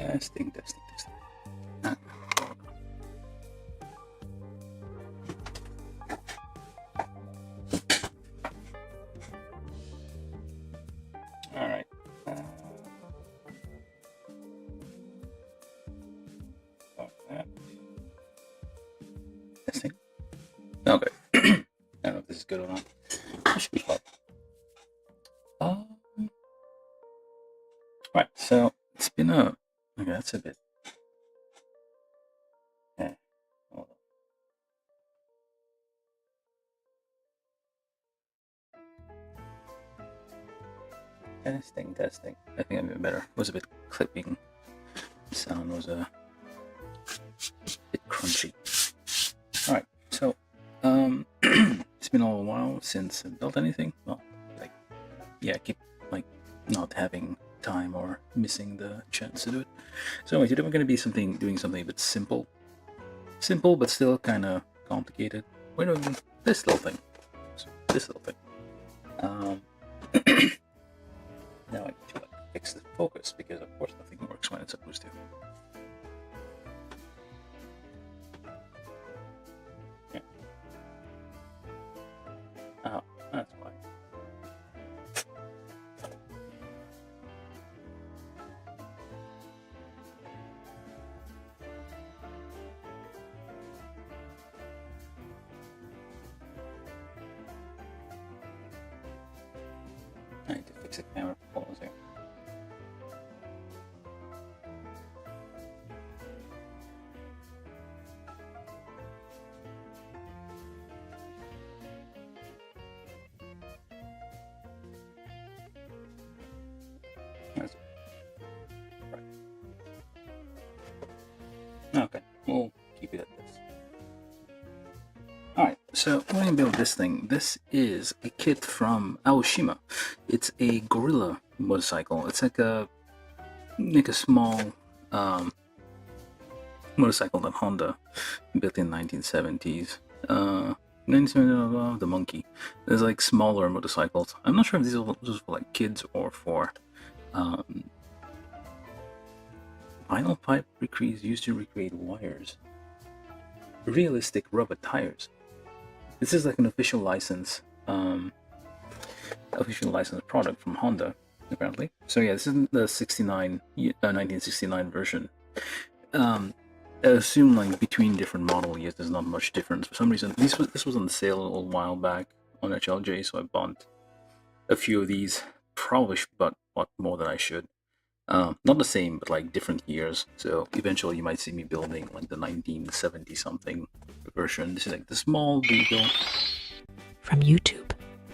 Testing. Ah. All right. That. Testing. Okay. I don't know if this is good or not. That should be fun. Right. So it's been a. Okay, that's a bit. Okay. Hold on. Testing. I think I'm doing better. It was a bit clipping. The sound was a bit crunchy. All right. So, it's been a while since I built anything. Well, like, yeah, I keep like not having time or missing the chance to do it. So anyway, today we're going to be doing something a bit simple but still kind of complicated. We're doing this little thing. Now I need to fix the focus because of course nothing works when it's supposed to. Yeah. Oh, that's why. I need to fix the camera pause here. That's right. Okay, we'll keep it at this. Alright, so we're gonna build this thing. This is a kit from Aoshima. It's a gorilla motorcycle. It's like a small motorcycle that Honda built in 1970s. 1970, the monkey. There's like smaller motorcycles. I'm not sure if these are just for like kids or for vinyl pipe used to recreate wires. Realistic rubber tires. This is like an official license product from Honda, apparently. So yeah, this is the 1969 version. I assume like between different model years, there's not much difference. For some reason, this was on sale a little while back on HLJ, so I bought a few of these. Probably bought more than I should. Not the same, but like different years. So eventually, you might see me building like the 1970 something version. This is like the small vehicle. From YouTube,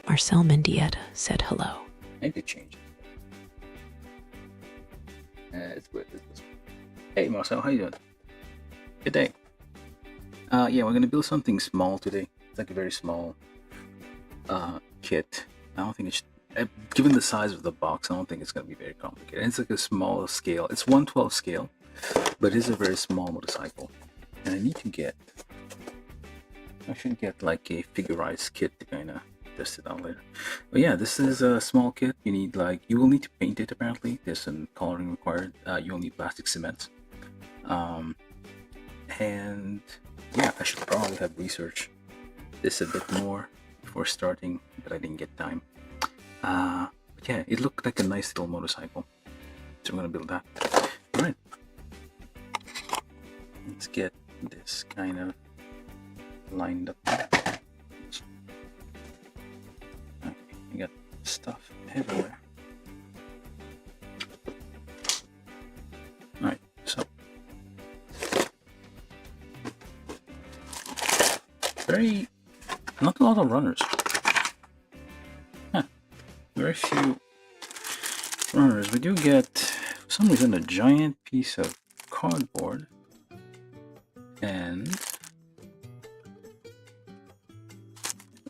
Marcel Mendieta said hello. I need to change it. It's weird. Hey Marcel, how you doing? Good day. Yeah, we're gonna build something small today. It's like a very small kit. I don't think it's given the size of the box. I don't think it's gonna be very complicated. It's like a smaller scale. It's 1/12 scale, but it is a very small motorcycle. And I need to get. I should get like a figurized kit to kind of test it out later. But yeah, this is a small kit. You need you will need to paint it apparently. There's some coloring required. You'll need plastic cement. And yeah, I should probably have researched this a bit more before starting, but I didn't get time. But yeah, it looked like a nice little motorcycle. So I'm gonna build that. Alright. Let's get this kind of lined up. Okay, you got stuff everywhere. Alright, so not a lot of runners. Very few runners. We do get, for some reason, a giant piece of cardboard and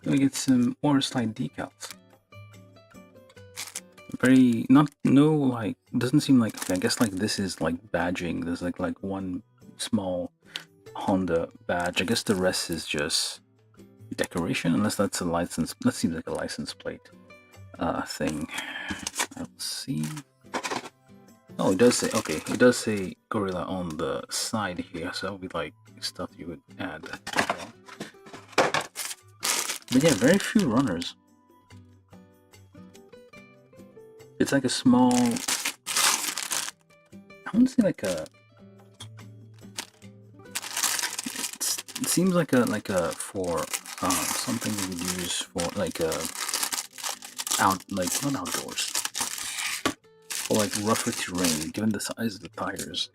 we get some water slide decals. Doesn't seem like, okay, I guess like this is like badging. There's like one small Honda badge. I guess the rest is just decoration, unless that's a license. That seems like a license plate thing. Let's see. Oh, Oh, it does say, okay, it does say Gorilla on the side here, so that would be like stuff you would add as well. But yeah, very few runners. It's like a small, I wouldn't say like a, it seems like a for something you would use for like a like not outdoors, or like rougher terrain. Given the size of the tires,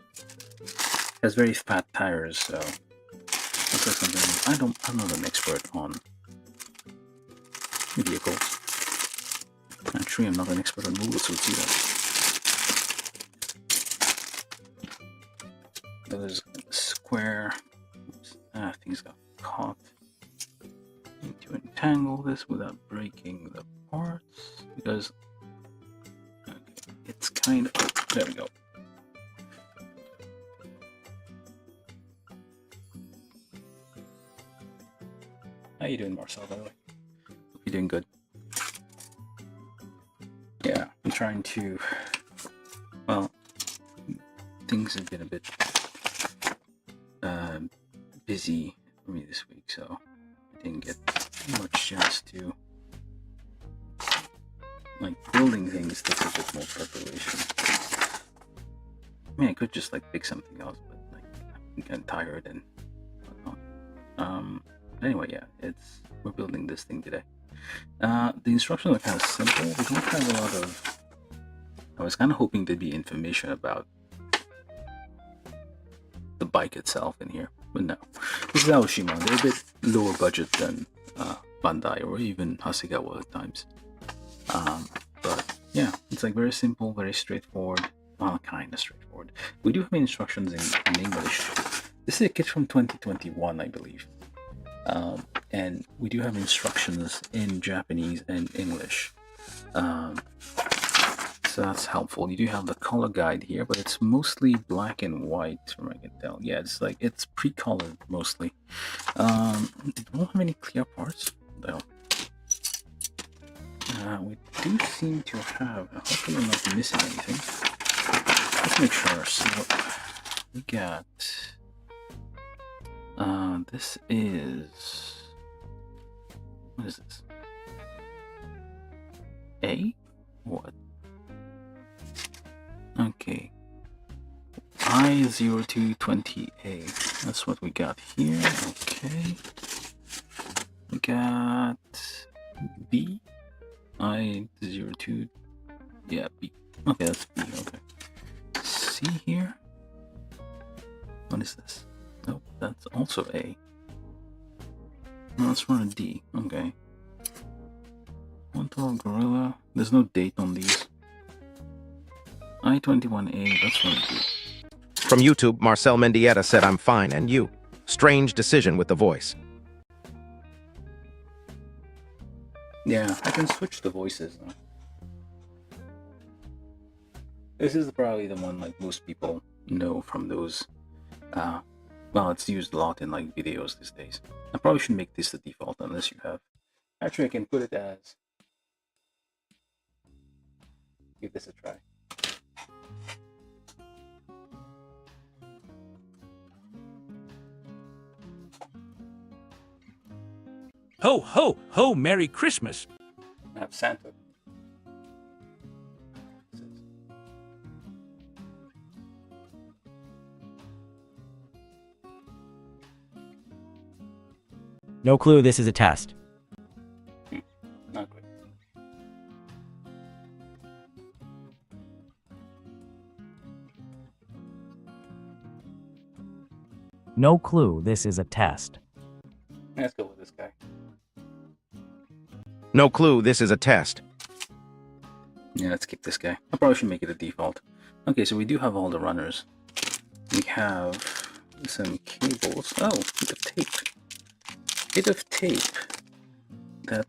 it has very fat tires, so that's like something I'm not an expert on vehicles. Actually, I'm not an expert on mobile suits either. There's a square. Oops, things got caught. Need to entangle this without breaking the parts because okay, it's kind of there we go. How you doing, Marcel? By the way, hope you're doing good. Yeah, I'm trying to. Well, things have been a bit busy for me this week, so I didn't get much chance to like building things takes a bit more preparation. I mean, I could just like pick something else, but like I'm getting tired and whatnot. Anyway, yeah, we're building this thing today. The instructions are kind of simple. We don't have a lot of. I was kind of hoping there'd be information about the bike itself in here, but no. This is Aoshima. They're a bit lower budget than Bandai or even Hasegawa at times. But yeah, it's like very simple, very straightforward. Well, kind of straightforward. We do have instructions in English. This is a kit from 2021, I believe. And we do have instructions in Japanese and English. So that's helpful. You do have the color guide here, but it's mostly black and white from what I can tell. Yeah, it's pre-colored mostly. It won't have any clear parts though. We do seem to have, hopefully I'm not missing anything. Let's make sure. So we got this is, what is this? A? What? Okay. I0220A. That's what we got here. Okay. We got B. I02. Yeah, B. Okay, that's B. Okay. C here. What is this? Nope, that's also A. No, let's run a D. Okay. One tall gorilla. There's no date on these. I21A, that's one D. From YouTube, Marcel Mendieta said I'm fine, and you? Strange decision with the voice. Yeah, I can switch the voices though. This is probably the one like most people know from those. Well, it's used a lot in like videos these days. I probably should make this the default unless you have. Actually, I can put it as. Give this a try. Ho, ho, ho, Merry Christmas. I have Santa. No clue, this is a test. Not good. No clue, this is a test. Let's go with this guy. No clue, this is a test. Yeah, let's keep this guy. I probably should make it a default. Okay, so we do have all the runners. We have some cables. Oh, bit of tape. Bit of tape that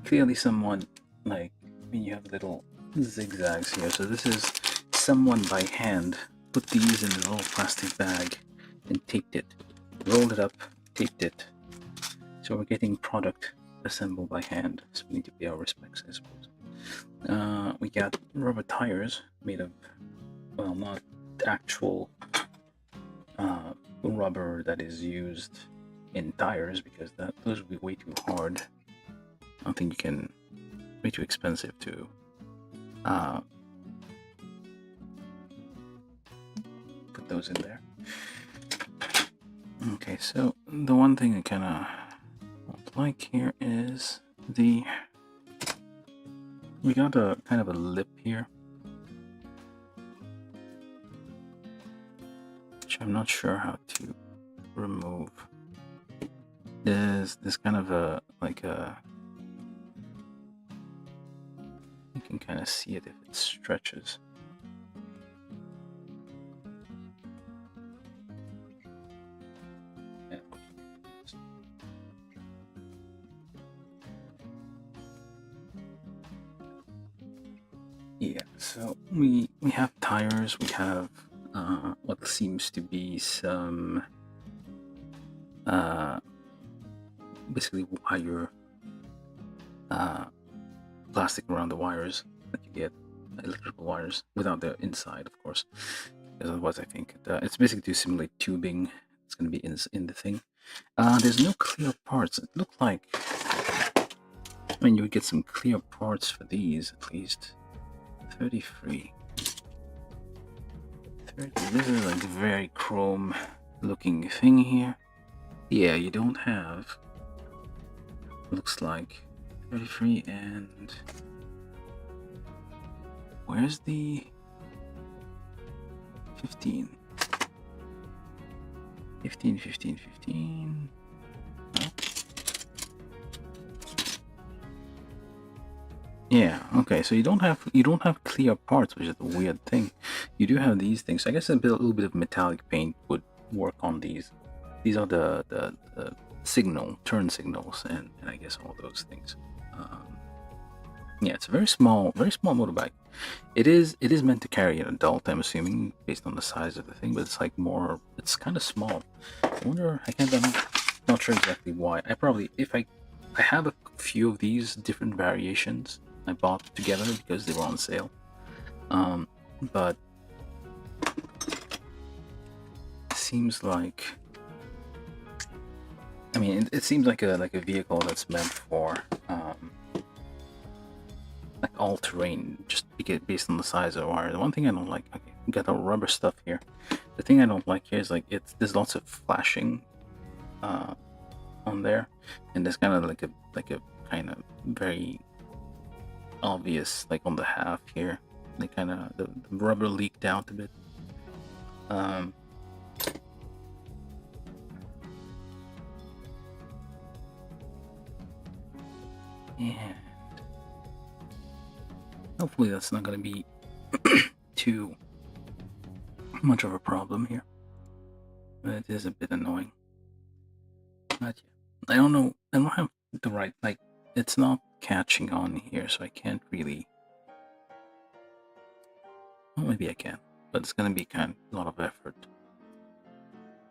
clearly someone, like, I mean, you have little zigzags here. So this is someone by hand put these in a little plastic bag and taped it. Rolled it up, taped it. So we're getting product assembled by hand. So we need to pay our respects, I suppose. We got rubber tires made of well, not actual rubber that is used in tires, because those would be way too hard. I don't think you can, way too expensive to put those in there. Okay, so the one thing I kind of don't like here is we got a kind of a lip here, which I'm not sure how to remove. There's kind of a, like a, you can kind of see it if it stretches. Yeah, so we have tires, we have what seems to be some basically wire, plastic around the wires that you get, electrical wires, without the inside, of course, because otherwise I think it's basically to simulate tubing. It's going to be in the thing. There's no clear parts. It looked like, I mean, you would get some clear parts for these, at least. 33. 30. This is like a very chrome looking thing here. Yeah, you don't have, looks like 33, and where's the 15? 15, 15, 15. No. Yeah, okay, so you don't have clear parts, which is a weird thing. You do have these things. So I guess a little bit of metallic paint would work on these. These are the turn signals, and I guess all those things. Yeah, it's a very small motorbike. It is meant to carry an adult, I'm assuming, based on the size of the thing, but it's like more, it's kind of small. I wonder, I'm not sure exactly why. I have a few of these different variations I bought together because they were on sale. But it seems like, I mean, it seems like a vehicle that's meant for like all terrain, just based on the size of the wire. The one thing I don't like, okay, we got the rubber stuff here. The thing I don't like here is like there's lots of flashing on there, and there's kind of like a kind of very obvious, like on the half here, like kind of the rubber leaked out a bit. Yeah. Hopefully that's not going to be too much of a problem here. But it is a bit annoying. But yeah, I don't know. I don't have the right, like, it's not catching on here, so I can't really. Well, maybe I can, but it's going to be kind of a lot of effort.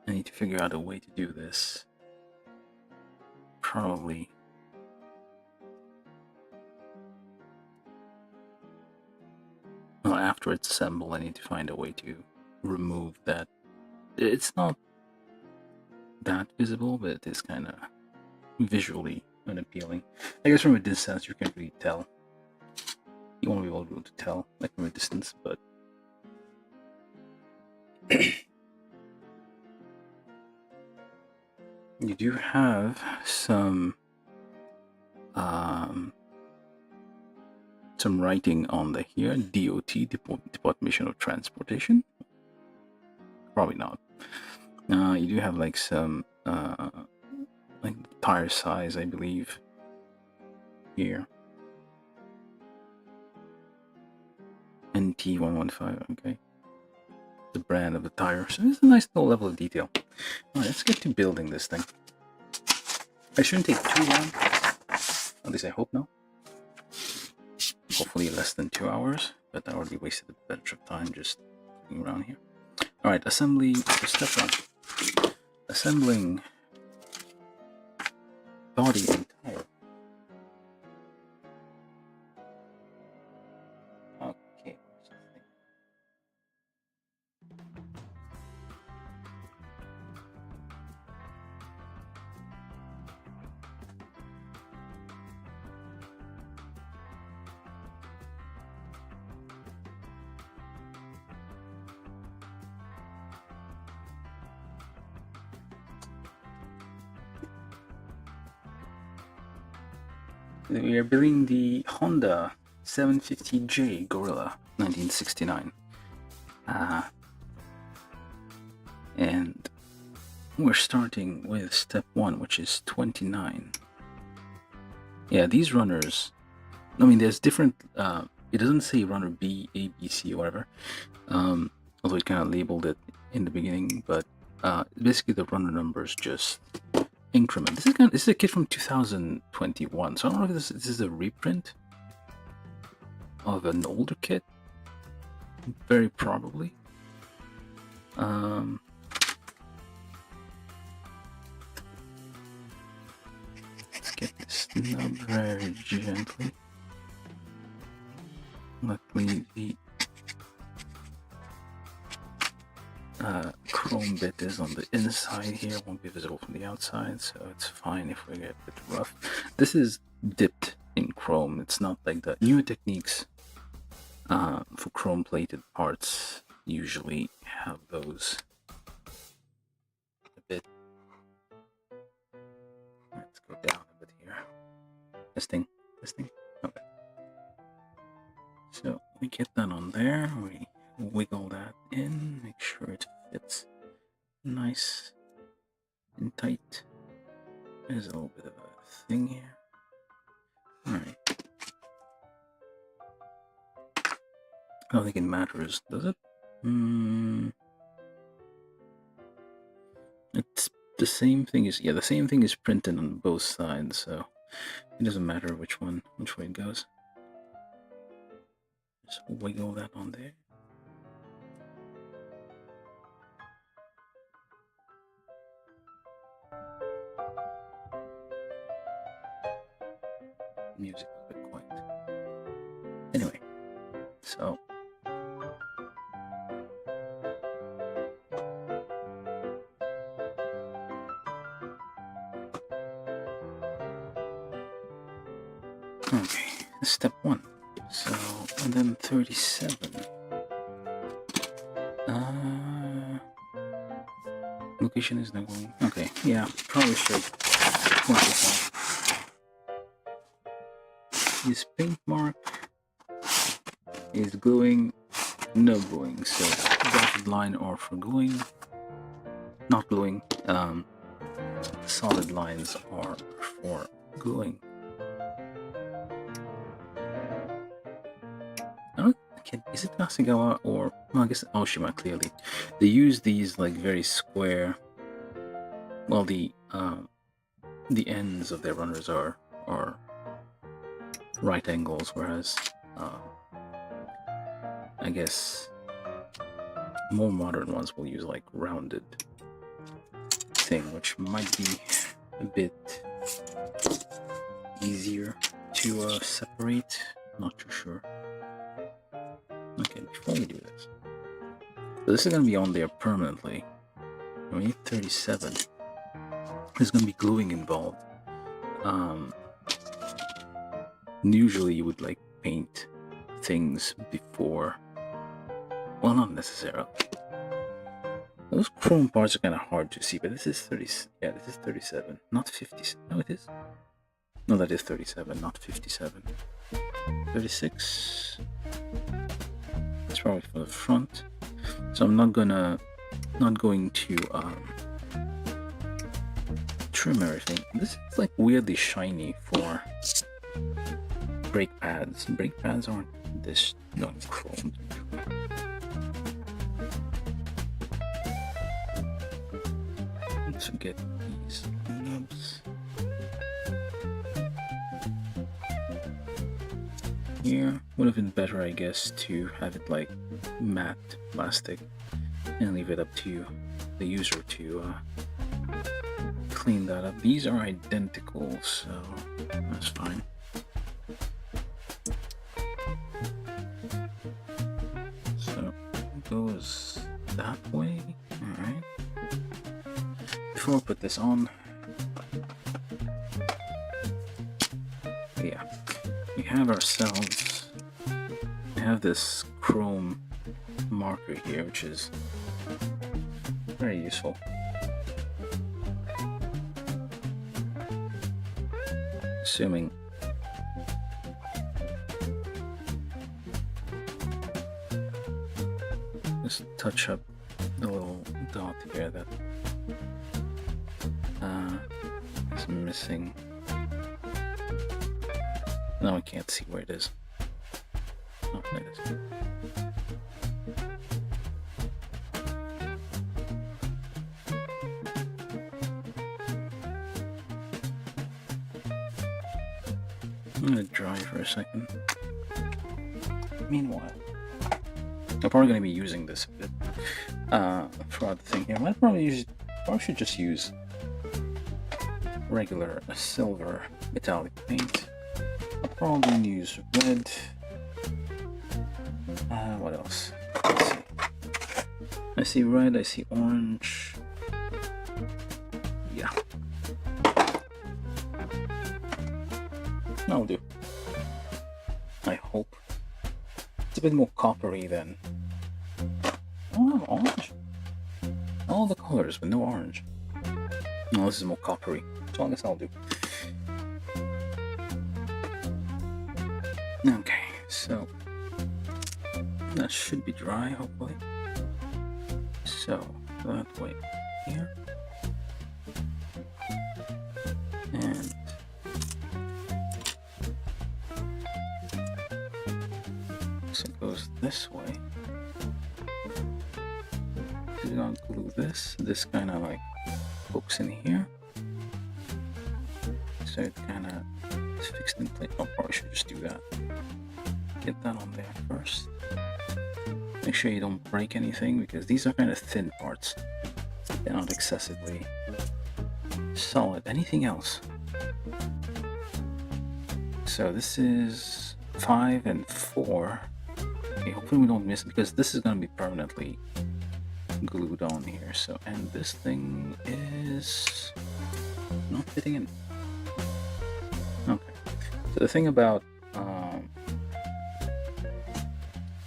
I need to figure out a way to do this. Probably. Well, after it's assembled, I need to find a way to remove that. It's not that visible, but it is kind of visually unappealing. I guess from a distance you can't really tell. You won't be able to tell, like, from a distance, but you do have some writing on the here, DOT, Department of Transportation. Probably not. You do have like some like tire size, I believe, here. NT115, okay. The brand of the tire. So it's a nice little level of detail. Alright, let's get to building this thing. I shouldn't take too long. At least I hope no. Hopefully less than 2 hours, but I already wasted a bunch of time just looking around here. Alright, assembly, step 1. Assembling body and tire. Okay, We are building the Honda 750J Gorilla 1969. And we're starting with step 1, which is 29. Yeah, these runners, I mean, there's different, it doesn't say runner B, A, B, C, or whatever, although it kind of labeled it in the beginning, but basically the runner numbers just increment. This is a kit from 2021, so I don't know if this is a reprint of an older kit. Very probably. Let's get this nub very gently. Luckily, the chrome bit is on the inside here, won't be visible from the outside, so it's fine if we get a bit rough. This is dipped in chrome. It's not like the new techniques for chrome plated parts usually have those a bit. Let's go down a bit here. Testing. Okay. So we get that on there, we wiggle that in, make sure it fits nice and tight. There's a little bit of a thing here. Alright. I don't think it matters, does it? It's the same thing is, yeah, the same thing is printed on both sides, so it doesn't matter which way it goes. Just wiggle that on there. Music is a bit quiet. Anyway, so okay, step 1. So, and then 37. Location is not going. Okay, yeah, probably should point this out. This paint mark is gluing, no gluing, so dotted line are for gluing, not gluing. Solid lines are for gluing. Is it Nasugawa or, well, I guess Aoshima, clearly. They use these like very square, well, the ends of their runners are right angles, whereas I guess more modern ones will use like rounded thing, which might be a bit easier to separate. Not too sure. Okay, before we do this, so this is going to be on there permanently. We need 37. There's going to be gluing involved. Usually you would like paint things before, well, not necessarily. Those chrome parts are kind of hard to see, but this is 30. Yeah, this is 37, not 50. No, it is. No, that is 37, not 57. 36. That's probably for the front. So I'm not going to trim everything. This is like weirdly shiny for brake pads. Brake pads aren't this chromed. Let's get these nubs here. Would have been better, I guess, to have it like matte plastic and leave it up to the user to clean that up. These are identical, so that's fine. So it goes that way. Alright. Before I put this on, yeah, we have ourselves, we have this chrome marker here, which is very useful. Assuming just touch up the little dot here that is missing. Now I can't see where it is. Oh, there it is. I'm gonna dry for a second. Meanwhile, I'm probably gonna be using this a bit throughout the thing here. I probably should just use regular silver metallic paint. I'll probably use red. What else? Let's see. I see red. I see orange. Yeah. That'll do. I hope. It's a bit more coppery than... Oh, orange. All the colors, but no orange. No, this is more coppery. So I guess I'll do. Okay, so... that should be dry, hopefully. So, that way here. And... so it goes this way. Do not glue this. This kind of like hooks in here. So it kind of is fixed in place. Oh, probably should just do that. Get that on there first. Make sure you don't break anything because these are kind of thin parts. They're not excessively solid. Anything else? So this is 5 and 4. Okay, hopefully we don't miss it because this is going to be permanently glued on here. So, and this thing is not fitting in. Okay. So the thing about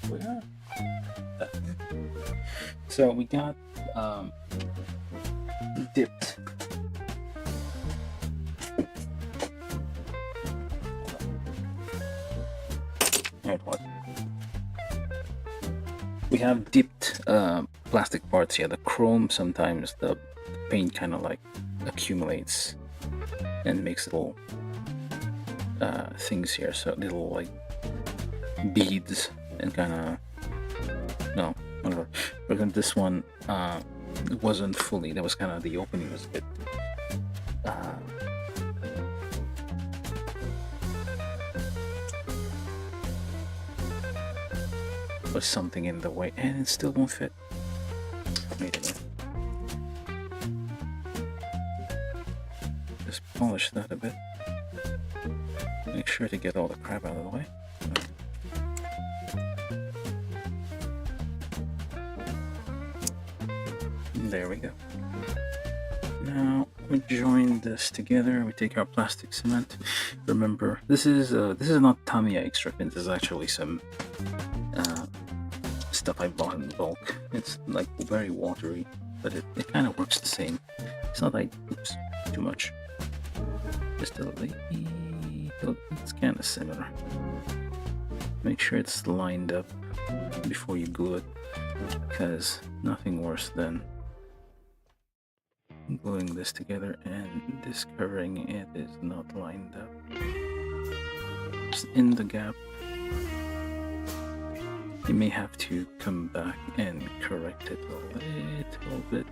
where? So we got dipped. There it was. We have dipped plastic parts here. The chrome, sometimes the paint kind of like accumulates and makes little things here. So little like beads and kind of no, whatever. For example, this one wasn't fully. That was kind of the opening was a bit. Was something in the way, and it still won't fit. Wait a minute. Just polish that a bit. Make sure to get all the crap out of the way. There we go. Now we join this together. We take our plastic cement. Remember, this is not Tamiya extra pins. This is actually some stuff I bought in bulk. It's like very watery, but it kind of works the same. It's not like oops too much. Just a little. It's kind of similar. Make sure it's lined up before you glue it, because nothing worse than gluing this together and discovering it is not lined up. Just in the gap. You may have to come back and correct it a little bit.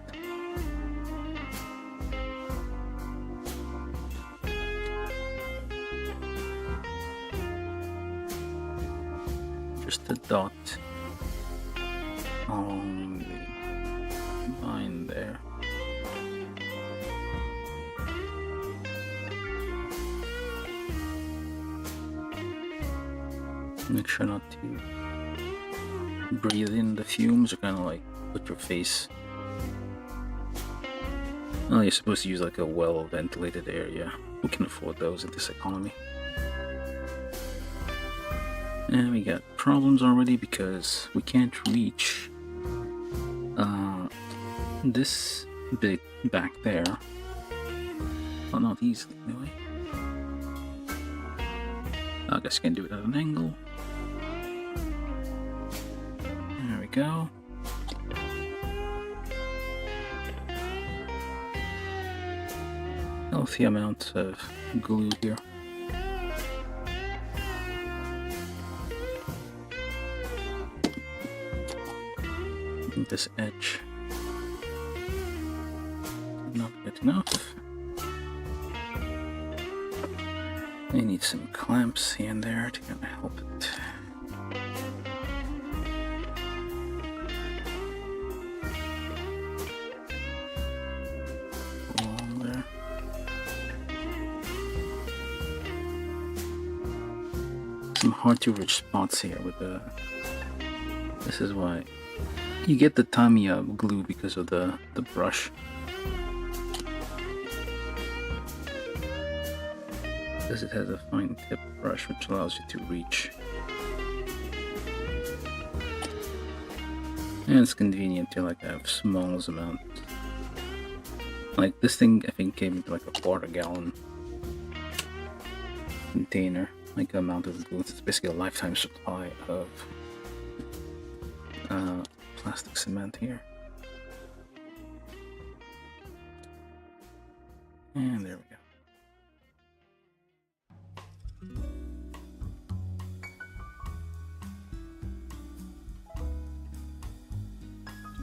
Just a dot on the line there. Make sure not to breathe in the fumes, or kind of like put your face. Well, you're supposed to use like a well ventilated area. Who can afford those in this economy? And we got problems already because we can't reach this bit back there. Oh, not easily anyway. I guess I can do it at an angle. There we go. healthy amount of glue here. This edge not good enough. I need some clamps here and there to kind of help it. Along there. Some hard to reach spots here with the. This is why you get the Tamiya glue because of the brush. Because it has a fine tip brush which allows you to reach. And it's convenient to like have small amount. Like this thing I think came into like a 1/4 gallon container, like amount of glue. It's basically a lifetime supply of plastic cement here. And there we go.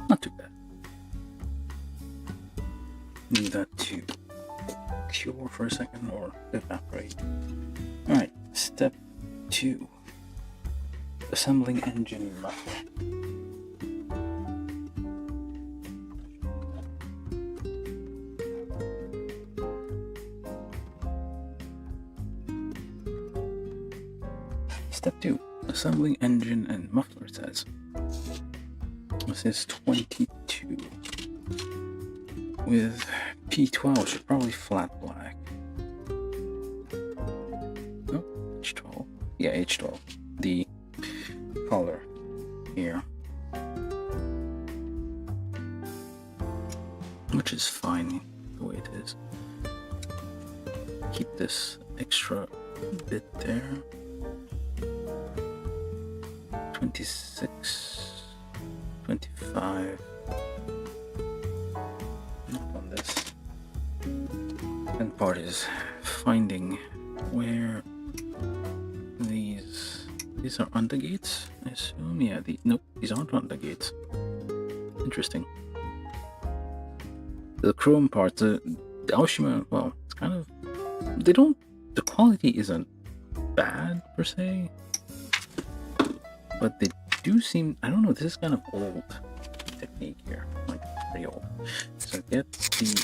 Not too bad. Leave that to cure for a second or evaporate. Alright, step 2. Assembling engine muffler. Step 2. Assembling engine and muffler, it says. This is 22. With P12, should probably flat black. Oh, H12. Yeah, H12. The color here. Which is fine the way it is. Keep this extra bit there. 26, 25. Not on this. And part is finding where these are under gates, I assume. Yeah, nope, these aren't under gates. Interesting. The chrome part, the Aoshima, well, it's kind of, the quality isn't bad per se. But they do seem, I don't know, this is kind of old technique here, like pretty old. So get the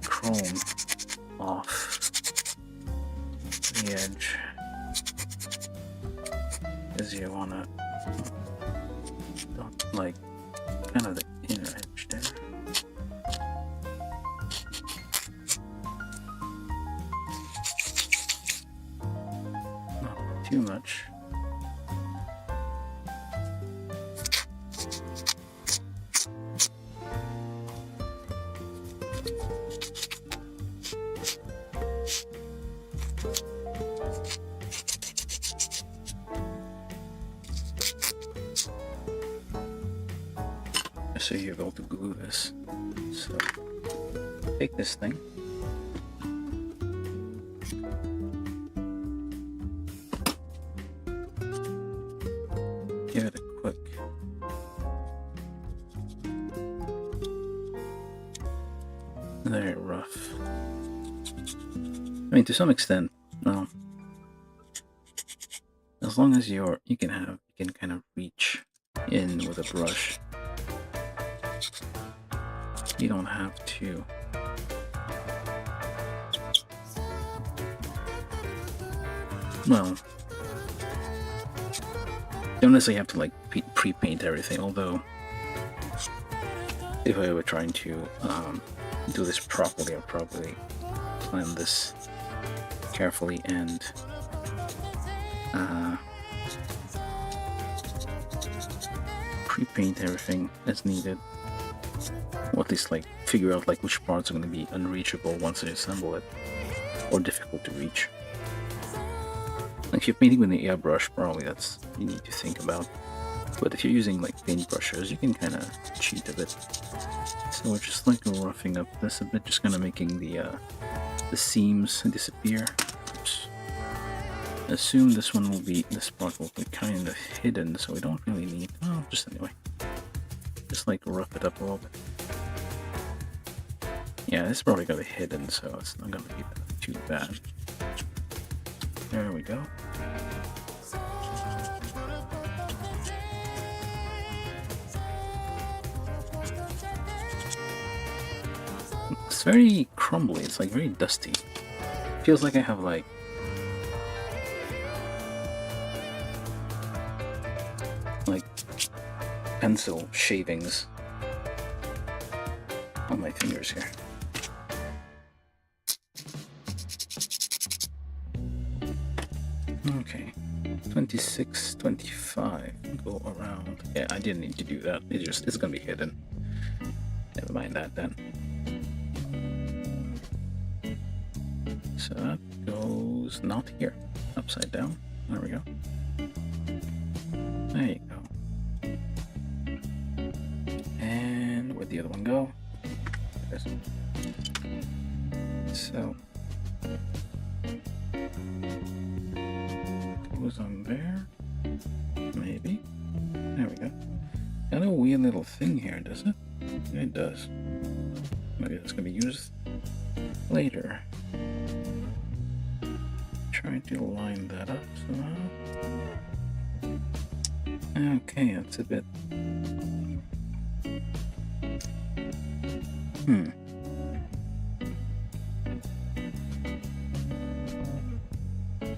chrome off the edge, because you want to, like, kind of the inner edge there. Not too much. So you're able to glue this. So take this thing. Give it a quick very rough. I mean, to some extent, well, as long as you can kind of reach in with a brush. You don't have to. Well, you don't necessarily have to like pre-paint everything, although if I were trying to do this properly, I'd probably plan this carefully and pre-paint everything as needed. Or at least like figure out like which parts are going to be unreachable once I assemble it, or difficult to reach. Like if you're painting with an airbrush, probably that's you need to think about. But if you're using like paintbrushes, you can kind of cheat a bit. So we're just like roughing up this a bit, just kind of making the seams disappear. Oops. Assume this part will be kind of hidden, so we don't really need. Oh, just anyway, just like rough it up a little bit. Yeah, this is probably gonna be hidden, so it's not gonna be too bad. There we go. It's very crumbly, it's like very dusty. Feels like I have like pencil shavings on my fingers here. Okay, 26, 25, go around. Yeah, I didn't need to do that. It's gonna be hidden. Never mind that then. So that goes not here, upside down. There we go. There you go. And where'd the other one go? There it is. So goes on there. Maybe. There we go. Got a weird little thing here, does it? Yeah, it does. Maybe that's gonna be used later. Trying to line that up somehow. Okay, that's a bit.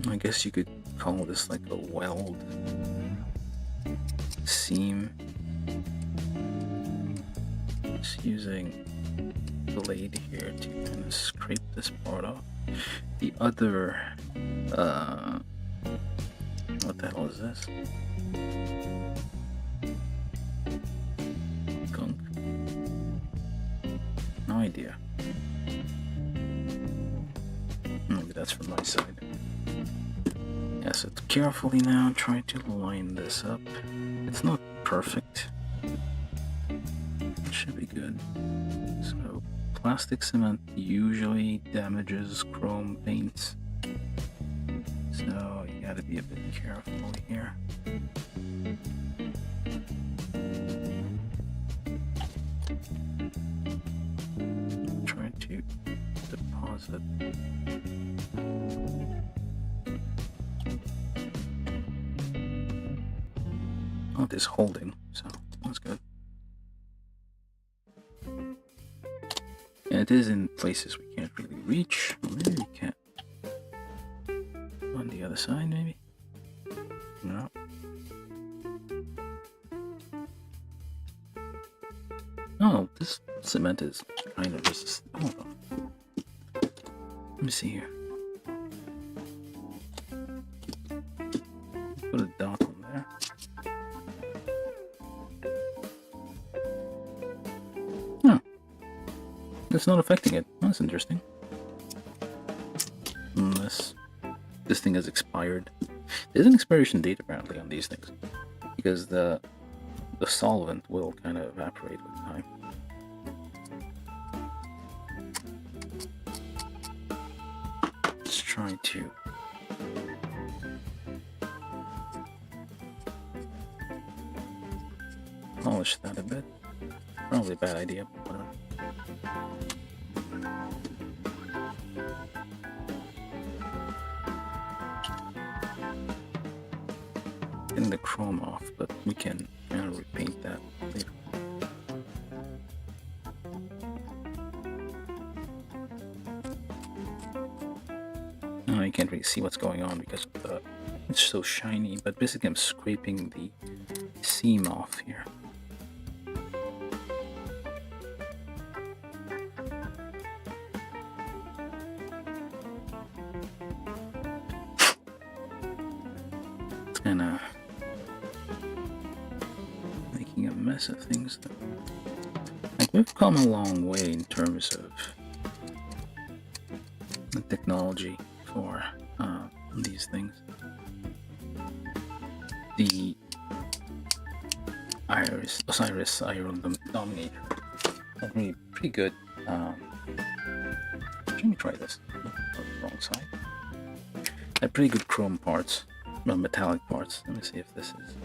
I guess you could call this like a weld seam. Just using the blade here to kind of scrape this part off. The other, what the hell is this? Gunk? No idea. Maybe that's from my side. Yeah, so carefully now try to line this up. It's not perfect. It should be good. So plastic cement usually damages chrome paints, so you gotta be a bit careful here. Try to deposit. Oh, it is holding, so that's good. Yeah, it is in places we can't really reach. Maybe we can. On the other side, maybe? No. Oh, this cement is kind of just. Hold on. Let me see here. Put a dot on there. Oh. It's not affecting it. That's interesting. Unless this thing has expired. There's an expiration date apparently on these things, because the solvent will kind of evaporate with time. Let's try to polish that a bit. Probably a bad idea, but whatever. Getting the chrome off, but we can kind of repaint that later. Oh, you can't really see what's going on because of the, it's so shiny, but basically I'm scraping the seam off here. It's kind of making a mess of things. Like, we've come a long way in terms of the technology for these things. Osiris Iron Dominator. That's really pretty good. Let me try this. Wrong side. Had pretty good chrome parts, well, metallic parts. Let me see if this is.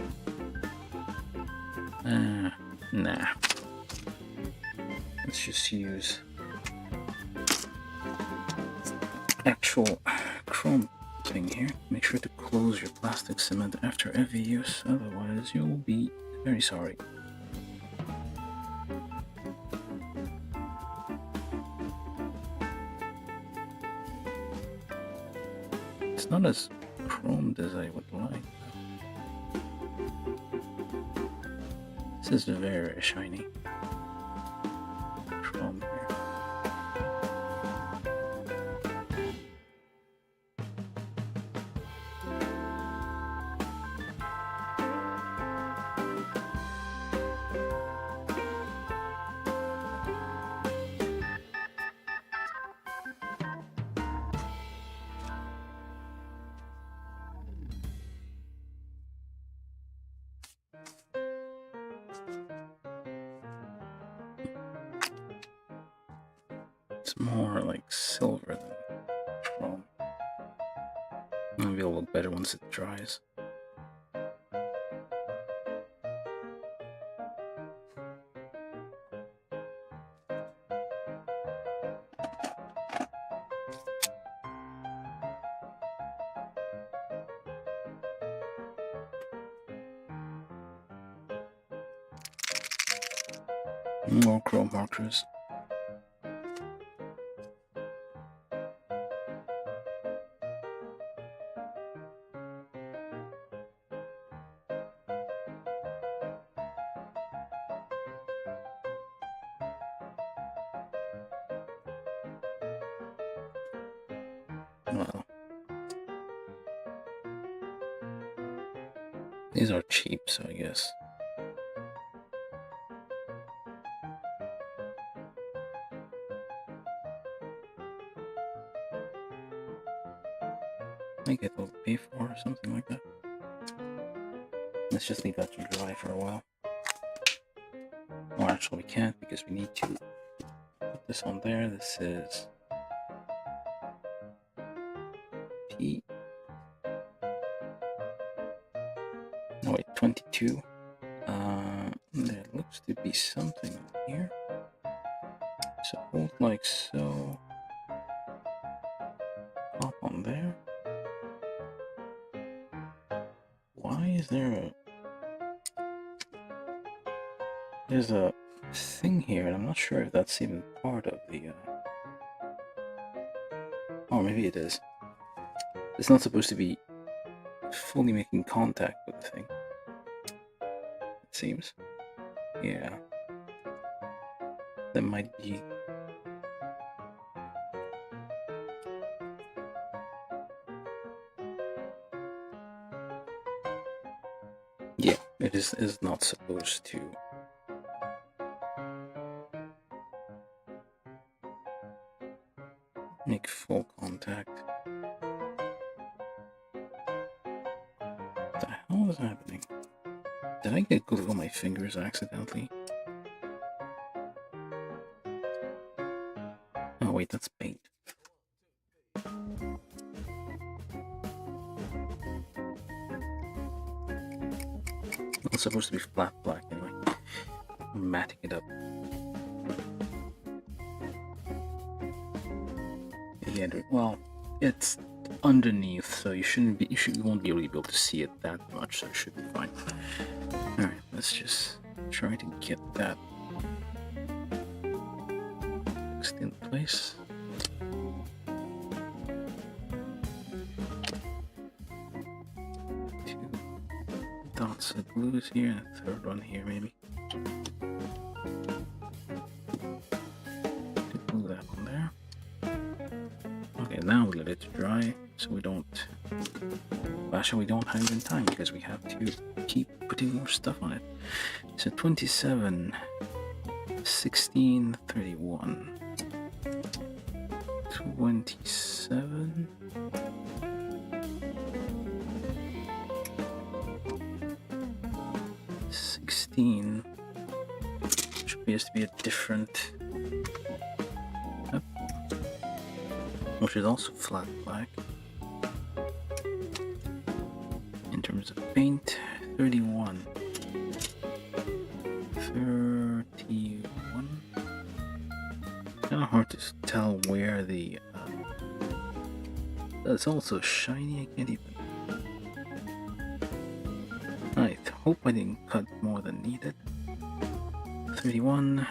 Nah. Let's just use actual chrome thing here. Make sure to close your plastic cement after every use, otherwise you'll be very sorry. It's not as chromed as I would like. This is very, very shiny. Chrome here. It's more like silver than chrome. Maybe it'll look better once it dries. More chrome markers. Well, these are cheap, so I guess. I think it will pay for or something like that. Let's just leave that to dry for a while. Or actually we can't because we need to put this on there. This is P. No wait, 22. There looks to be something on here. So hold like so. Pop on there. Why is there there's a thing here, and I'm not sure if that's even part of the, oh, maybe it is. It's not supposed to be fully making contact with the thing, it seems. Yeah. That might be... Yeah, it is not supposed to make full contact. What the hell is happening? Did I get glue on my fingers accidentally? Oh wait, that's paint. It's supposed to be flat black anyway. I'm matting it up. Yeah, well, it's underneath, so you won't be able to see it that much, so it should be fine. All right, let's just try to get that fixed in place. Two dots of glue here, and a third one here maybe. Glue that on there. Okay, now we let it dry, so we don't. Actually, we don't have even time because we have to keep putting more stuff on it. So 27, 16, 31, 27. 16 which appears to be a different, which is also flat black. In terms of paint, 31. 31. Kind of hard to tell where the. That's also shiny. I can't even. I hope I didn't cut more than needed. 31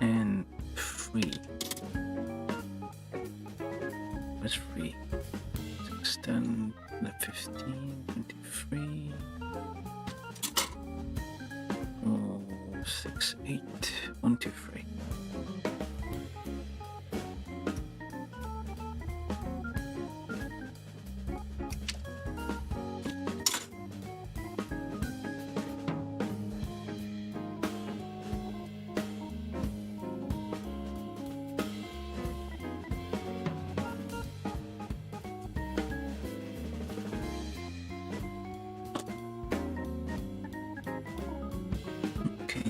and free. What's free? 6, 10, 15, 23. 6, 8, 1, 2, 3.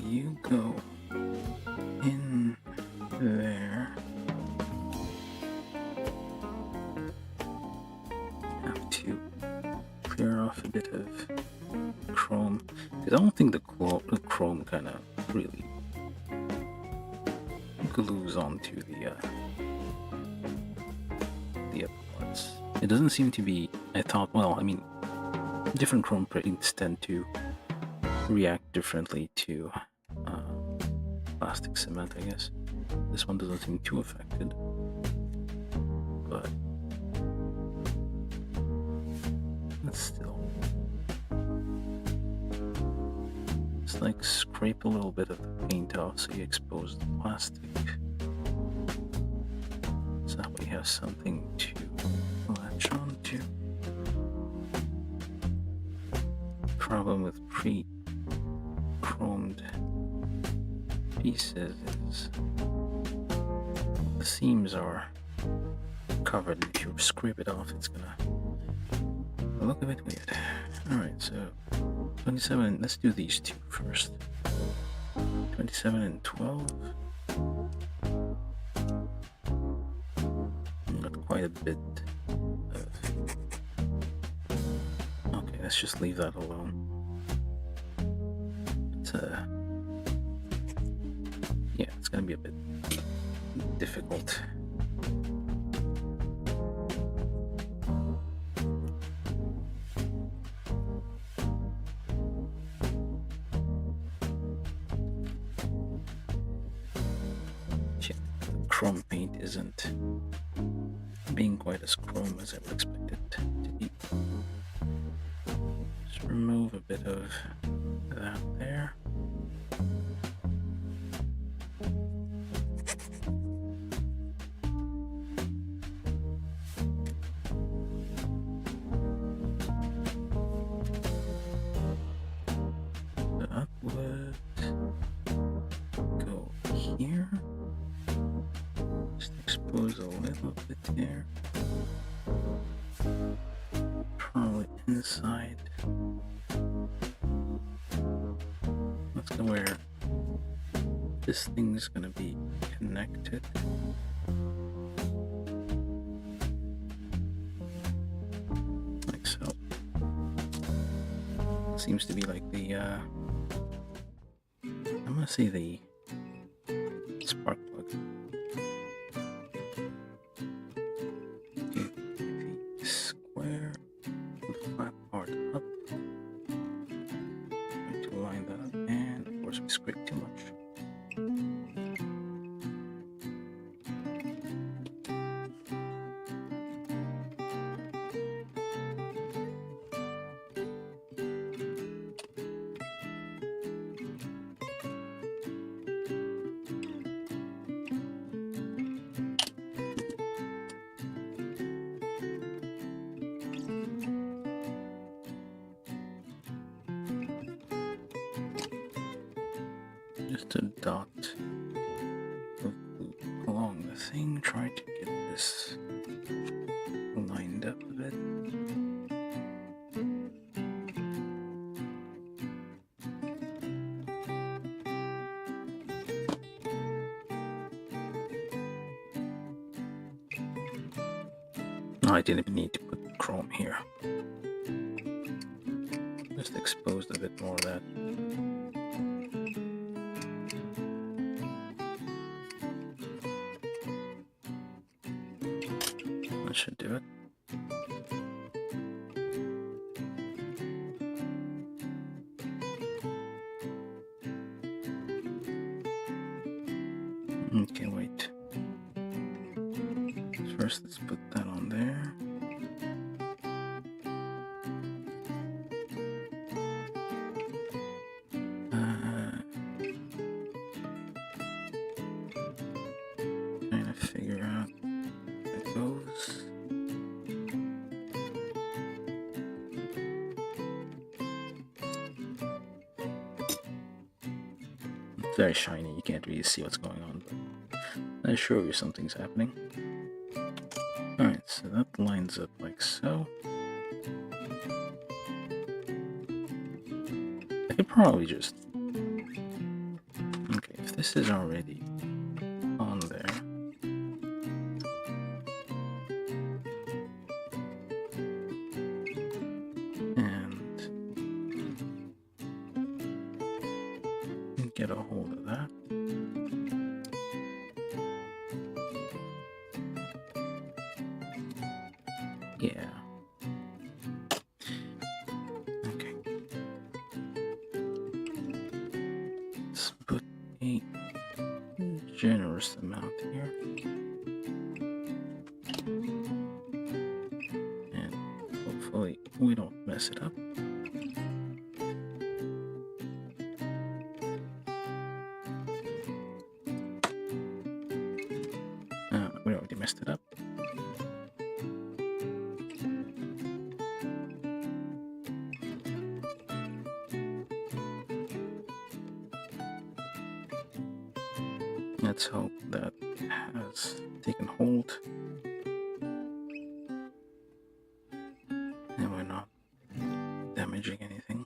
You go in there. Have to clear off a bit of chrome because I don't think the chrome kind of really glues onto the upper parts. It doesn't seem to be. I thought, well, I mean, different chrome paints tend to react differently to plastic cement, I guess. This one doesn't seem too affected, but still, just like scrape a little bit of the paint off so you expose the plastic. So that way you have something to latch onto. Problem with pre-chromed pieces is the seams are covered. If you scrape it off, it's gonna look a bit weird. Alright, so 27, let's do these two first. 27 and 12. Got quite a bit of. Okay, let's just leave that alone. It's yeah, it's gonna be a bit difficult. Shit, the chrome paint isn't being quite as chrome as I would expect it to be. Just remove a bit of that there. That would go here. Just expose a little bit there. Probably inside. That's where this thing's gonna be connected. Like so. Seems to be like the I'm gonna say the spark plug. Okay, the square, the flat part up. Going to line that up, and of course we scrape too much. Just a dot of glue along the thing. Try to get this lined up a bit. No, I didn't even need to put chrome here. Just exposed a bit more of that. That should do it. Okay, wait. First, let's put that on there. Trying to figure out how it goes. It's very shiny, you can't really see what's going on, but I assure you something's happening. Alright, so that lines up like so. I could probably just... Okay, if this is already on there... and get a hold of that. Yeah. Okay. Let's put a generous amount here. And hopefully we don't mess it up. We already messed it up. Let's hope that has taken hold and we're not damaging anything.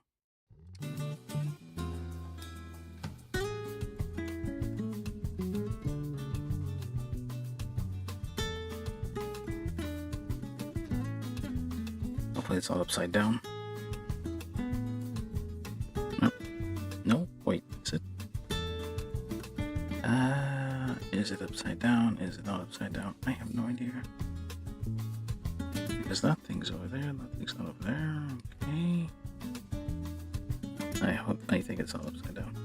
Hopefully it's all upside down. Nope. No, wait, is it? Is it upside down? Is it not upside down? I have no idea. Because that thing's over there, that thing's not over there. Okay. I think it's all upside down.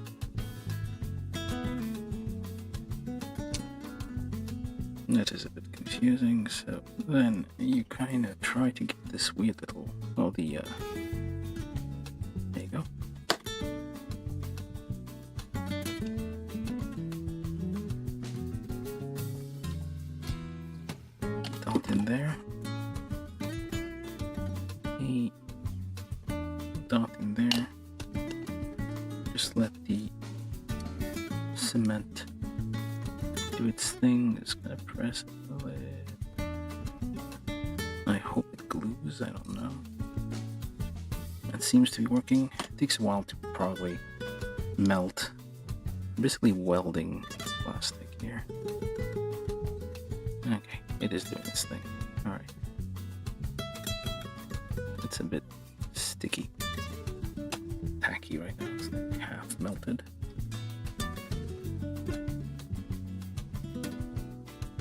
That is a bit confusing, so then you kind of try to get this weird little, well, there you go. Dot in there. A dot in there. Just let the cement do its thing. Just gonna press it. I hope it glues. I don't know. It seems to be working. It takes a while to probably melt. I'm basically welding plastic here. Okay, it is doing its thing. Alright. It's a bit sticky. Tacky right now. It's like half melted.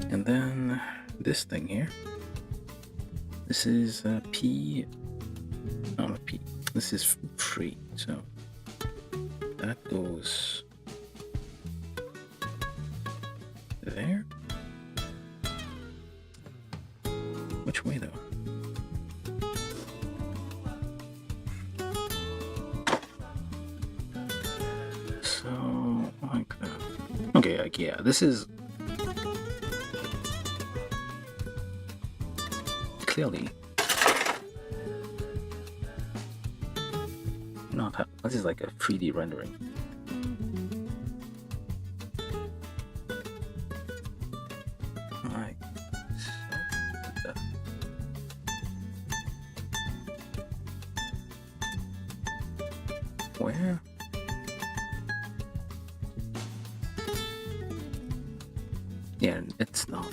And then this thing here. This is a P. Not a P. This is free. So that goes there. Which way though? So like that. Okay, like yeah, this is clearly not how, this is like a 3D rendering. Like so. Where? Yeah, it's not.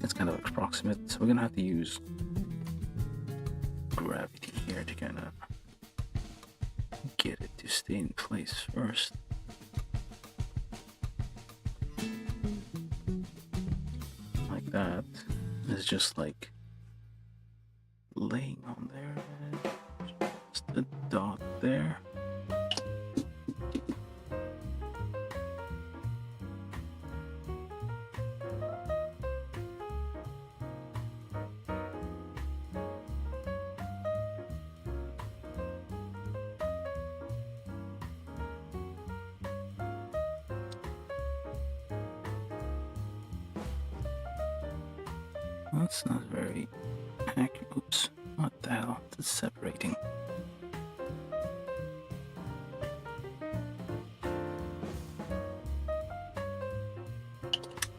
It's kind of approximate, so we're gonna have to use gravity here to kind of get it to stay in place first. Like that. It's just like laying on there. Just a dot there. That's not very accurate. Oops, what the hell? It's separating.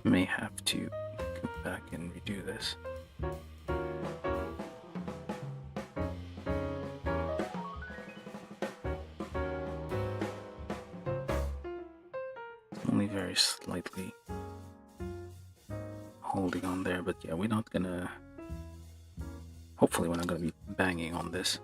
May have to go back and redo this. It's only very slightly holding on there, but yeah, we're not gonna, hopefully we're not gonna be banging on this.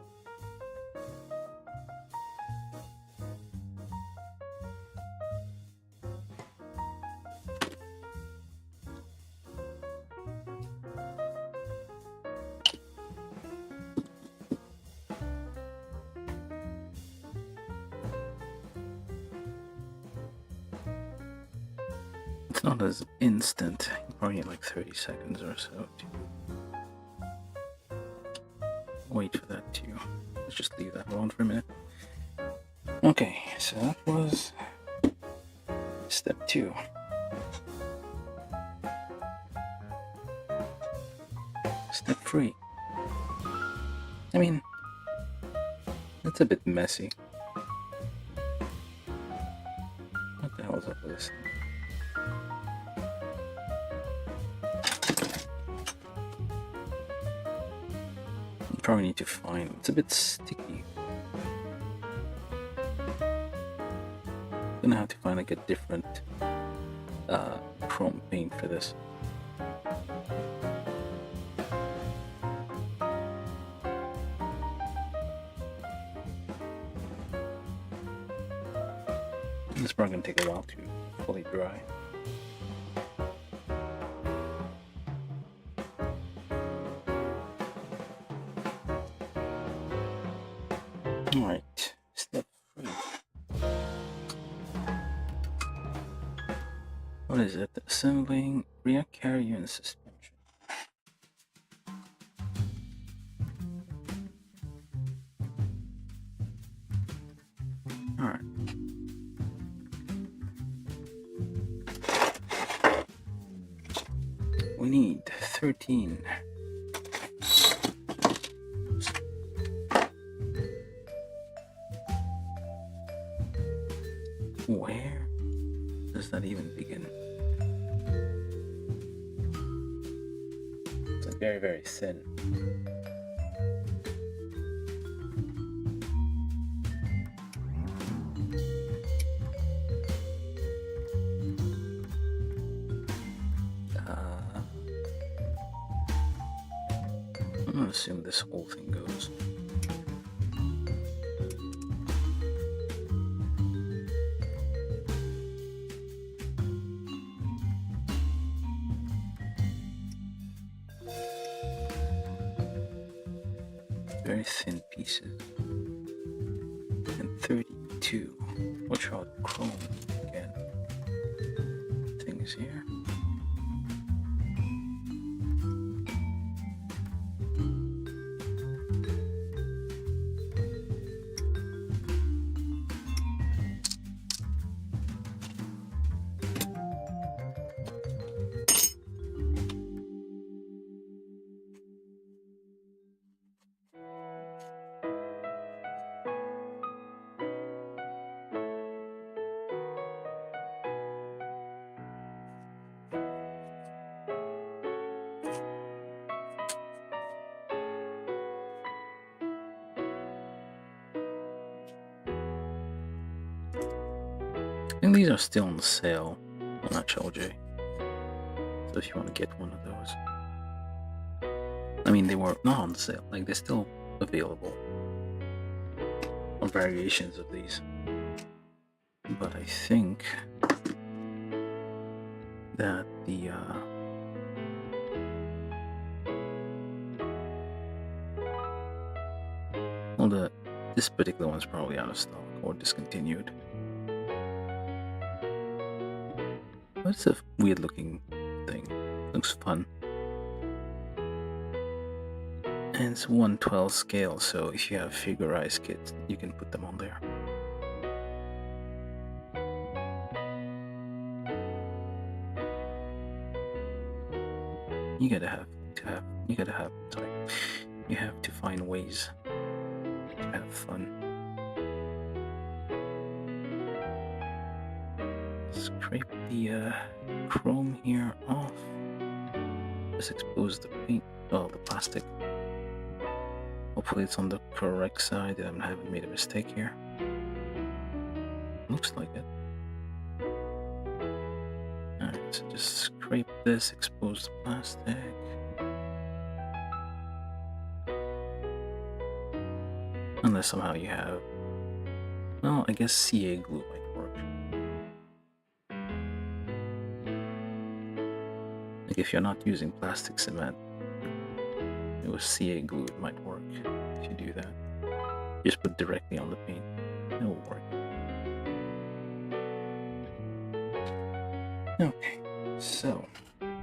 It's not as instant. You probably need like 30 seconds or so to wait for that to. Let's just leave that alone for a minute. Okay, so that was step 2. Step 3. I mean, that's a bit messy. What the hell is up with this? Probably need to find, it's a bit sticky. Gonna have to find like a different chrome paint for this. It's probably gonna take a while to fully dry. Alright, step 3. What is it? Assembling rear carrier and suspension. Alright. We need 13. Where does that even begin? It's like very, very thin. I'm gonna assume this whole thing goes. Very thin pieces. And 32, which are chrome again. Things here. And these are still on sale on HLJ. So if you want to get one of those. I mean, they were not on sale, like they're still available, or variations of these. But I think that the well, this particular one's probably out of stock or discontinued. But it's a weird looking thing. Looks fun. And it's 1/12 scale, so if you have figurized kits, you can put them on there. You have to find ways to have fun. Scrape the chrome here off. Just expose the paint, well, the plastic. Hopefully it's on the correct side and I haven't made a mistake here. Looks like it. Alright, so just scrape this, expose the plastic. Unless somehow you have... well, I guess CA glue might work. Like if you're not using plastic cement, with CA glue it might work if you do that. Just put directly on the paint. It will work. Okay, so...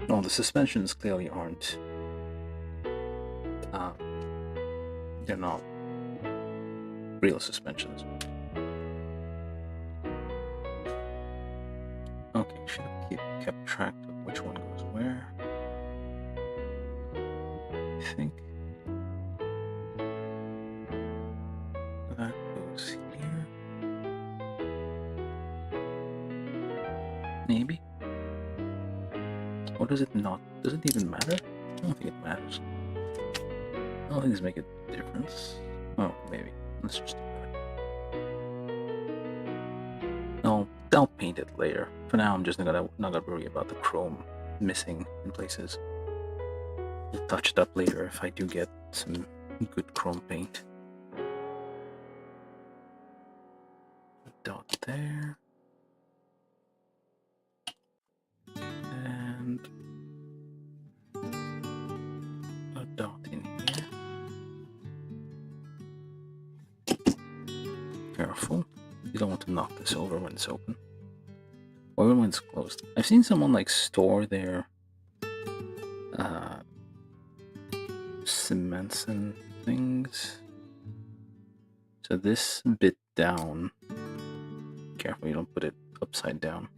well, the suspensions clearly aren't... they're not real suspensions. Okay, should have kept track of which one goes where. I think that goes here. Maybe? Or does it not? Does it even matter? I don't think it matters. I don't think this makes a difference. Oh, maybe. Let's just do that. I'll paint it later. For now, I'm just not gonna worry about the chrome missing in places. We'll touch it up later if I do get some good chrome paint. A dot there. And a dot in here. Careful. You don't want to knock this over when it's open. Or even when it's closed. I've seen someone like store their cements and things. So this bit down, careful you don't put it upside down.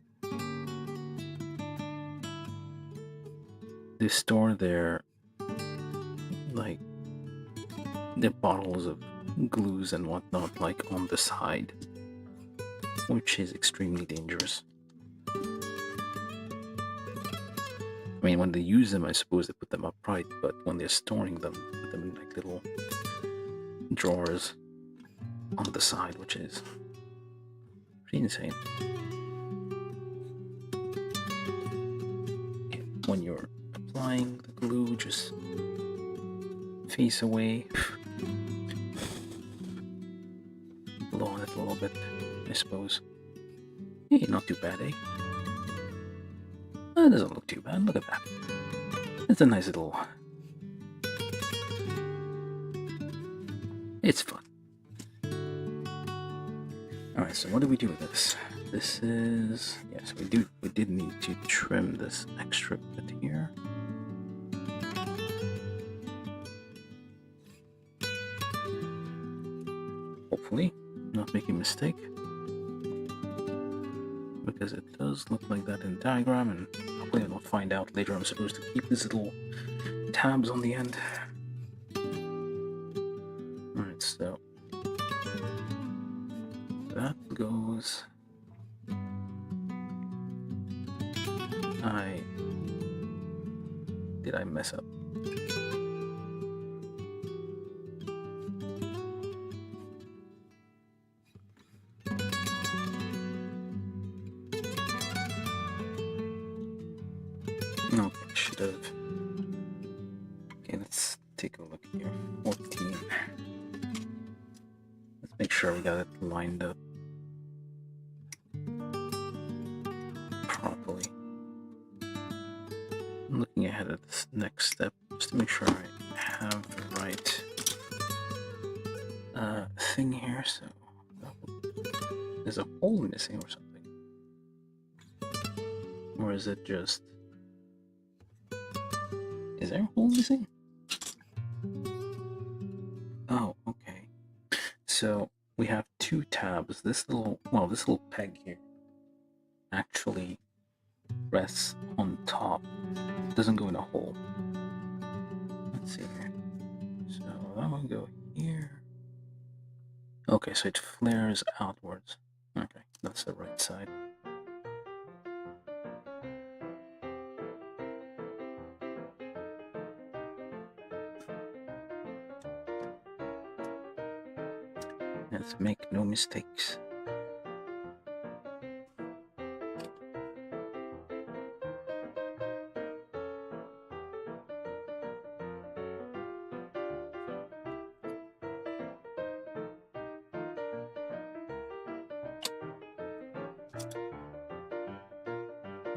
They store their bottles of glues and whatnot like on the side, which is extremely dangerous. I mean, when they use them, I suppose they put them upright, but when they're storing them, they put them in like little drawers on the side, which is pretty insane. When you're applying the glue, just face away, blow on it a little bit, I suppose. Hey, not too bad, eh? That doesn't look too bad. Look at that. It's a nice little... it's fun. Alright, so what do we do with this? This is... yes, we did need to trim this extra bit here. Hopefully, not making a mistake. Because it does look like that in the diagram, and hopefully I don't find out later I'm supposed to keep these little tabs on the end. Alright, so that goes... did I mess up? Okay, should have. Okay, let's take a look here. 14. Let's make sure we got it lined up properly. I'm looking ahead at this next step just to make sure I have the right thing here. So there's a hole missing or something, or is it just? Is there a hole missing? Oh, okay. So we have two tabs. This little peg here actually rests on top. It doesn't go in a hole. Let's see here. So that one go here. Okay, so it flares outwards. Okay, that's the right side. Let's make no mistakes.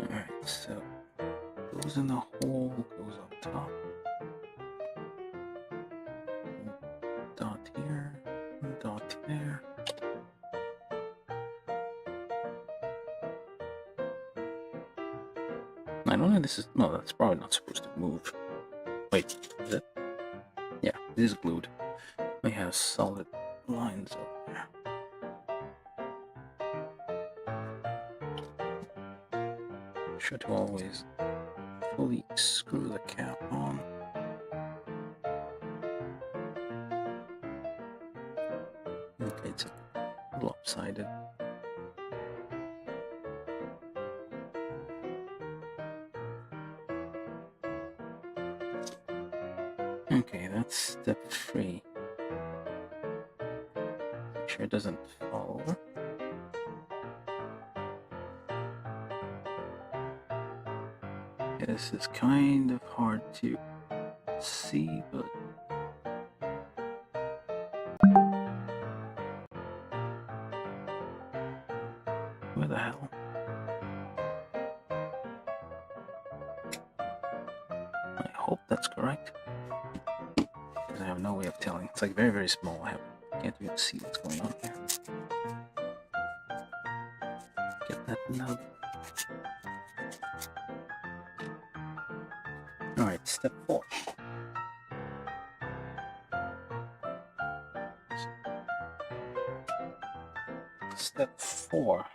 Alright, so goes in the hole, goes up top. Dot here, dot there. I don't know, this is, no, that's probably not supposed to move. Wait, is it? Yeah, it is glued. We have solid lines up there. Sure to always fully screw the cap on. Okay, it's lopsided. Okay, that's step 3. Make sure it doesn't fall over. Okay, this is kind of hard to see, but where the hell? I hope that's correct, because I have no way of telling. It's like very, very small. Can't even see what's going on here. Get that nub. Alright, step 4. Step 4.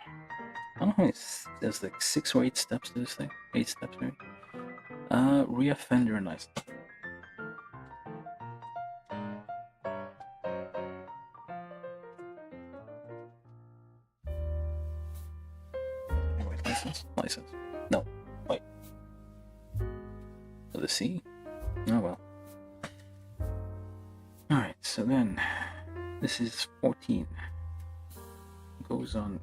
I don't know how many, there's like 6 or 8 steps to this thing. 8 steps maybe. Rear fender and ice. Wait, license? License. No, wait. For the C? Oh well. Alright, so then this is 14. Goes on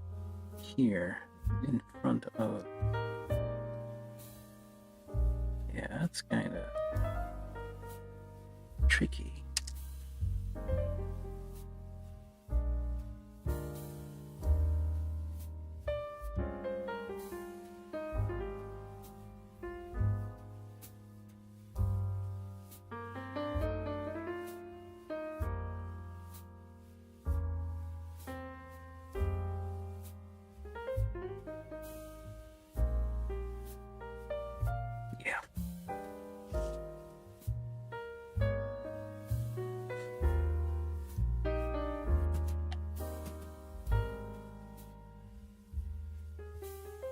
here in front of. Yeah, that's kind of tricky. Yeah.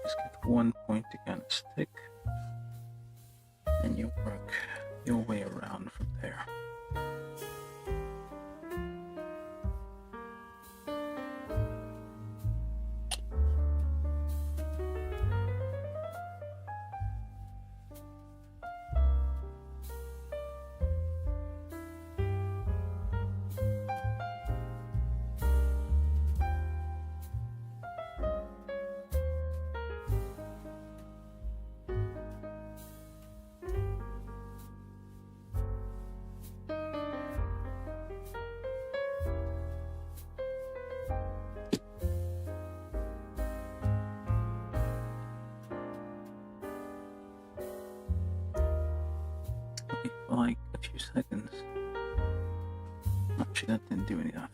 Just get one point to kind of stick, and you work your way around from there. a few seconds. Actually, that didn't do enough.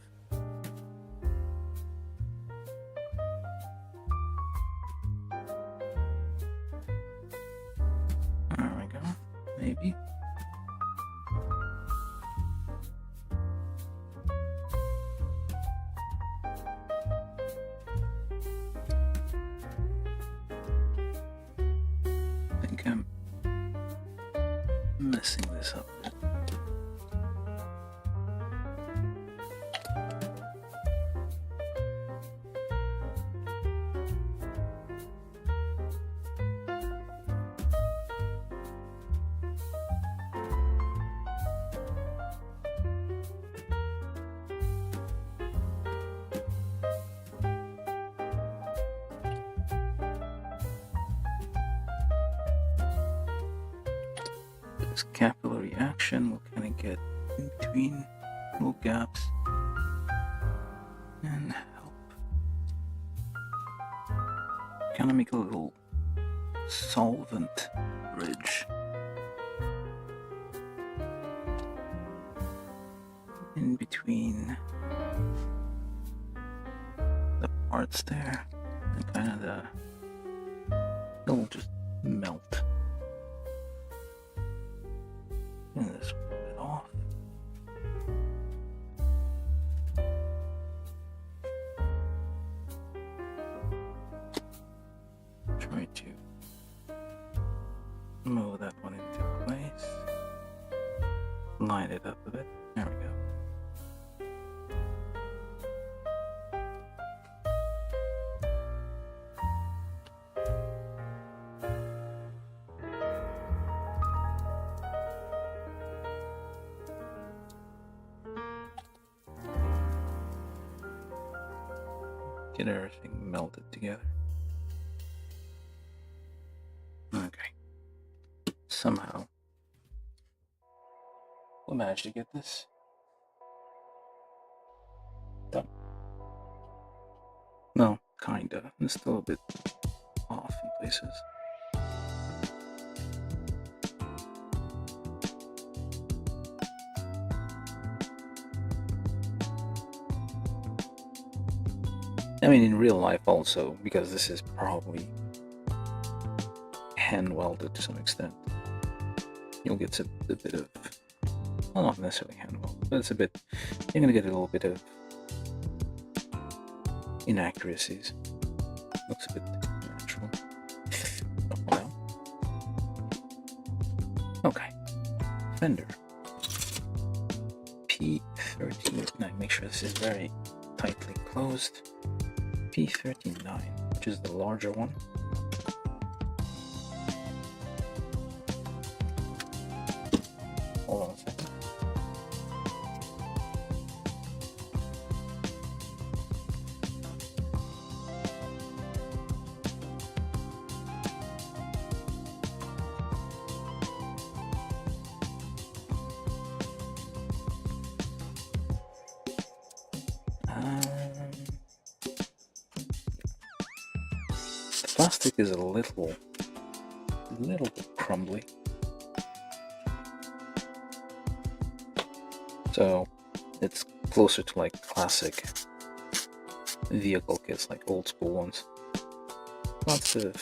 There we go. Maybe. I think I'm messing this up a bit. This capillary action will kind of get in between little gaps and help kind of make a little solvent bridge in between the parts there, and kind of it'll just melt. And this will bit off. Try to move that one into place. Line it up a bit. There we go. Get everything melted together. Okay. Somehow we'll manage to get this done. No, kinda. It's still a bit off in places. I mean, in real life also, because this is probably hand welded to some extent, you'll get a bit of, well, not necessarily hand welded, but it's a bit, you're gonna get a little bit of inaccuracies. Looks a bit natural. Well, okay. Fender P39. Make sure this is very tightly closed. P39, which is the larger one. Hold on a second. The plastic is a little bit crumbly. So it's closer to like classic vehicle kits, like old school ones. Lots of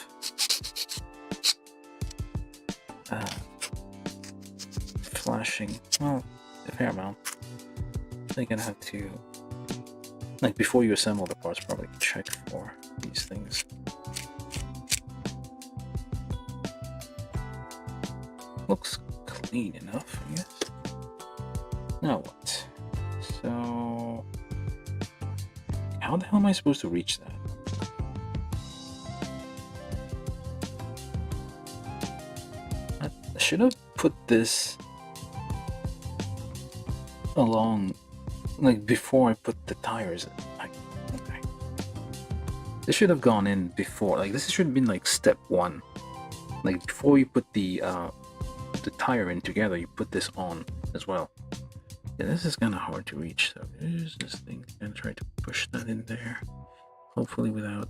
flashing, well, a fair amount. They're gonna have to, like, before you assemble the parts, probably check for these things. Looks clean enough, I guess. Now what? So, how the hell am I supposed to reach that? I should have put this along, like, before I put the tires in. Okay. This should have gone in before. Like, this should have been like step one. Like, before you put the tire in together, you put this on as well. Yeah, this is kind of hard to reach, so there's this thing. I'm gonna try to push that in there, hopefully without.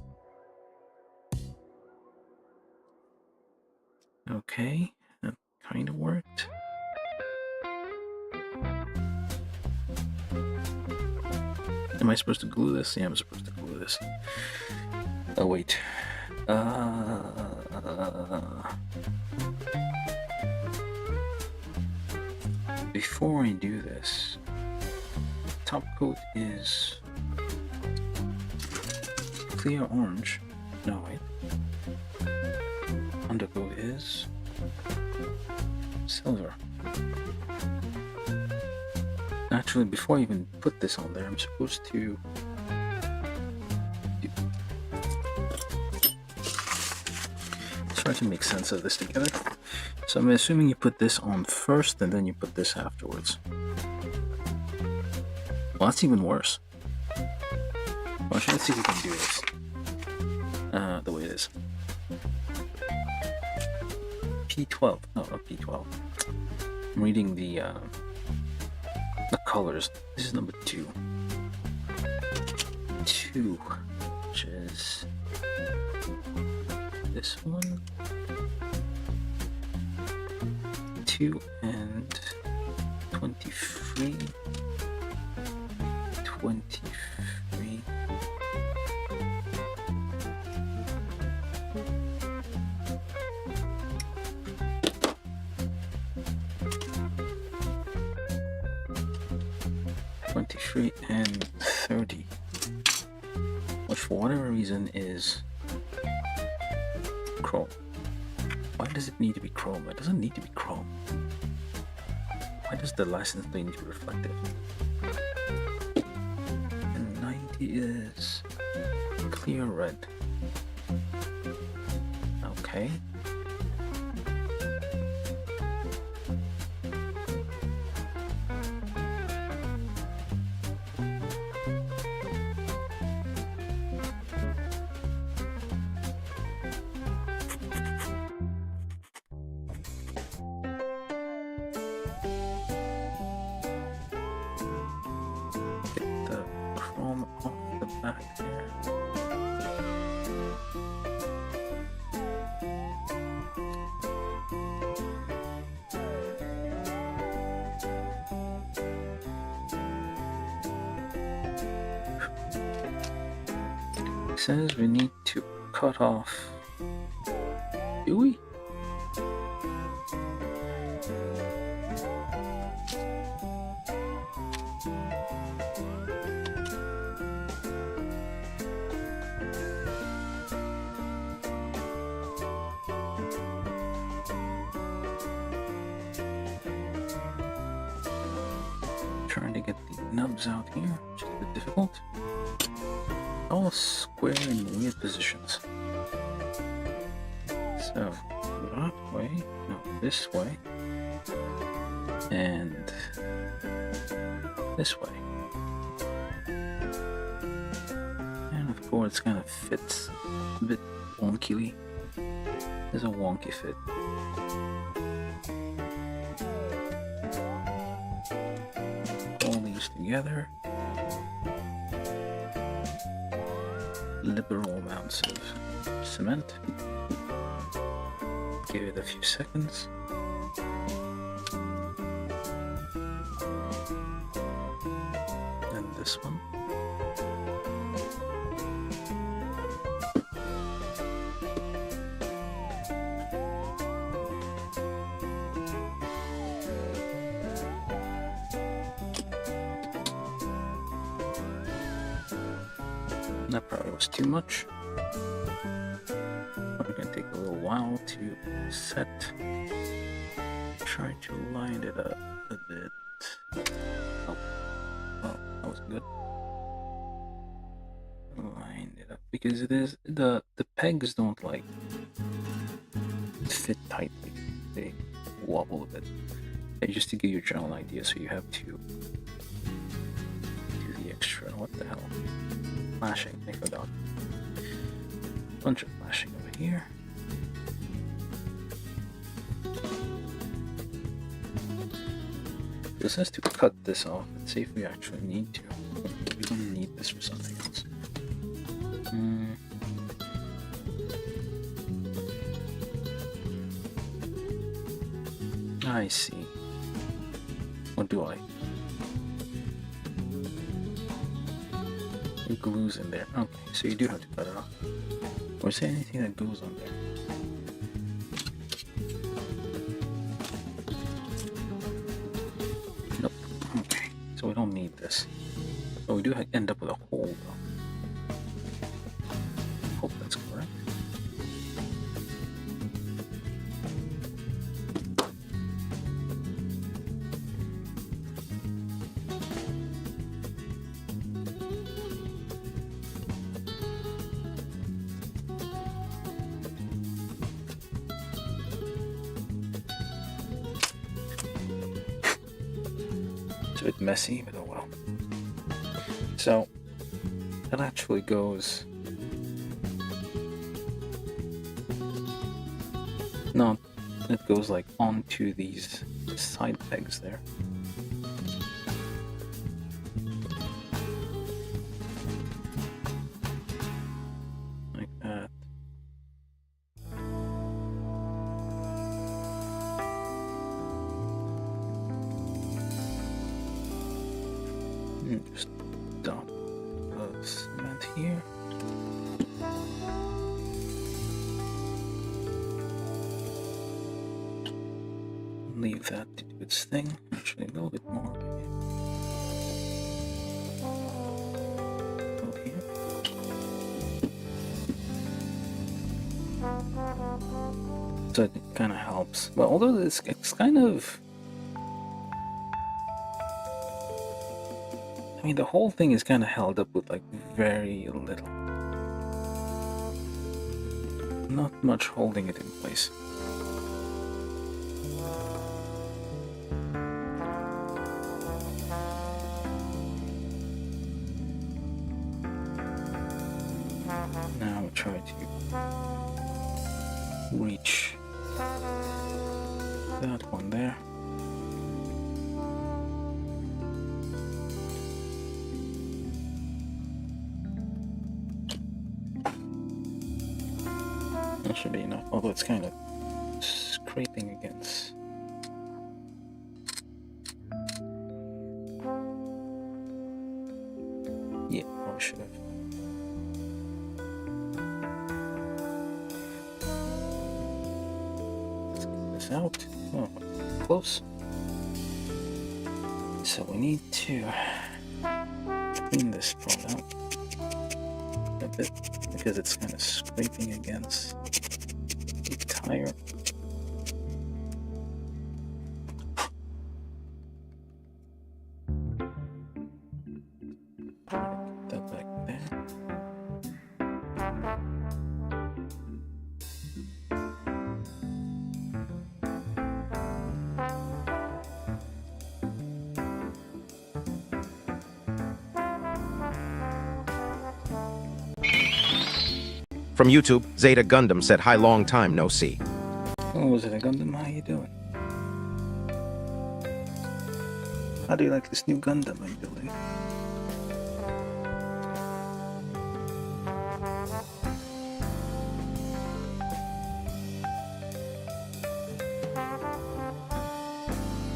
Okay, that kind of worked. Am I supposed to glue this? Yeah, I'm supposed to glue this. Oh, wait. Before I do this, top coat is clear orange. No, wait. Undercoat is silver. Actually, before I even put this on there, I'm supposed to try to make sense of this together. So I'm assuming you put this on first and then you put this afterwards. Well, that's even worse. Well, actually, let's see if we can do this the way it is. P12. No, not P12. I'm reading the colors. This is number 2. 2, which is this one. 2 and 23. 23. And 30, which for whatever reason is chrome. Why does it need to be chrome? It doesn't need to be chrome. Why does the license plate need to be reflective? And 90 is clear red. Okay. Says we need to cut off. Do we? Trying to get the nubs out here, which is a bit difficult. All square in weird positions. So that way, no, this way, and this way. And of course, it kind of fits a bit wonkily. There's a wonky fit. All these together. Liberal amounts of cement. Give it a few seconds. And this one. That probably was too much. Probably gonna take a little while to set. Try to line it up a bit. Oh, well, that was good. Line it up because it is the pegs don't like fit tightly. They wobble a bit. Okay, just to give you a general idea, so you have to do the extra. What the hell? Flashing, I forgot. Bunch of flashing over here. This has to cut this off. Let's see if we actually need to. We're gonna need this for something else. I see. What do I? glue's in there. Okay, so you do have to cut it off. Or is there anything that goes on there? Nope. Okay, so we don't need this. But we do end up with a hole though. Hope that's correct. It's a bit messy, but oh well. So that actually goes no, it goes like onto these side pegs there. Like that. Just dump cement here. Leave that to do its thing. Actually, a little bit more. Go here. So it kind of helps. Well, although it's kind of. I mean, the whole thing is kind of held up with like very little. Not much holding it in place. Now we'll try to reach that one there. That should be enough, although it's kind of scraping against. Yeah, probably should have. Let's get this out. Oh, close. So we need to clean this part out a bit because it's kind of scraping against the tire. Put that back there. From YouTube, Zeta Gundam said, "Hi, long time no see." Oh, was it a Gundam? How you doing? How do you like this new Gundam I'm building?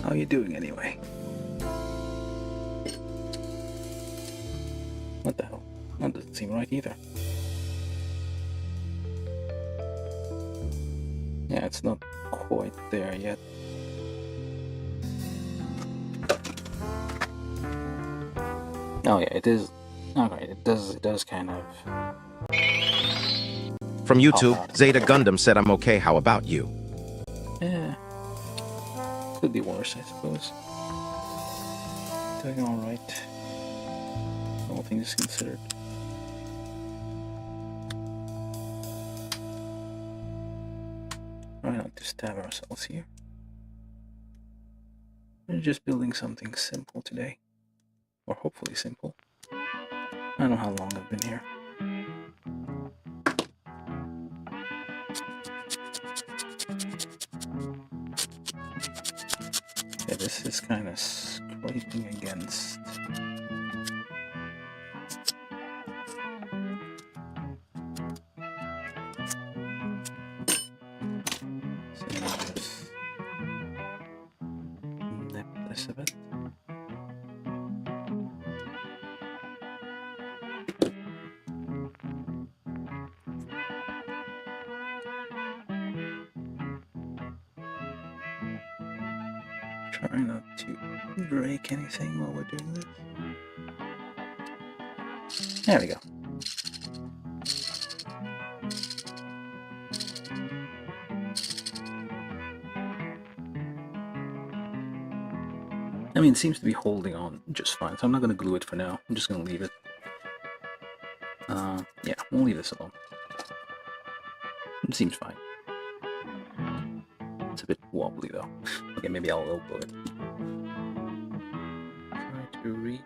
How are you doing anyway? What the hell? That doesn't seem right either. Yeah, it's not quite there yet. Oh yeah, it is. Okay, it does kind of. From YouTube, Zeta Gundam said, "I'm okay, how about you?" Yeah. Could be worse, I suppose. Doing alright. All things considered. Try not to stab ourselves here. We're just building something simple today. Or hopefully simple. I don't know how long I've been here. Okay, this is kind of scraping against. So I'll just nip this a bit. Try not to break anything while we're doing this. There we go. I mean, it seems to be holding on just fine, so I'm not going to glue it for now. I'm just going to leave it. Yeah, we'll leave this alone. It seems fine. It's a bit wobbly though. Okay, maybe I'll elbow it. Try to reach.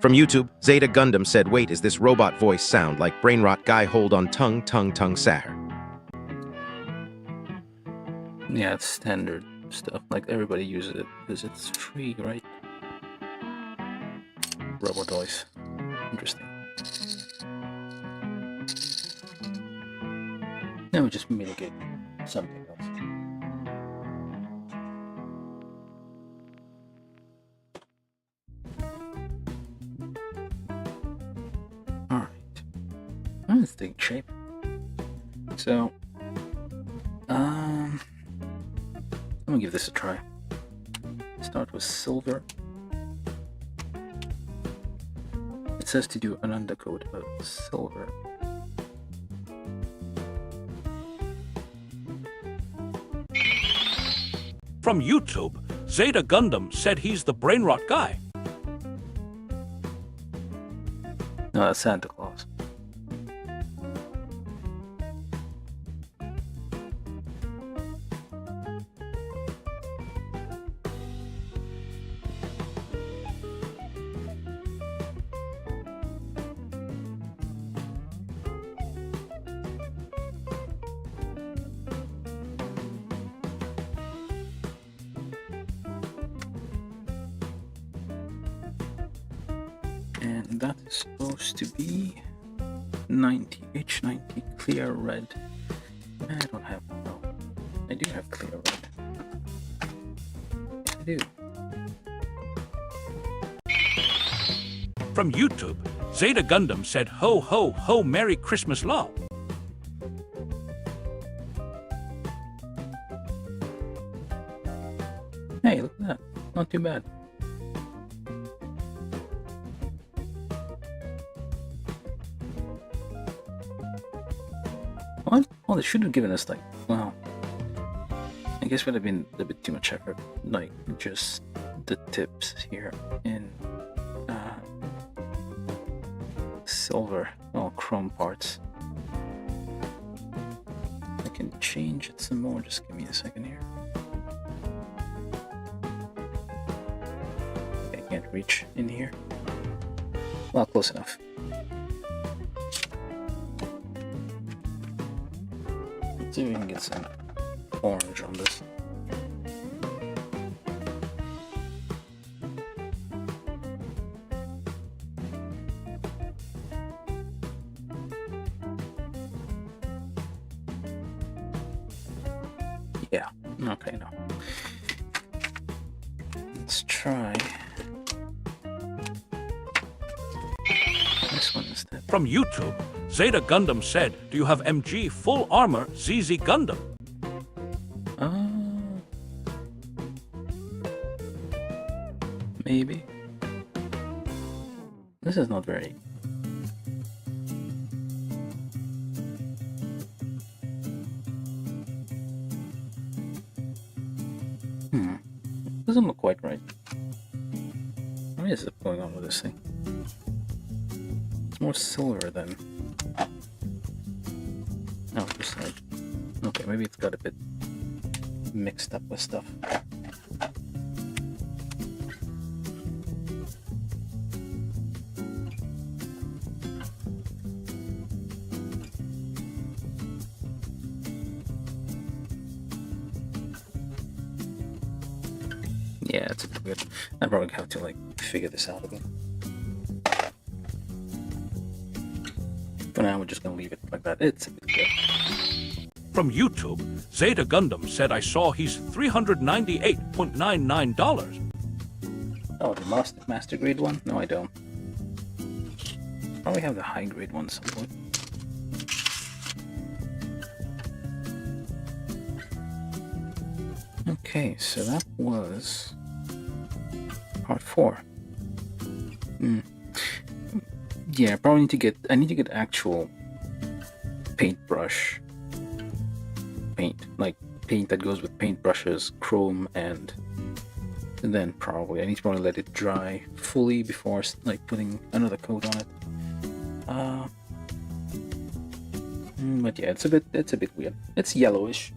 From YouTube, Zeta Gundam said, wait, is this robot voice sound like brain rot guy hold on tongue Sahar? Yeah, it's standard stuff. Like, everybody uses it because it's free, right? Robot voice. Interesting. Now we just mitigate something else. Alright. Let's take shape. So, I'm gonna give this a try. Start with silver. It says to do an undercoat of silver. From YouTube, Zeta Gundam said he's the brain rot guy. No, that's Santa Claus. And that is supposed to be 90, H90 clear red. I don't have, no, I do have clear red. I do. From YouTube, Zeta Gundam said ho ho ho Merry Christmas love. Hey, look at that. Not too bad. What? Oh, they should have given us, like, wow. I guess would have been a bit too much effort. Like, just the tips here in silver, oh, chrome parts. I can change it some more. Just give me a second here. Okay, I can't reach in here. Well, close enough. Let's see if we can get some orange on this. Yeah, okay, no. Let's try this one instead. From YouTube, Zeta Gundam said, do you have MG full armor ZZ Gundam? Maybe. This is not very... Doesn't look quite right. What is going on with this thing? It's more silver than... Oh, just like... Okay, maybe it's got a bit mixed up with stuff. Yeah, it's a bit weird. I probably have to like figure this out again. For now, we're just gonna leave it like that. It's a bit good. From YouTube, Zeta Gundam said I saw he's $398.99. Oh, the master grade one? No, I don't. Probably have the high grade one somewhere. Okay, so that was part 4. Yeah, probably need to get. I need to get actual paintbrush paint, like paint that goes with paintbrushes, chrome, and then probably I need to probably let it dry fully before like putting another coat on it. But yeah, it's a bit weird. It's yellowish.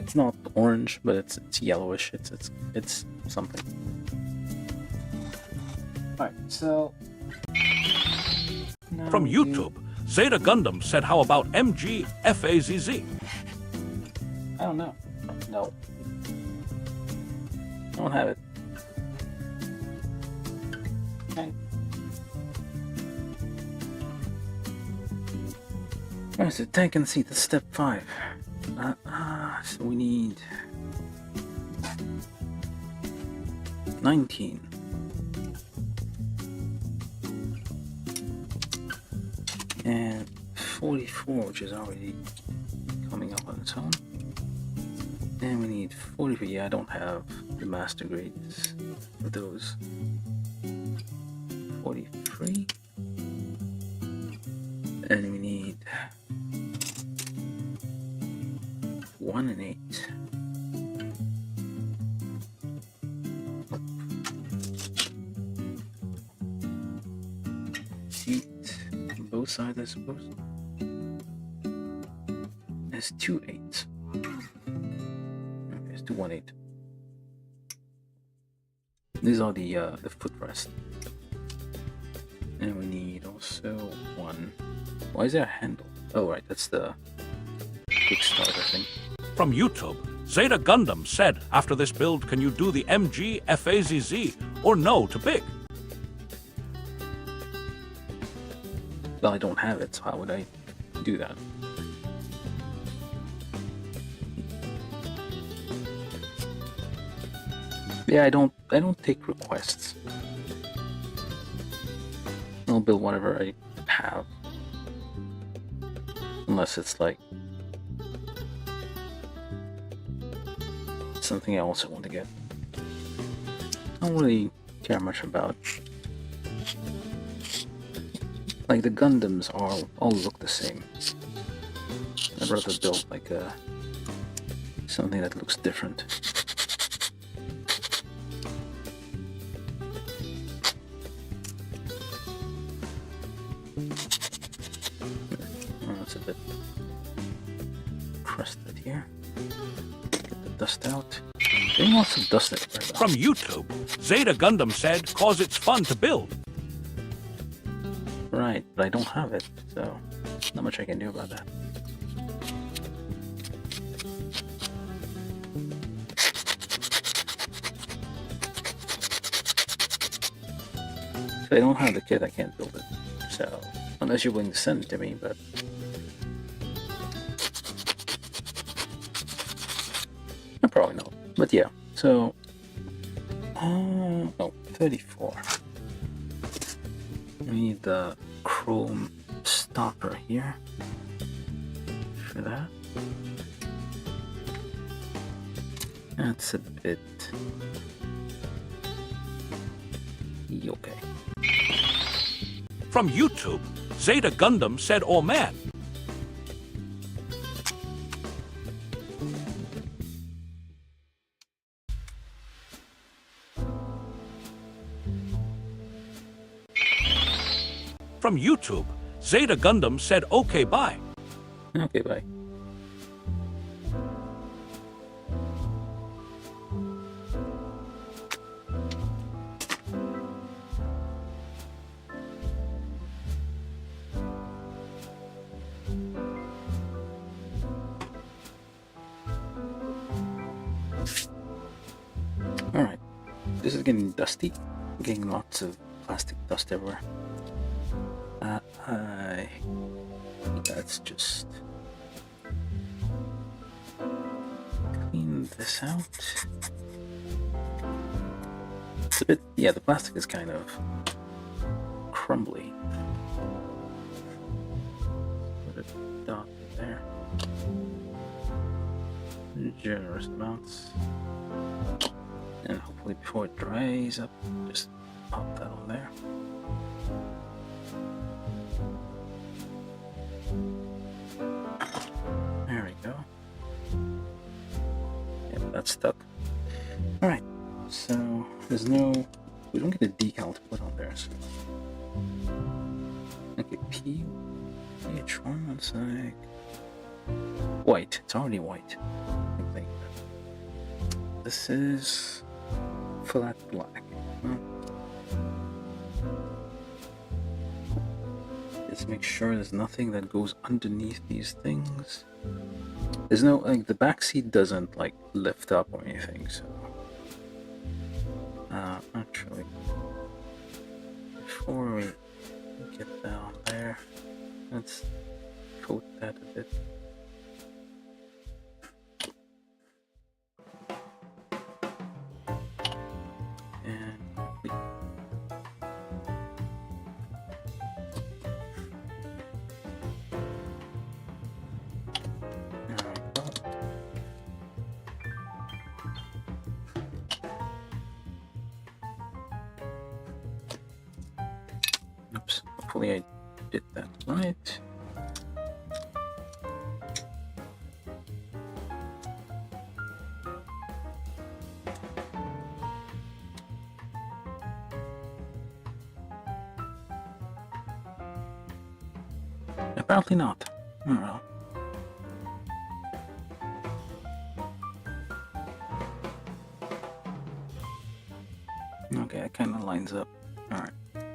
It's not orange, but it's yellowish. It's something. Alright, so From YouTube, Zeta Gundam said how about MG FAZZ? I don't know. No. I don't have it. Okay. Where's the tank and seat? That's step 5. So we need 19. And 44, which is already coming up on its own. And we need 44. Yeah, I don't have the master grades for those. 43. And we need 1 and 8. Seat on both sides, I suppose. There's 2 8s. Okay, there's 2 1 8. These are the footrest. And we need also 1. Why is there a handle? Oh, right, that's the Kickstarter thing. From YouTube, Zeta Gundam said after this build, can you do the MG FAZZ or no to big? Well, I don't have it, so how would I do that? Yeah, I don't take requests. I'll build whatever I have. Unless it's like something I also want to get. I don't really care much about. Like the Gundams all look the same. I'd rather build like something that looks different. It's a bit crusted here. Get the dust out. Getting lots of dust everywhere. From YouTube, Zeta Gundam said, cause it's fun to build. Right, but I don't have it, so not much I can do about that. If I don't have the kit, I can't build it. So, unless you're willing to send it to me, but... probably not. But yeah, so... oh, 34. We need the chrome stopper here. For that. That's a bit... okay. From YouTube, Zeta Gundam said, oh man. From YouTube, Zeta Gundam said, okay, bye. Okay, bye. Alright, this is getting dusty. I'm getting lots of plastic dust everywhere. Let's just clean this out. It's a bit, yeah, the plastic is kind of crumbly. Put a dot there. Generous amounts. And hopefully before it dries up, just pop that on there. There we go. Yep, that's stuck. Alright, so there's no, we don't get a decal to put on there. So. Okay, PH1 on side. White, it's already white. I think. This is flat black. Let's make sure there's nothing that goes underneath these things. There's no, like, the back seat doesn't like lift up or anything, so actually before we get down there, let's coat that a bit. Oops, hopefully I did that right. Apparently not. Oh well. Okay, that kind of lines up. Alright.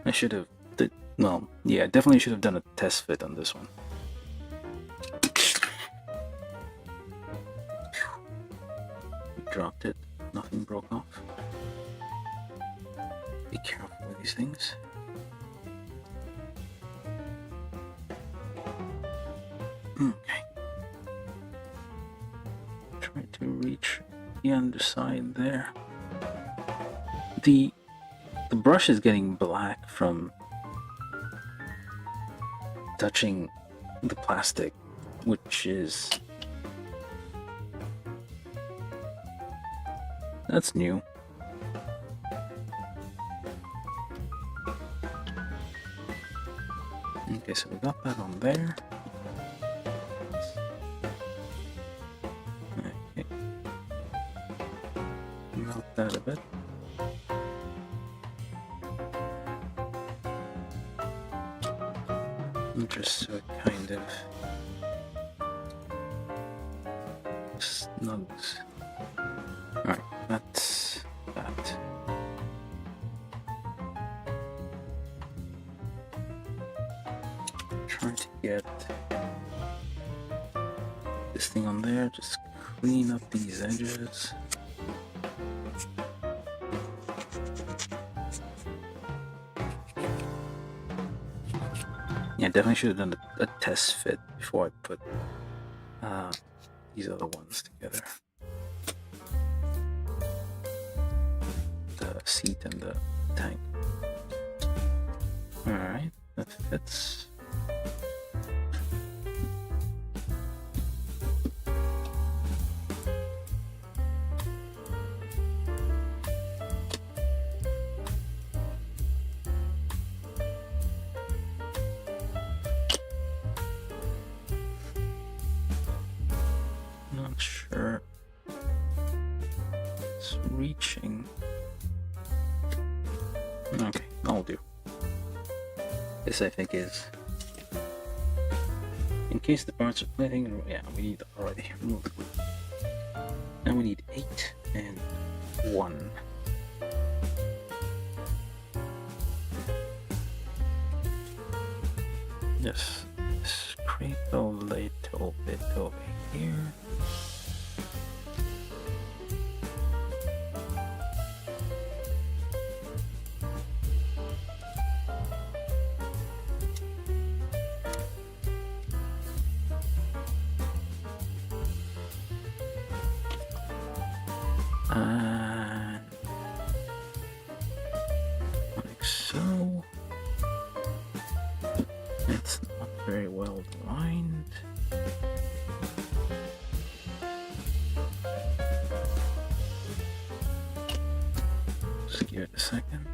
I should have did, well, yeah, definitely should have done a test fit on this one. Dropped it. Nothing broke off. Be careful with these things. Okay. Try to reach the underside there. The brush is getting black from touching the plastic, which is, that's new. Okay, so we got that on there. Okay. Melt that a bit. Just so it kind of snugs. Alright, that's that. Trying to get this thing on there, just clean up these edges. Yeah, definitely should have done a test fit before I put these other ones together. The seat and the tank. Alright, that fits. Not sure it's reaching. Okay, that'll do. This I think is, in case the parts are splitting. Yeah, we need already remove the glue. Now we need 8 and 1. Just scrape a little bit over here. like so. It's not very well aligned. Just give it a second.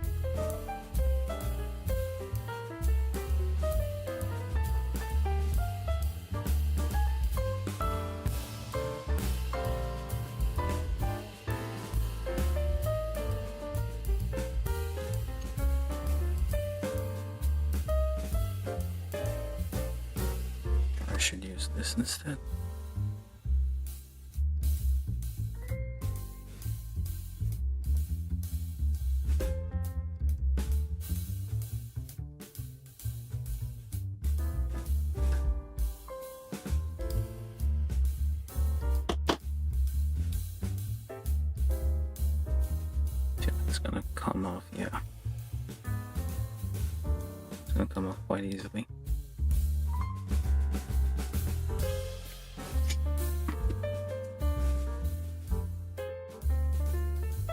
I should use this instead. It's gonna come off, yeah. It's gonna come off quite easily.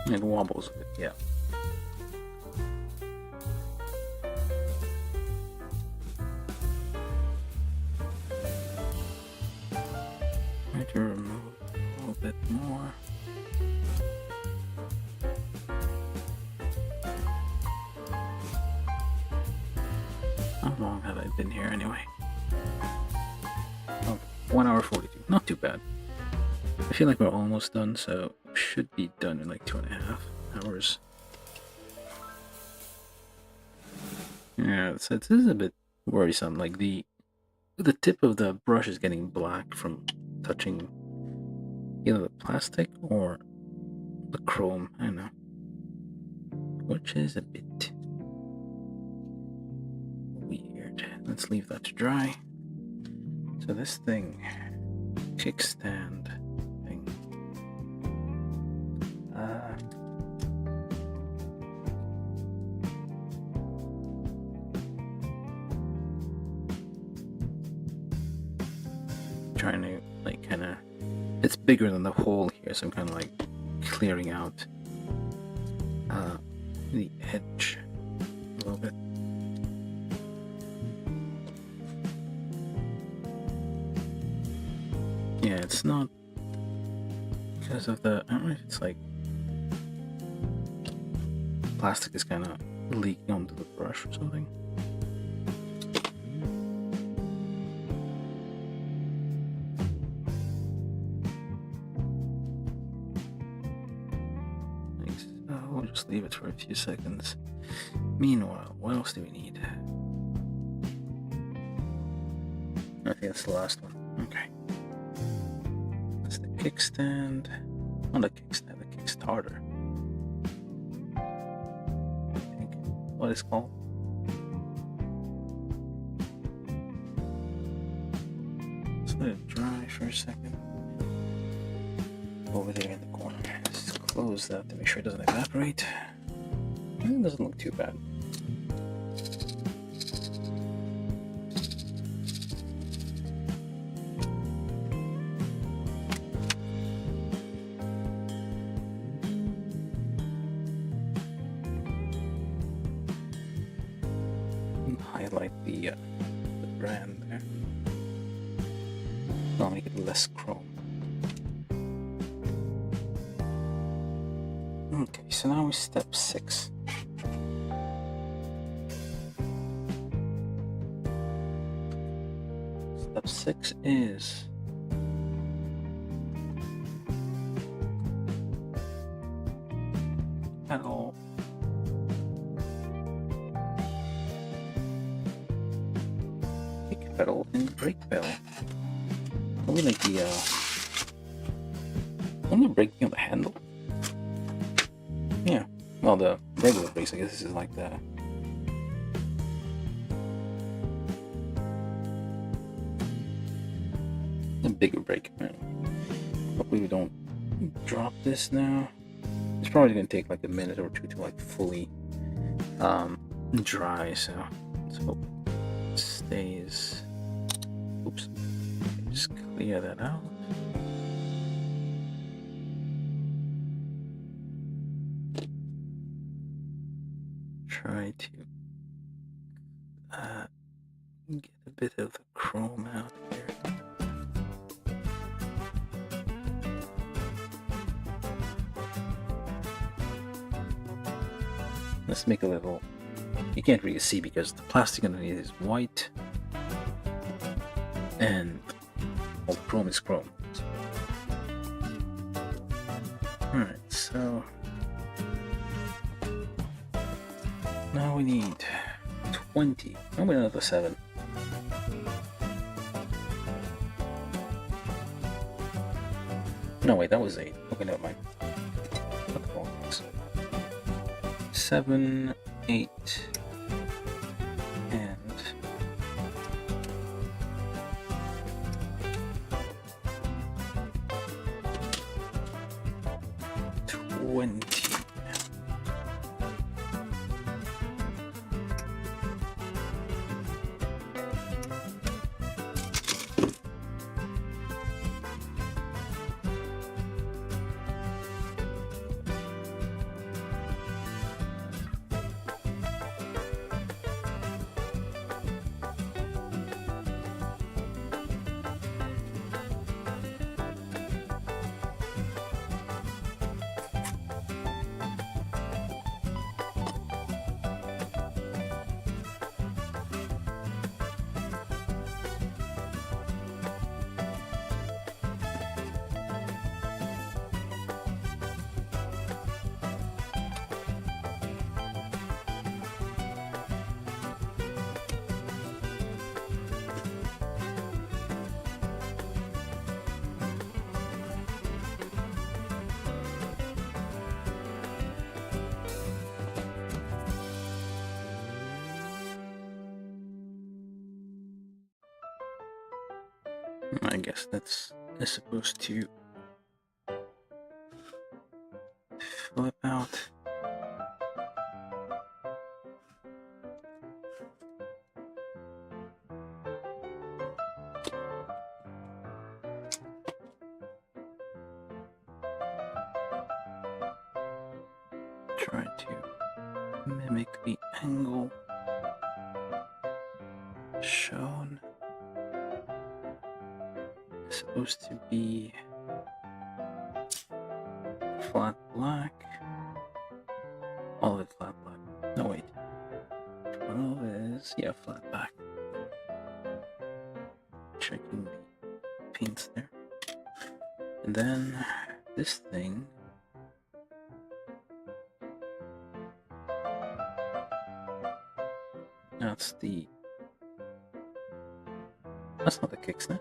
It wobbles a bit, yeah. Try to remove a little bit more. How long have I been here anyway? Oh, 1 hour 42. Not too bad. I feel like we're almost done, so should be done in like 2.5 hours. Yeah, so this is a bit worrisome. Like the tip of the brush is getting black from touching either the plastic or the chrome. I don't know, which is a bit weird. Let's leave that to dry. So this thing, kickstand thing. Trying to like kind of, it's bigger than the hole here, so I'm kind of like clearing out the edge a little bit. Yeah, it's not because of the, I don't know if it's like plastic is kind of leaking onto the brush or something. We'll just leave it for a few seconds. Meanwhile, what else do we need? I think that's the last one. Okay. That's the kickstand. Not the kickstand, the Kickstarter. I think what it's called. Let's let it dry for a second. Over there in the corner. Let's close that to make sure it doesn't evaporate. It doesn't look too bad. Highlight the brand there. I'll make it less chrome. Okay, so now we're step 6. Step 6 is pedal. Kick pedal and brake pedal. Probably like the only braking on the handle. Yeah, well, the regular brakes, I guess this is like the bigger brake. Hopefully we don't drop this now. It's probably gonna take like a minute or two to like fully dry, so let's hope it stays. Oops, just clear that out. Get a bit of the chrome out here. Let's make a little. You can't really see because the plastic underneath is white, and all the chrome is chrome. Alright, so now we need 20. Oh, we another 7. No, wait, that was 8. Okay, never mind. Not the wrong ones. 7, 8, and 20. I guess that's supposed to flip out. Try to mimic the angle shown. It's supposed to be flat black. All of it flat black. No, wait. 12 is, yeah, flat black. Checking the paints there. And then this thing. That's not the kickstand.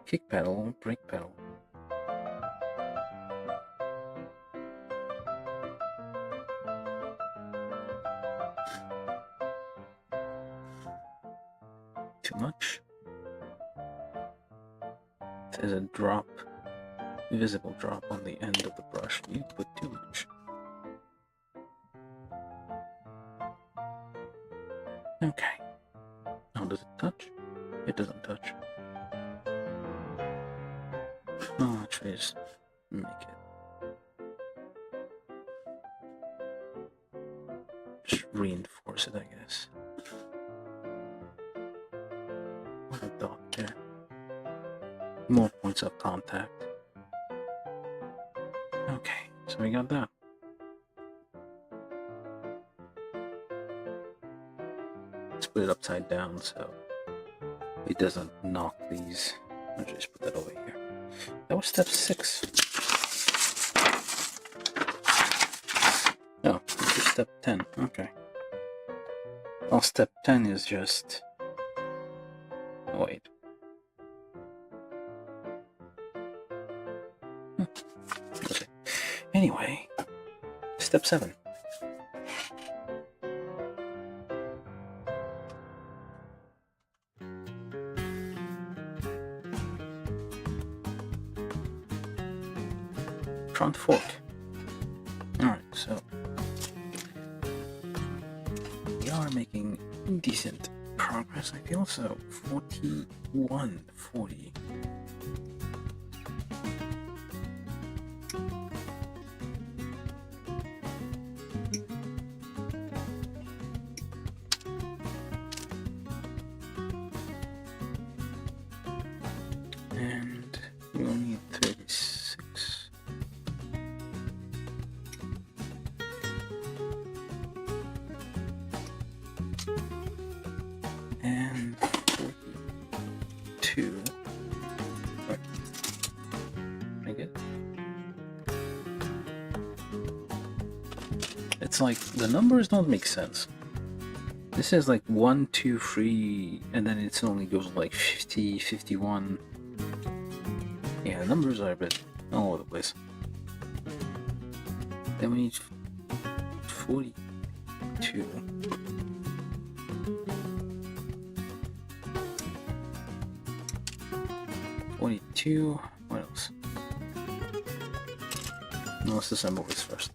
Kick pedal, brake pedal. Too much. There's a drop, visible drop on the end of the brush. You put too much. Okay. Now does it touch? It doesn't touch. Oh, actually just make it. Just reinforce it, I guess. What a dot there. More points of contact. Okay, so we got that. Let's put it upside down so it doesn't knock these. I'll just put that over here. That was step 6. Oh, this is step 10. Okay. Well, step 10 is just... Oh, wait. Okay. Anyway, step 7. Front fork. Alright, so we are making decent progress, I feel. So 4140. it's like the numbers don't make sense. This is like 1, 2, 3, and then it only goes like 50, 51. Yeah, the numbers are a bit all over the place. Then we need 42. What else? No, let's assemble this first.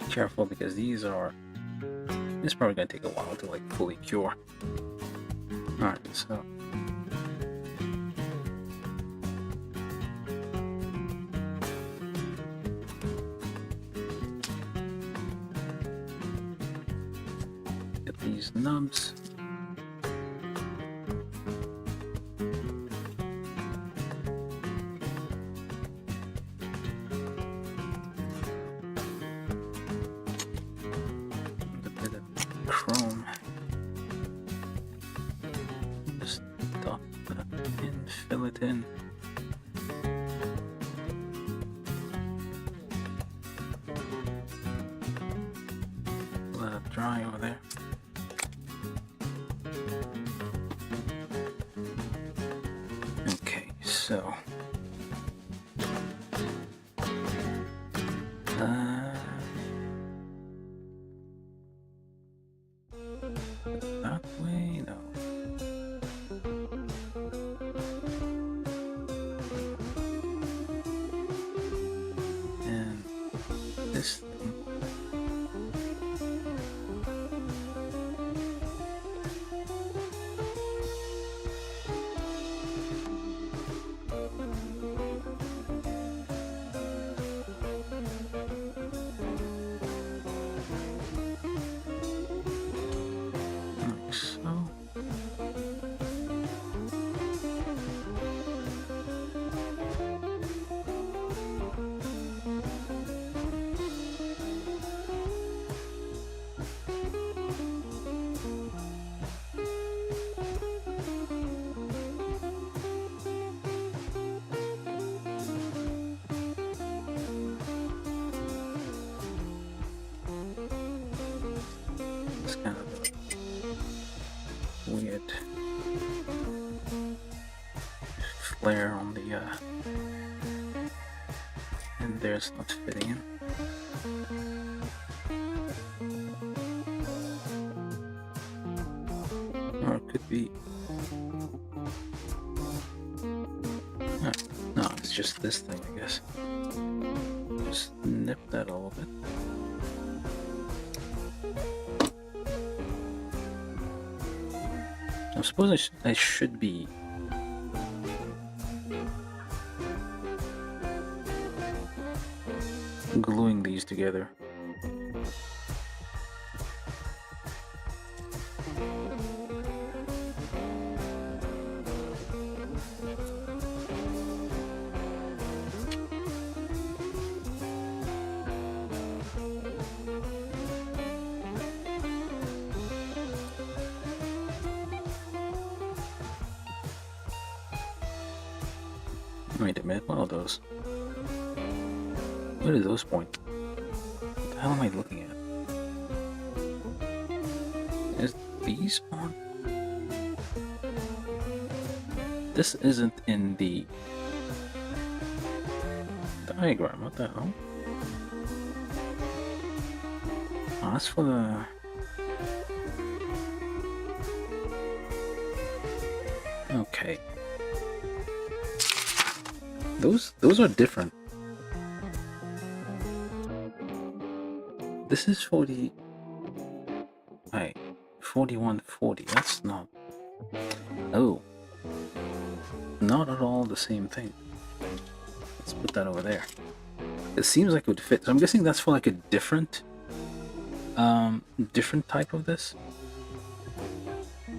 Careful, because these are, it's probably gonna take a while to like fully cure. Alright, so get these nubs. Chrome. Just dot that in, fill it in. Let it dry over there. Okay, so that way, no. And this thing. Like so. It's kind of a weird flare on the and there's not fitting in. Or it could be no, it's just this thing, I guess. Just nip that a little bit. I suppose I should be gluing these together. Wait a minute, what are those? Where do those point? What the hell am I looking at? Is these on? This isn't in the diagram, what the hell? Oh, that's for the... Okay. Those are different. This is 40. Right, 4140. That's not. Oh, not at all the same thing. Let's put that over there. It seems like it would fit. So I'm guessing that's for like a different type of this.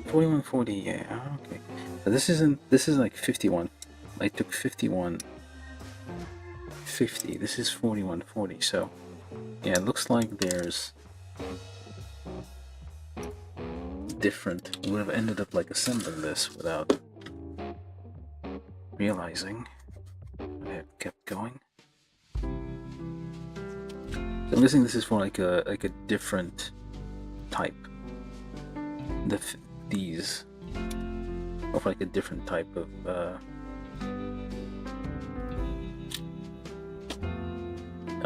4140. Yeah. Okay. So this isn't. This is like 51. I took 5150. This is 4140. So yeah, it looks like there's different. We would have ended up like assembling this without realizing. I have kept going. So I'm guessing this is for like a different type. These are for like a different type of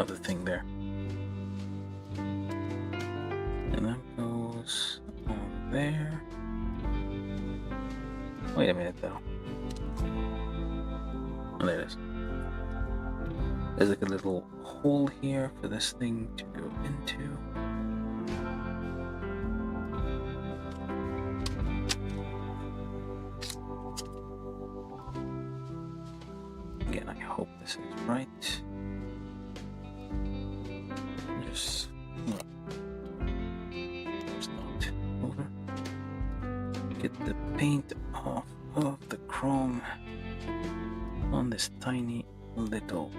the thing there. And that goes on there. Wait a minute though. Oh, there it is. There's like a little hole here for this thing to go into. Again, I hope this is right. Just not over. Get the paint off of the chrome on this tiny little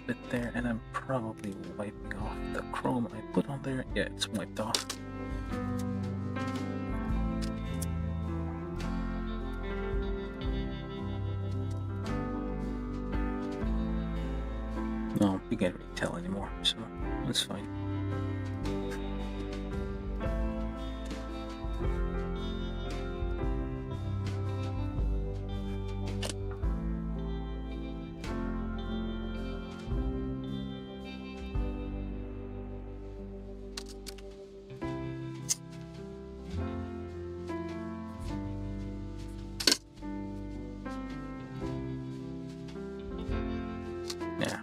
bit there, and I'm probably wiping off the chrome I put on there. Yeah, it's wiped off. No, you can't really tell anymore, so that's fine. Yeah.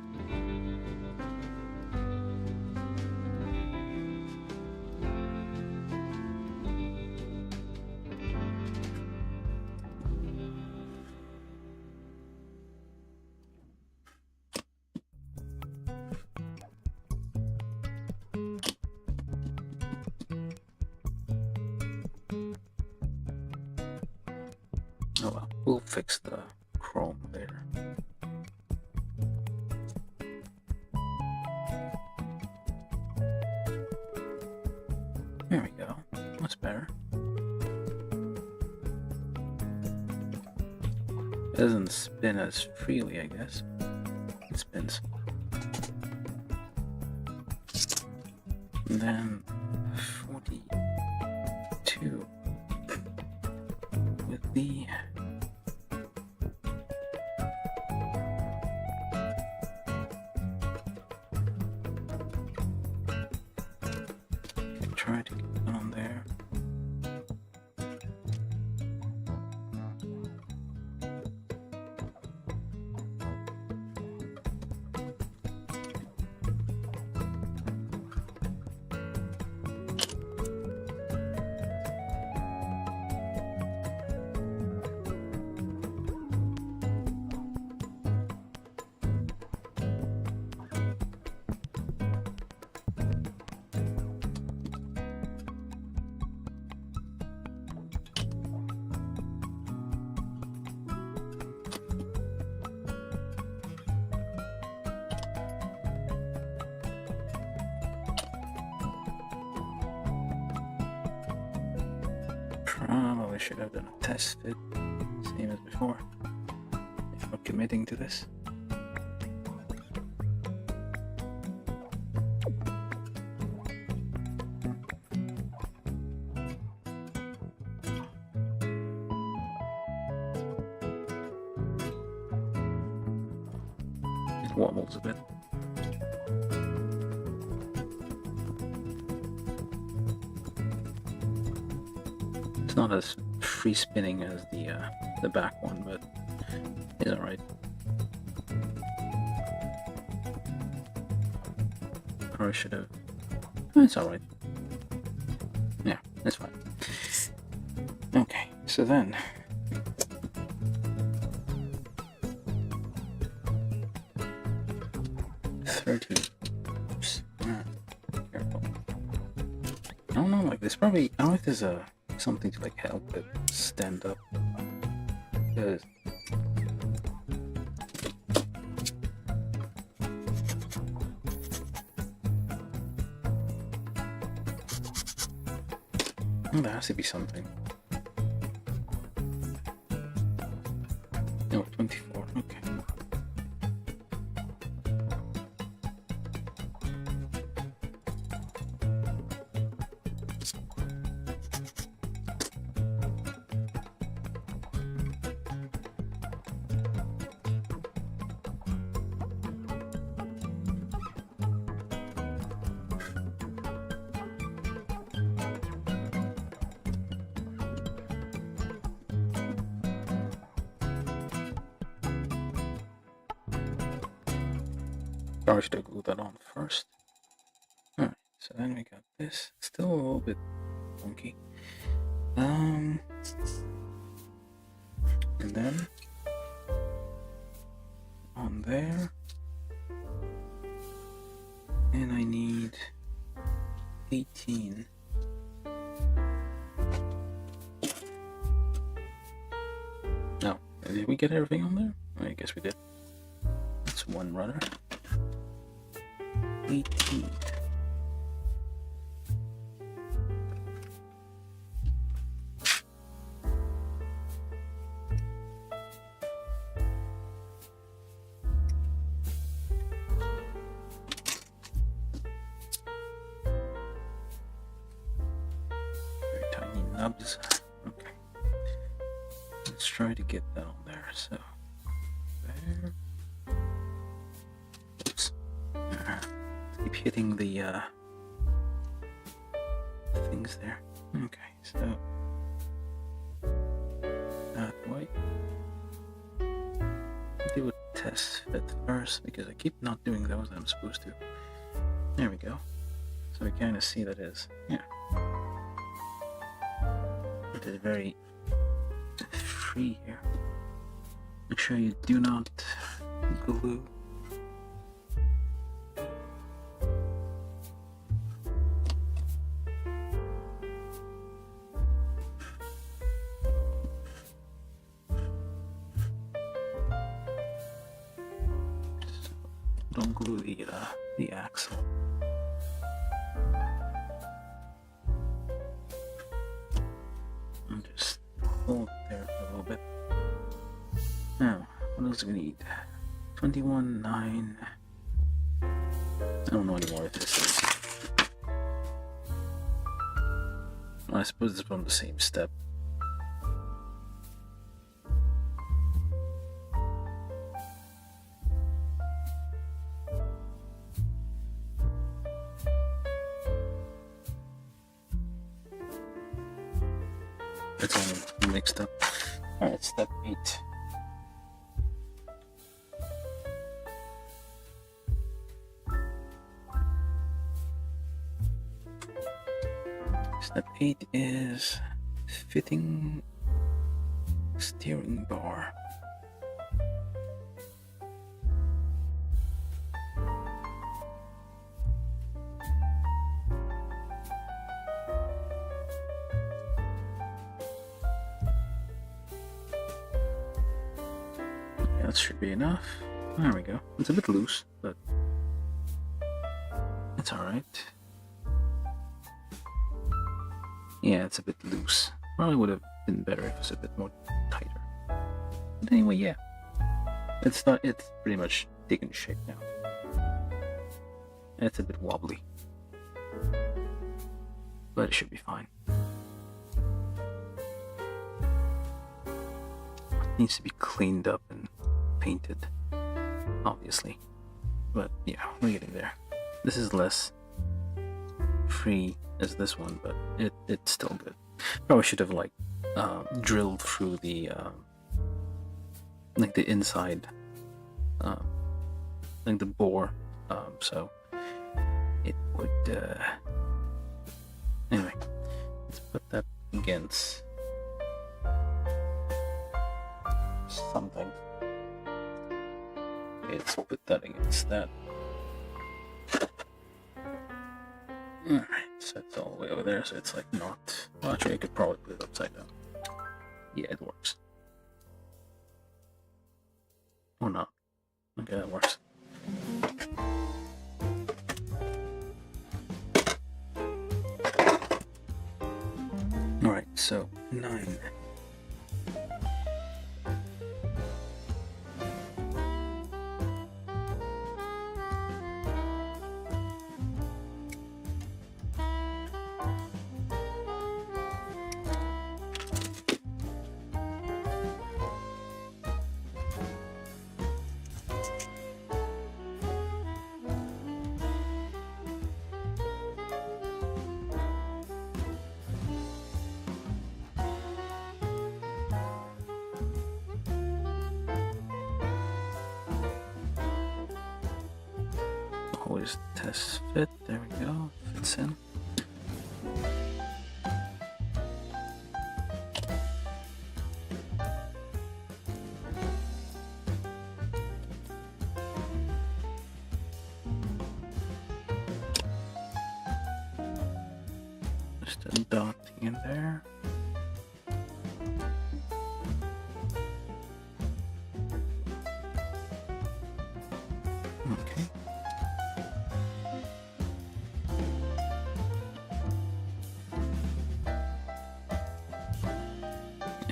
Oh well, we'll fix the chrome later. There we go. That's better. It doesn't spin as freely, I guess. It spins. And then 42 with the try to get it on there. Probably should have done a test fit, same as before, before committing to this. It wobbles a bit. It's not as free spinning as the back one, but it's alright. Or I should have. It's alright. Yeah, it's fine. Okay, so then. Oops. Careful. I don't know, like, there's probably. I don't know if there's something to like help it stand up. Because Oh, there has to be something. No, 24. Okay. Probably should have glued that on first. Alright, so then we got this. Still a little bit funky. And then on there. And I need 18. No, did we get everything on there? I guess we did. That's one runner. 18. Very tiny nubs. Okay. Let's try to get that on there. So there. Oops. Keep hitting the things there. Okay, so that way. Do a test fit first because I keep not doing those that I'm supposed to. There we go. So we kind of see that is, yeah. It is very free here. Make sure you do not glue. Don't glue the axle. And just hold it there for a little bit. Now, what else do we need? 21, 9. I don't know anymore if this is. Well, I suppose it's from the same step. It's all mixed up. Alright, step 8. Step 8 is fitting steering bar. That should be enough. There we go. It's a bit loose, but it's alright. Yeah, it's a bit loose. Probably would have been better if it was a bit more tighter. But anyway, yeah. It's pretty much taken shape now. And it's a bit wobbly. But it should be fine. It needs to be cleaned up and painted, obviously, but yeah, we're getting there. This is less free as this one, but it's still good. Probably should have like drilled through the like the inside, like the bore, so it would. Anyway, let's put that against something. Let's put that against that. Alright, so it's all the way over there, so it's like not. Well, actually, I could probably put it upside down. Yeah, it works. Or not. Okay, that works. so 9. Always test fit. There we go. Fits in. Just a dot in there. Okay.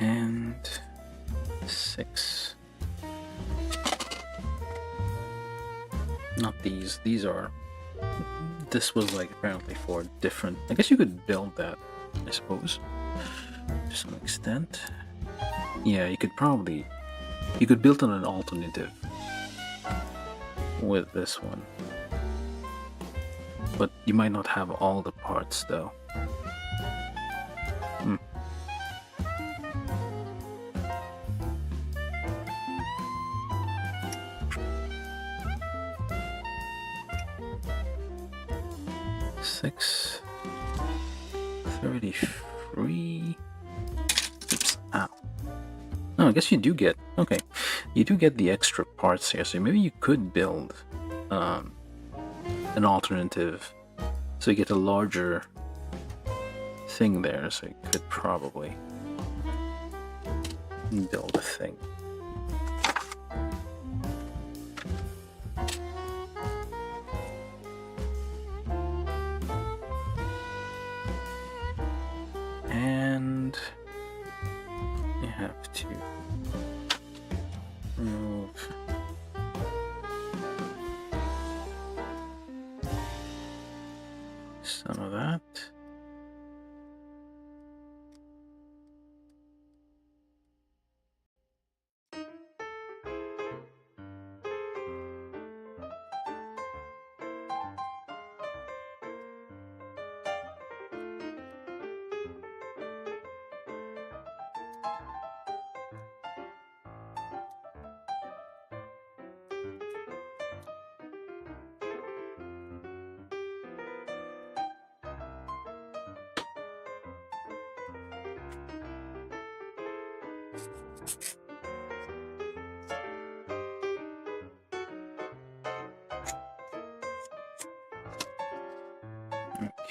And 6. Not these. These are. This was like apparently for different. I guess you could build that, I suppose, to some extent. Yeah, you could probably. You could build on an alternative with this one, but you might not have all the parts though. Six 33. Oops. Ow. No, I guess you do get. Okay, you do get the extra parts here, so maybe you could build an alternative, so you get a larger thing there. So you could probably build a thing. And you have to remove some of that.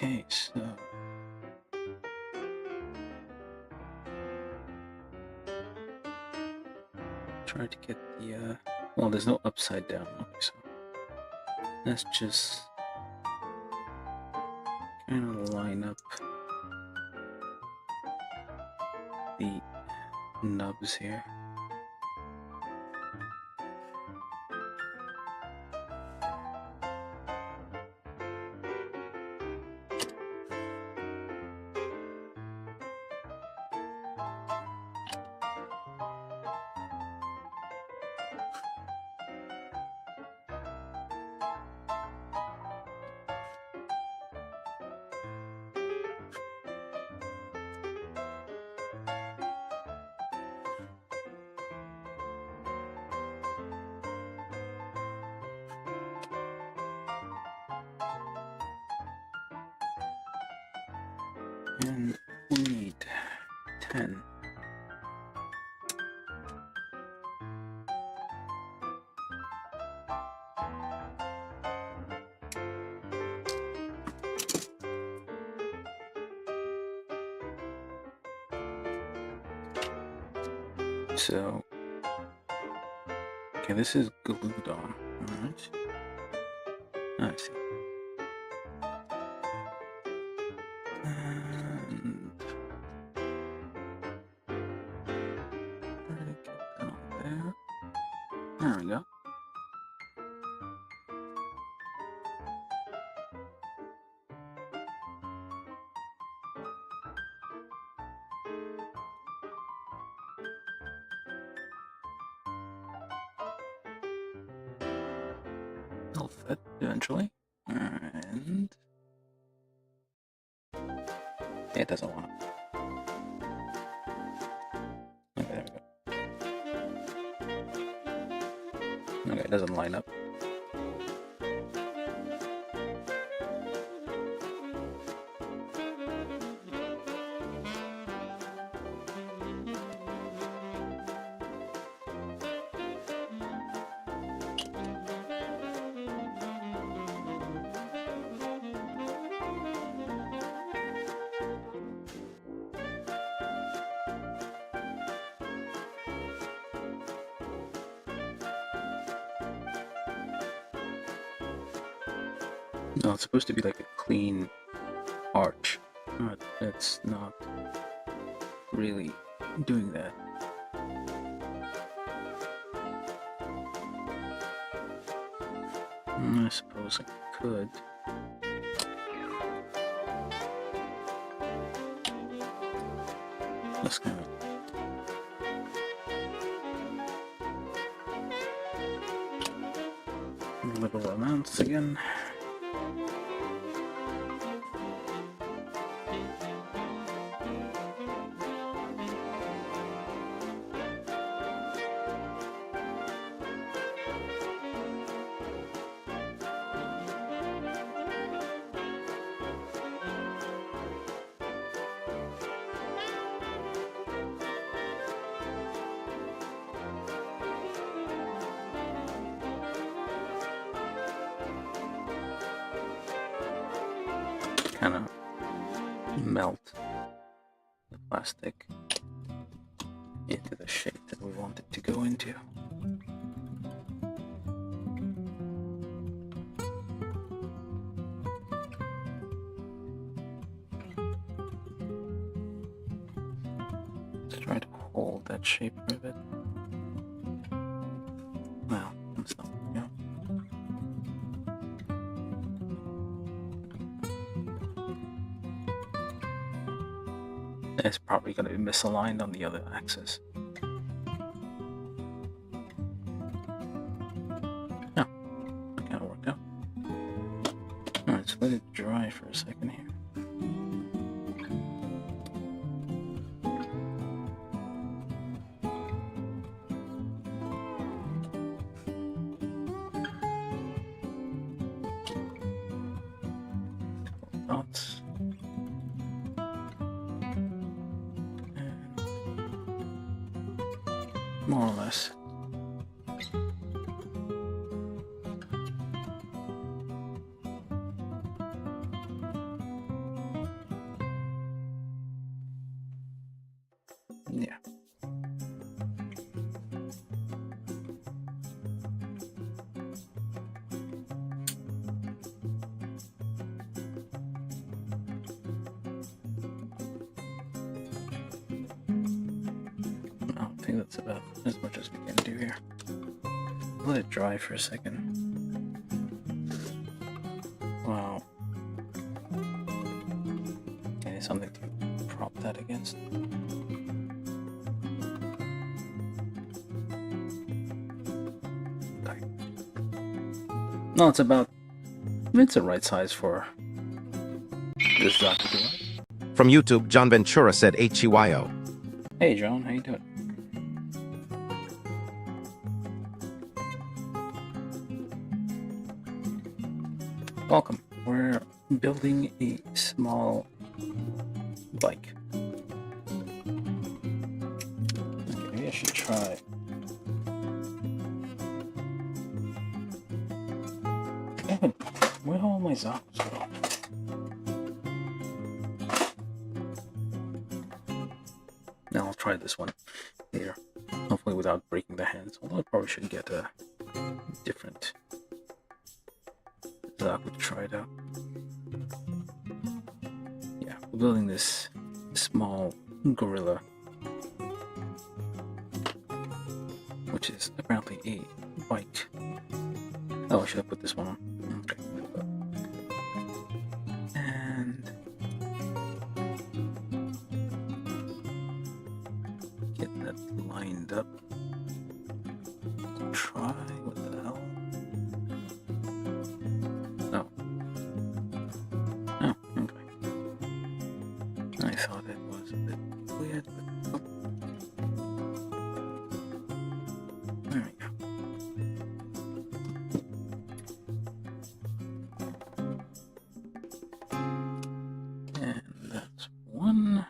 Okay, so try to get the well, there's no upside down. Okay, so let's just kind of line up the nubs here. And we need 10. So, okay, this is glued on. Alright. I see. And There we go. It'll fit eventually. And yeah, it doesn't want to. Okay, there we go. Okay, it doesn't line up. No, it's supposed to be like a clean arch, but it's not really doing that. I suppose I could. Just kind of little amounts again. Kind of melt the plastic into the shape that we want it to go into. Let's try to hold that shape for a bit. Well, that's not, you know. It's probably going to be misaligned on the other axis. No, that kind of worked out. Alright, let's let it dry for a second here. Dots. More or less. Yeah. I think that's about as much as we can do here. Let it dry for a second. Wow. I need something to prop that against. Okay. No, it's the right size for this job to do it. From YouTube, John Ventura said HEYO. Hey John, how you doing? Welcome. We're building a small bike. Okay, maybe I should try. Evan, where all my zombs go? Now I'll try this one later. Hopefully without breaking the hands. Although I probably should get a different Zaku to try it out. Yeah, we're building this small gorilla which is apparently a bike. Oh, I should have put this one on. Okay. And get that lined up. Try, what the hell? Oh. Oh, okay. I thought it was a bit weird, but oh. There we go. And that's one.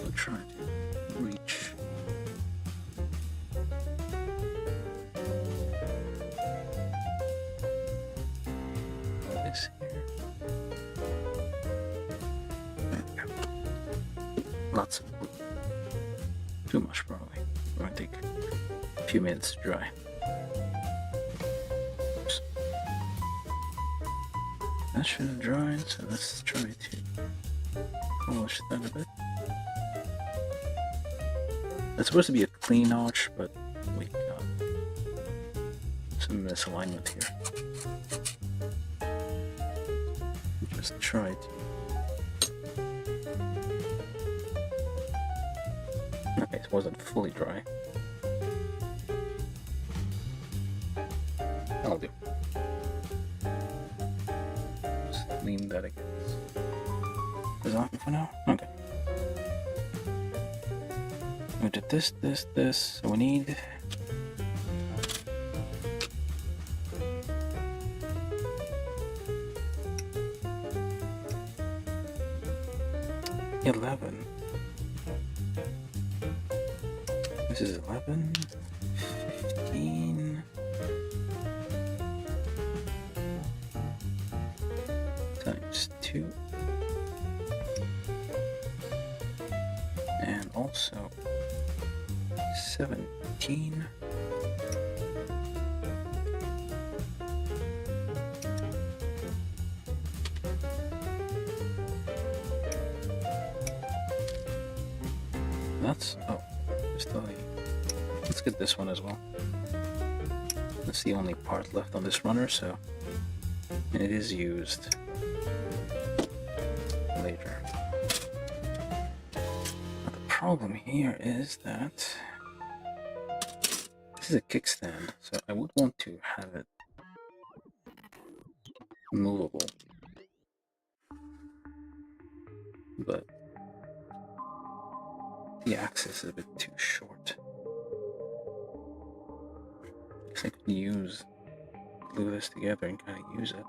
We'll try to reach. This here. There we go. Lots of glue. Too much probably. We're gonna take a few minutes to dry. Oops. That should have dried, so let's try to polish that a bit. It's supposed to be a clean arch, but we got some misalignment here. Just try to. Okay, it wasn't fully dry. That'll do. Just lean that against. Is on for now? Okay. We did this. So we need. $11. This is 11, 15 times 2, and also 17. That's, oh, there's still a, let's get this one as well. That's the only part left on this runner, so it is used later. Now, the problem here is that this is a kickstand, so I would want to have it movable, but the axis is a bit too short. I can glue this together and kind of use it.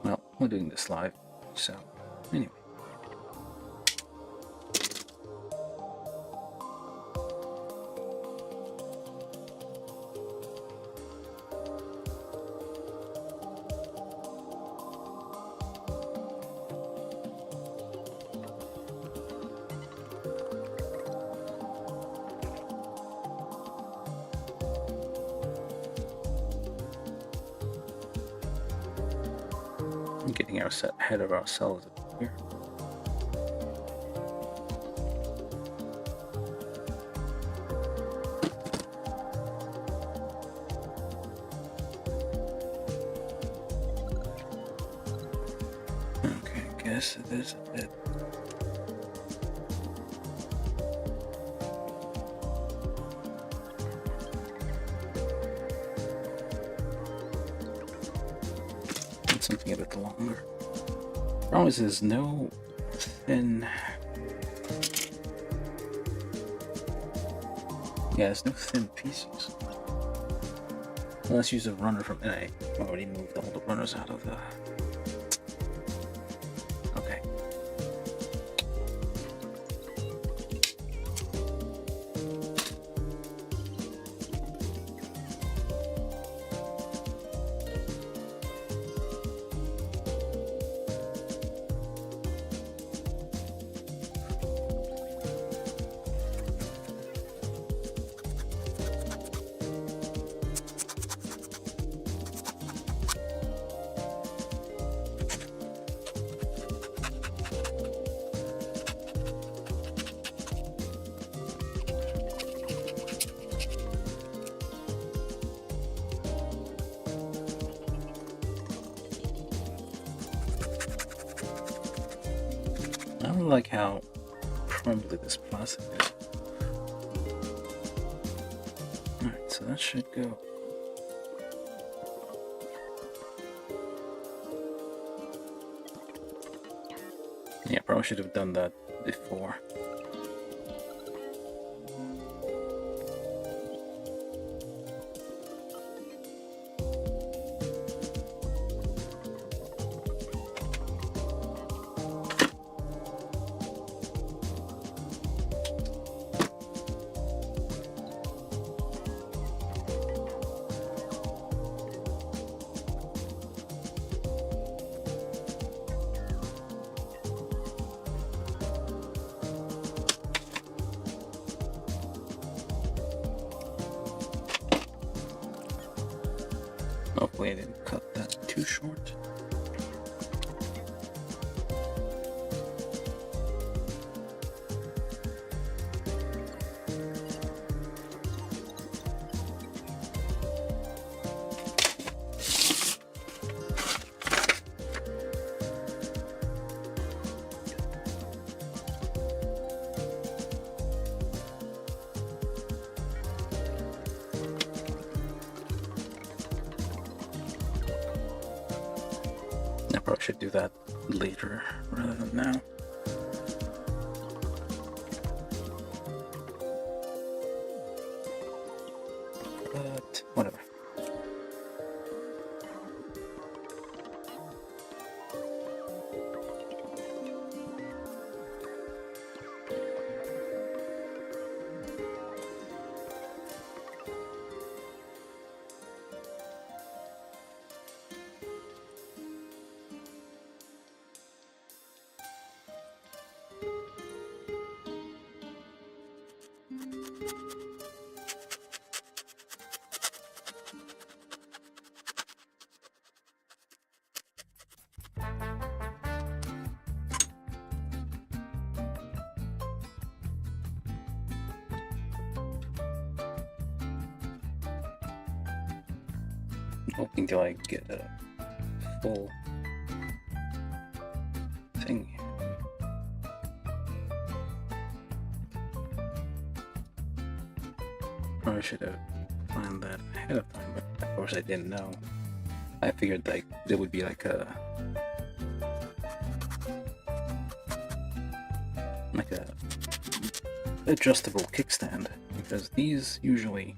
Well, we're doing this live, so anyway. Getting ahead of ourselves here. Okay, I guess it is a bit. Something a bit longer. Problem is there's no thin. Yeah, there's no thin pieces. Well, let's use a runner from. And I already moved all the runners out of the. Okay. like how crumbly this plastic is. Alright, so that should go. Yeah, probably should have done that before. Hopefully I didn't cut that too short. I probably should do that later rather than now. But whatever. Hoping to like get a full thing here. Probably should have planned that ahead of time, but of course I didn't know. I figured like there would be like a adjustable kickstand, because these usually,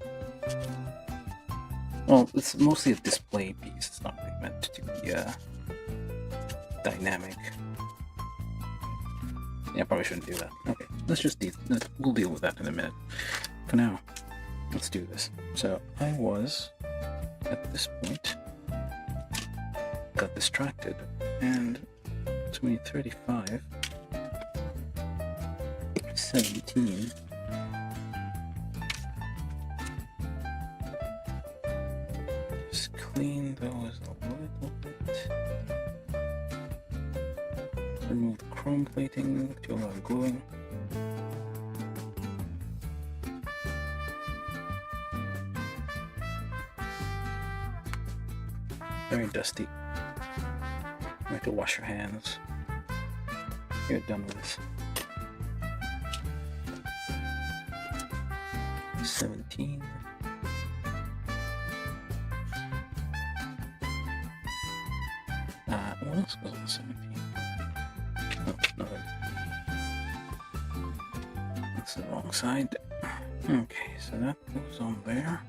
well, it's mostly a display piece. It's not really meant to be dynamic. Yeah, probably shouldn't do that. Okay, let's just we'll deal with that in a minute. For now, let's do this. So I was at this point got distracted, and 2035 17. Just clean those a little bit. Remove the chrome plating to allow gluing. Very dusty. You have to wash your hands. You're done with this. 17. What else goes on 17? Oh, nothing. That's the wrong side. Okay, so that goes on there.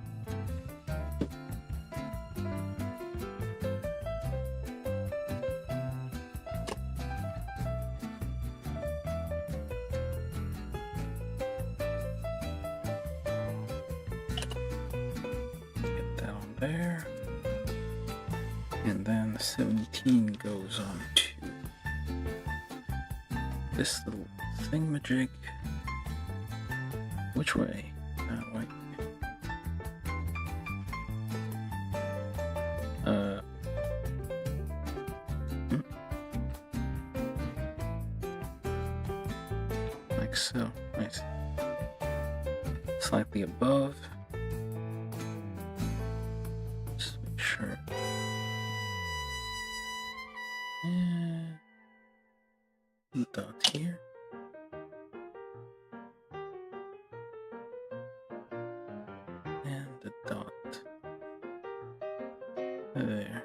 There, and then 17 goes on to this little thingamajig. Which way? That way. Like so. Nice. Slightly above. Sure. And dot here. the dot. There.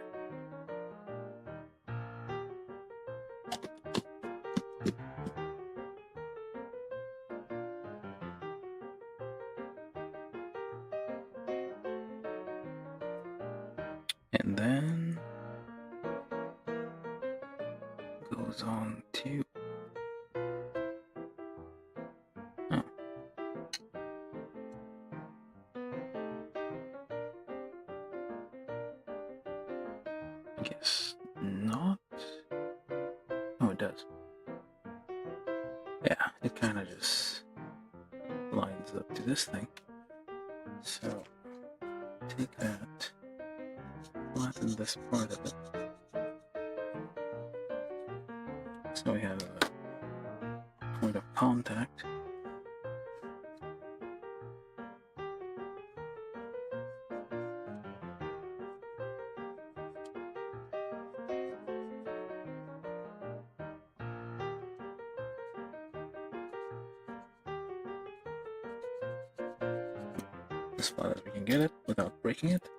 And then goes on to I guess not. Oh, it does. Yeah, it kind of just lines up to this thing. So take that, flatten this part of it. So we have a point of contact. As far as we can get it without breaking it,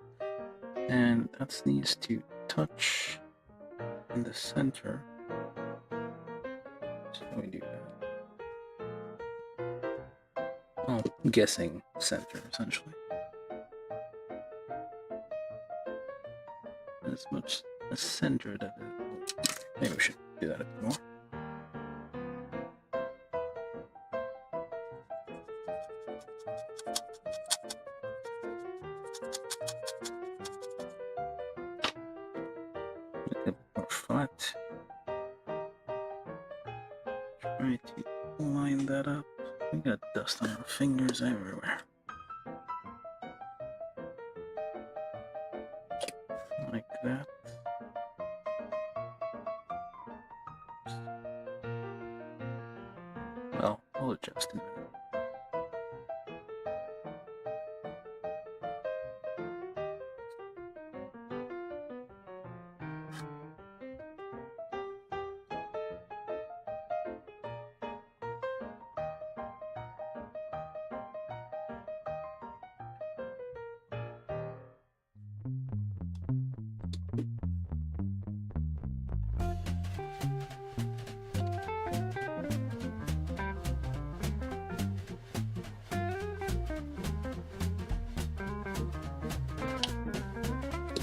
and that needs to touch in the center. So we do that. Well, I'm guessing center essentially. As much as center that is. Maybe we should do that a bit more. A bit more flat. Try to line that up. We got dust on our fingers everywhere. Like that. Well, we'll adjust in a minute.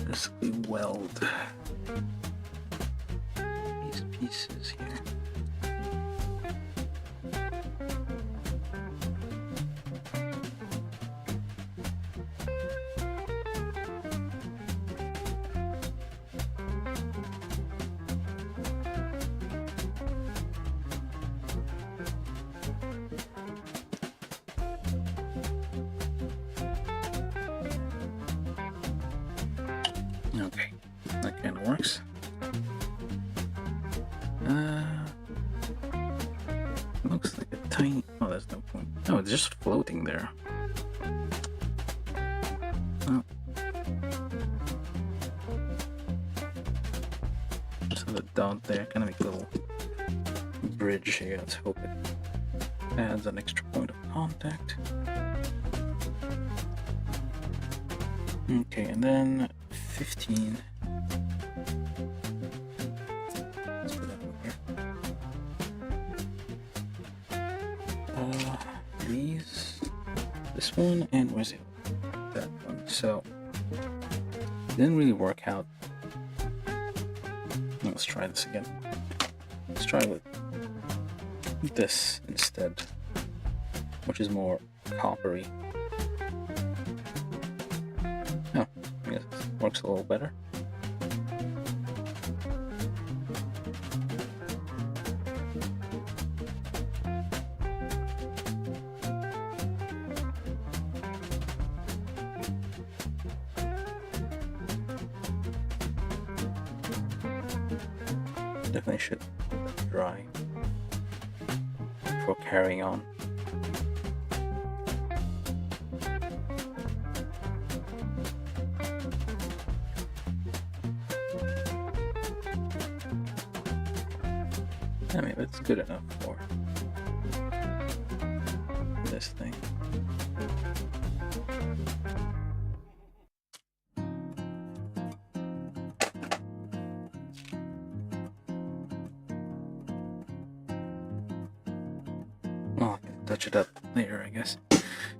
Basically weld these pieces here. Okay, that kind of works. Looks like a tiny. Oh, there's no point. Oh, it's just floating there. Oh. Just have a dot there, kind of a little bridge here. Let's hope it adds an extra point of contact. Okay, and then 15. Let's put that over here. These, this one, and where's it? That one. So, didn't really work out. Let's try this again. Let's try with this instead, which is more coppery. Oh, I guess it works a little better. Definitely should dry before carrying on. I mean, that's good enough for this thing. touch it up later, I guess.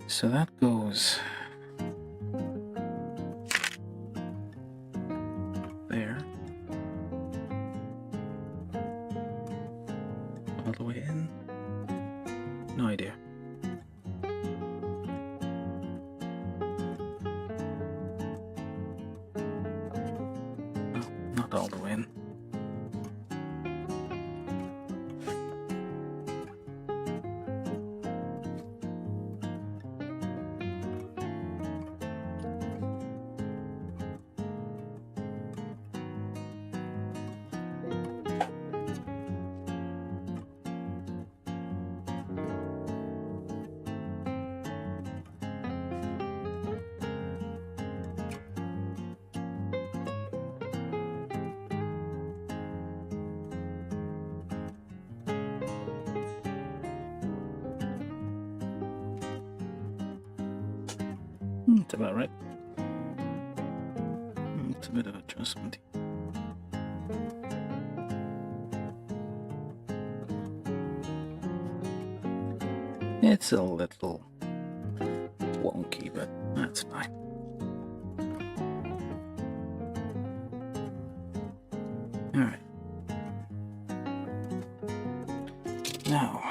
So that goes there. All the way in. No idea. No, not all the way in. That's about right. It's a bit of adjustment. It's a little wonky, but that's fine. Alright. Now,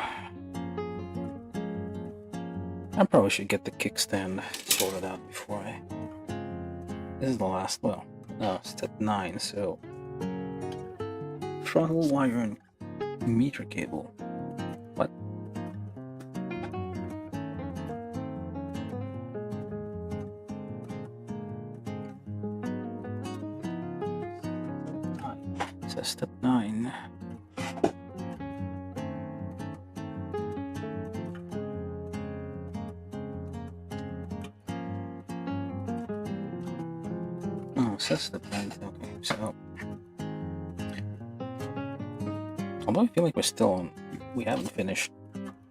I probably should get the kickstand sorted out before I... This is the last, well, no, step 9, so... Throttle wire and meter cable. What? So step 9. Oh, so that's step 9. Okay, so although I feel like we're still on, we haven't finished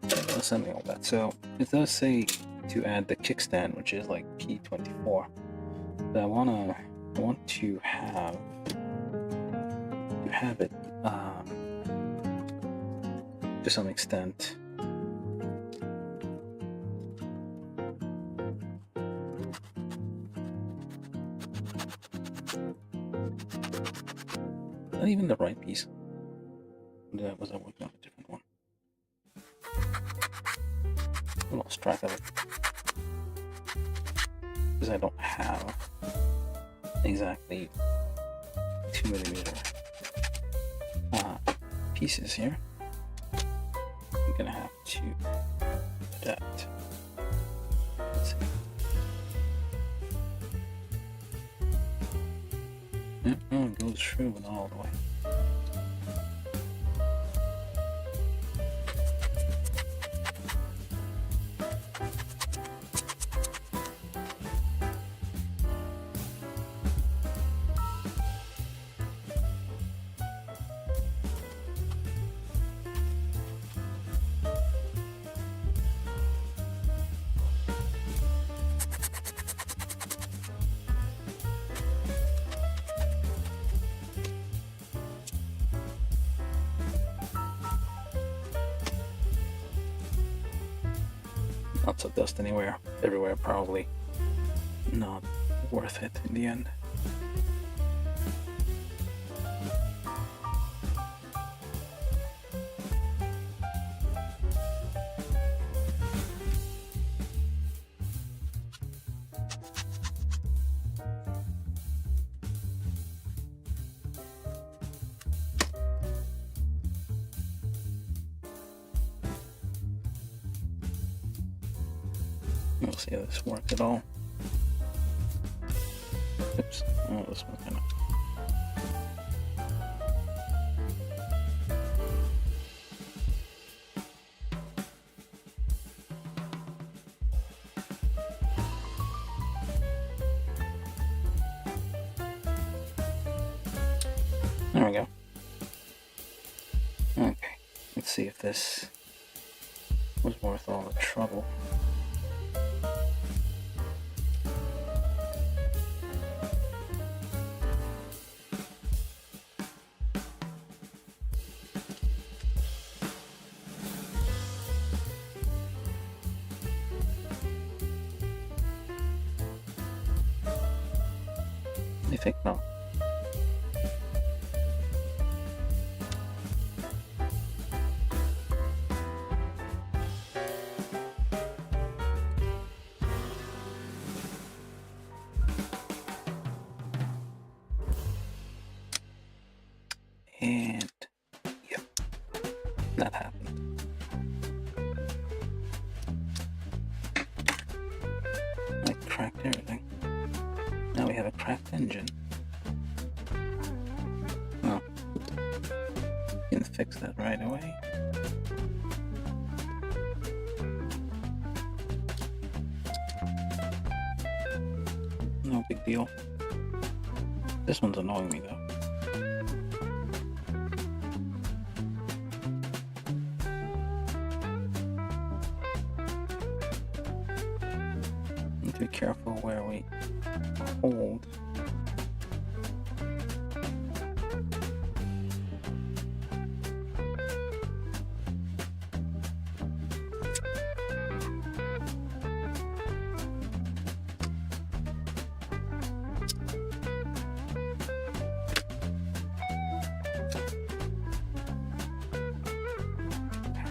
assembling all that. So it does say to add the kickstand, which is like P24. But I want to have it to some extent. Not even the right piece. Was I working on a different one? I lost track of it because I don't have exactly 2mm pieces here. I'm gonna have to adapt. Let's see. Yep, no, it goes through and all the way. Lots of dust everywhere, probably not worth it in the end. We'll see how this works at all. Oops. Oh, this one kind of... There we go. Okay, let's see if this was worth all the trouble. You think no? And yep, that happened. I cracked everything. Now we have a cracked engine. Well, you can fix that right away. No big deal. This one's annoying me though. Need to be careful where we hold.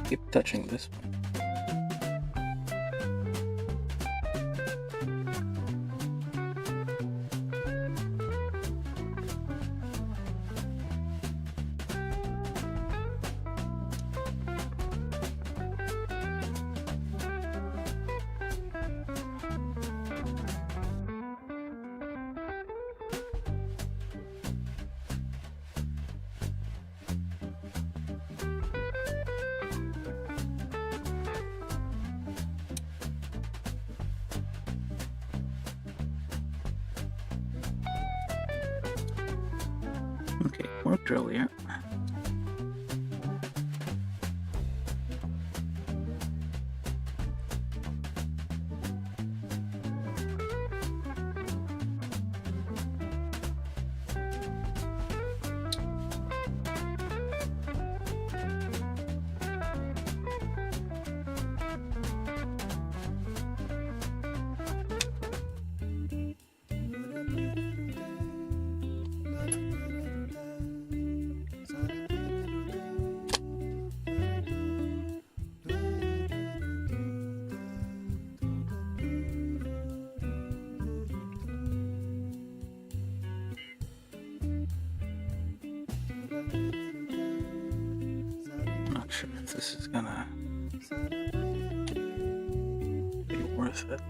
Keep touching this one. Okay, more drill here. Not sure if this is gonna be worth it.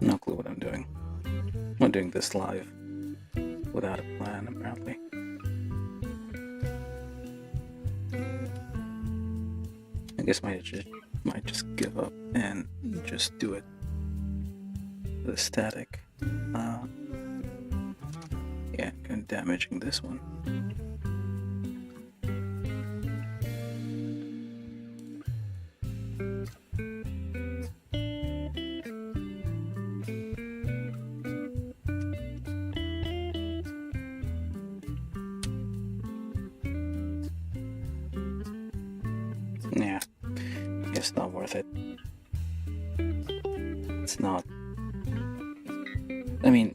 No clue what I'm doing. I'm doing this live without a plan, apparently. I guess might just give up and just do it with a static. Yeah, kind of damaging this one. Yeah, I guess not worth it. It's not. I mean,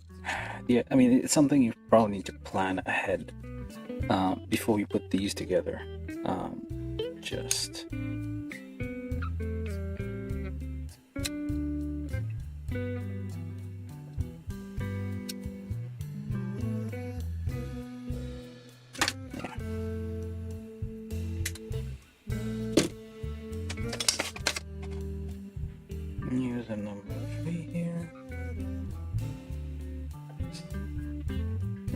yeah, I mean, it's something you probably need to plan ahead before you put these together. Just. Use a number 3 here.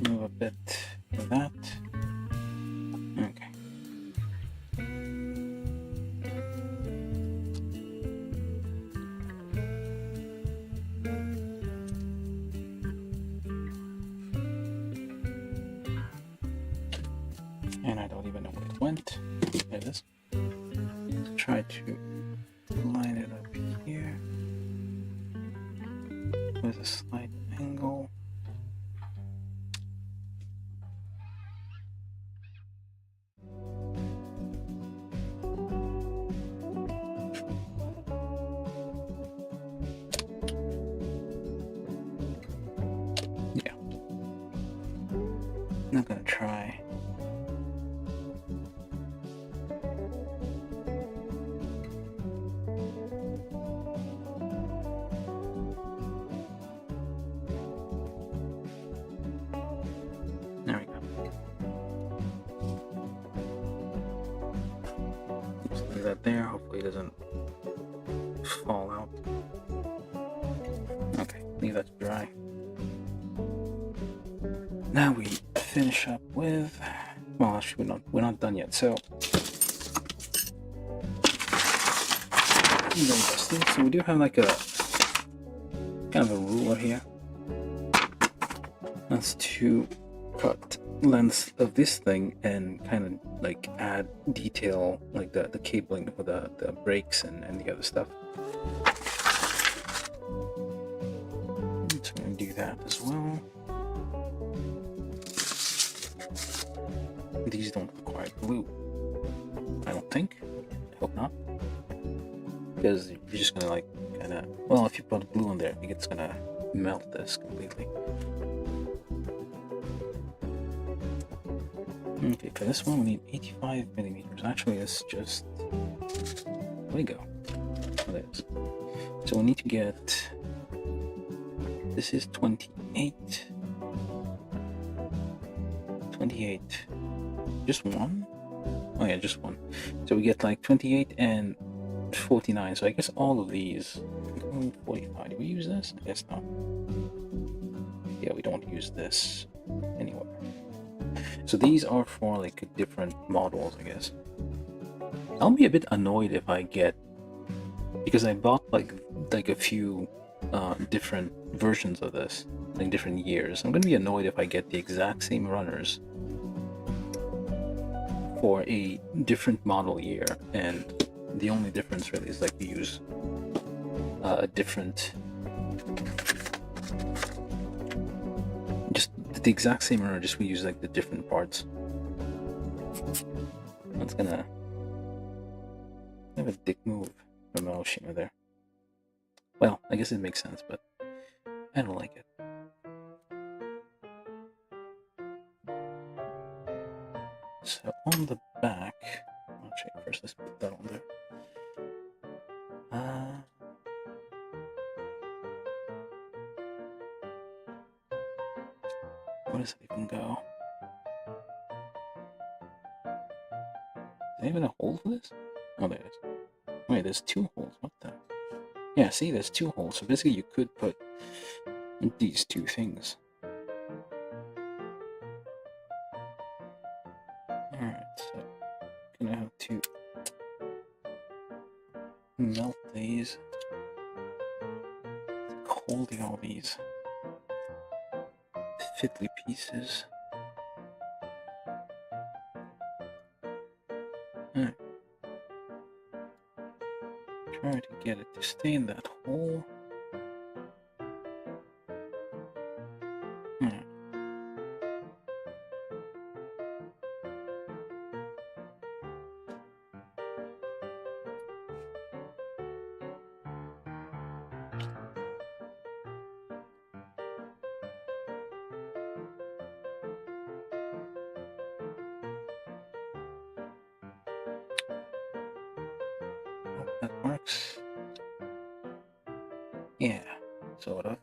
Move a bit of that. And I don't even know where it went. There it is. Try to line it up here with a slight angle. Yeah. I'm not gonna try. There we go. Just leave that there. Hopefully it doesn't fall out. Okay, leave that to dry. Now we finish up with. Well, actually, we're not done yet. So, so we do have like a kind of a ruler here. That's to cut length of this thing and kind of like add detail, like the cabling for the brakes and the other stuff. So I'm gonna do that as well. These don't require glue, I don't think. I hope not, because you're just gonna like kind of, well, if you put glue on there, I think it's gonna melt this completely. Okay, for this one we need 85 millimeters. Actually, it's just, where'd it go? Oh, there it is. So we need to get, this is 28. 28. Just one? Oh yeah, just one. So we get like 28 and 49. So I guess all of these. 45. Do we use this? I guess not. Yeah, we don't use this anywhere. So these are for like different models, I guess. I'll be a bit annoyed if I get, because I bought like a few different versions of this, like different years. I'm gonna be annoyed if I get the exact same runners for a different model year, and the only difference really is like we use a different, just the exact same runner, just we use like the different parts. That's gonna have a dick move from Aoshima there. Well, I guess it makes sense, but I don't like it. So on the back, actually first let's put that on there. Where does it even go? Is there even a hole for this? Oh, there it is. Wait, there's two holes. What the? Yeah, see, there's two holes. So basically you could put these two things. Alright, so I'm gonna have to melt these, holding all these fiddly pieces. Alright. Try to get it to stay in that hole. Alright. Hope that works. Yeah, sort of.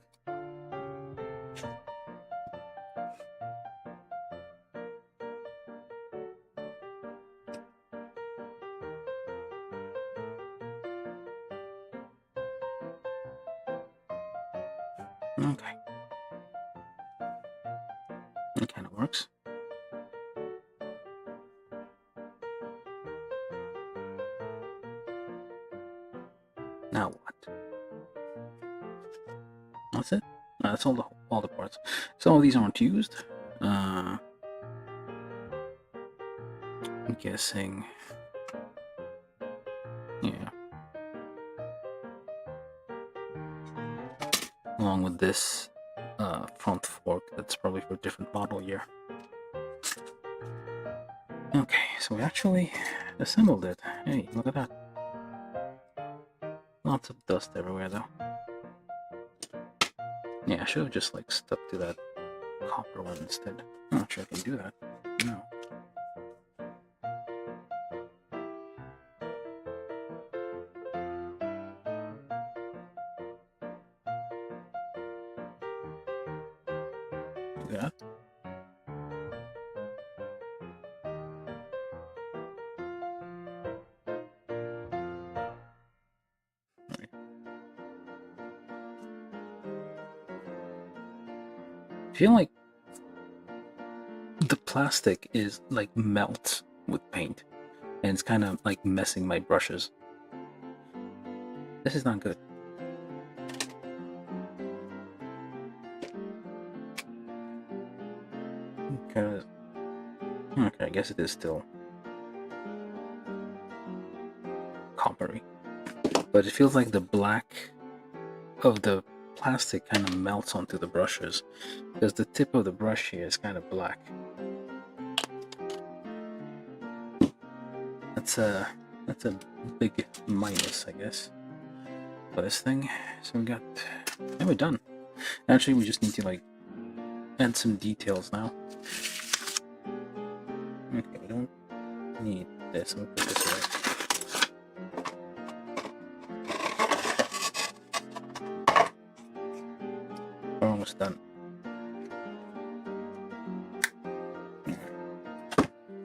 Okay. It kind of works. Now what? That's it? That's all the parts. Some of these aren't used. I'm guessing. Yeah. Along with this front fork, that's probably for a different model year. Okay, so we actually assembled it. Hey, look at that. Lots of dust everywhere though. Yeah, I should have just like stuck to that copper one instead. I'm not sure I can do that. No. Do that. Right. I feel like the plastic is like melts with paint, and it's kind of like messing my brushes. This is not good. Okay, I guess it is still coppery, but it feels like the black of the plastic kind of melts onto the brushes because the tip of the brush here is kind of black. That's a big minus, I guess, for this thing. So we got, and we're done. Actually, we just need to like add some details now. Okay, we don't need this. I'll put this away. We're almost done.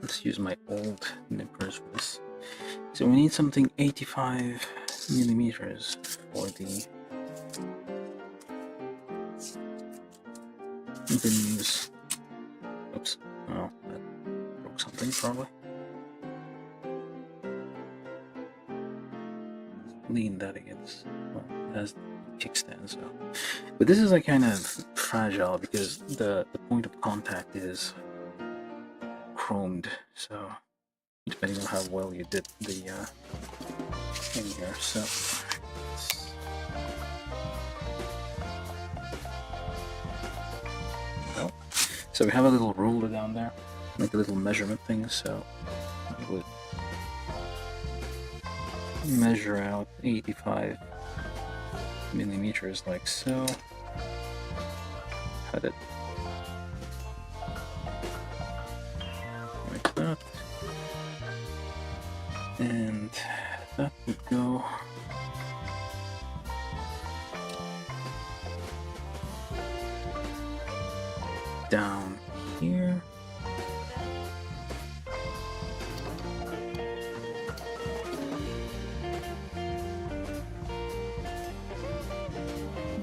Let's use my old nippers for this. So we need something 85 millimeters for the. We can use. Oops. Oh, that broke something probably. Lean that against. Well, it has kickstand, so. But this is like kind of fragile because the point of contact is chromed, so depending on how well you did the thing here. So well, so we have a little ruler down there, like a little measurement thing. So I would measure out 85 millimeters, like so. Cut it. Like that. And that would go down here.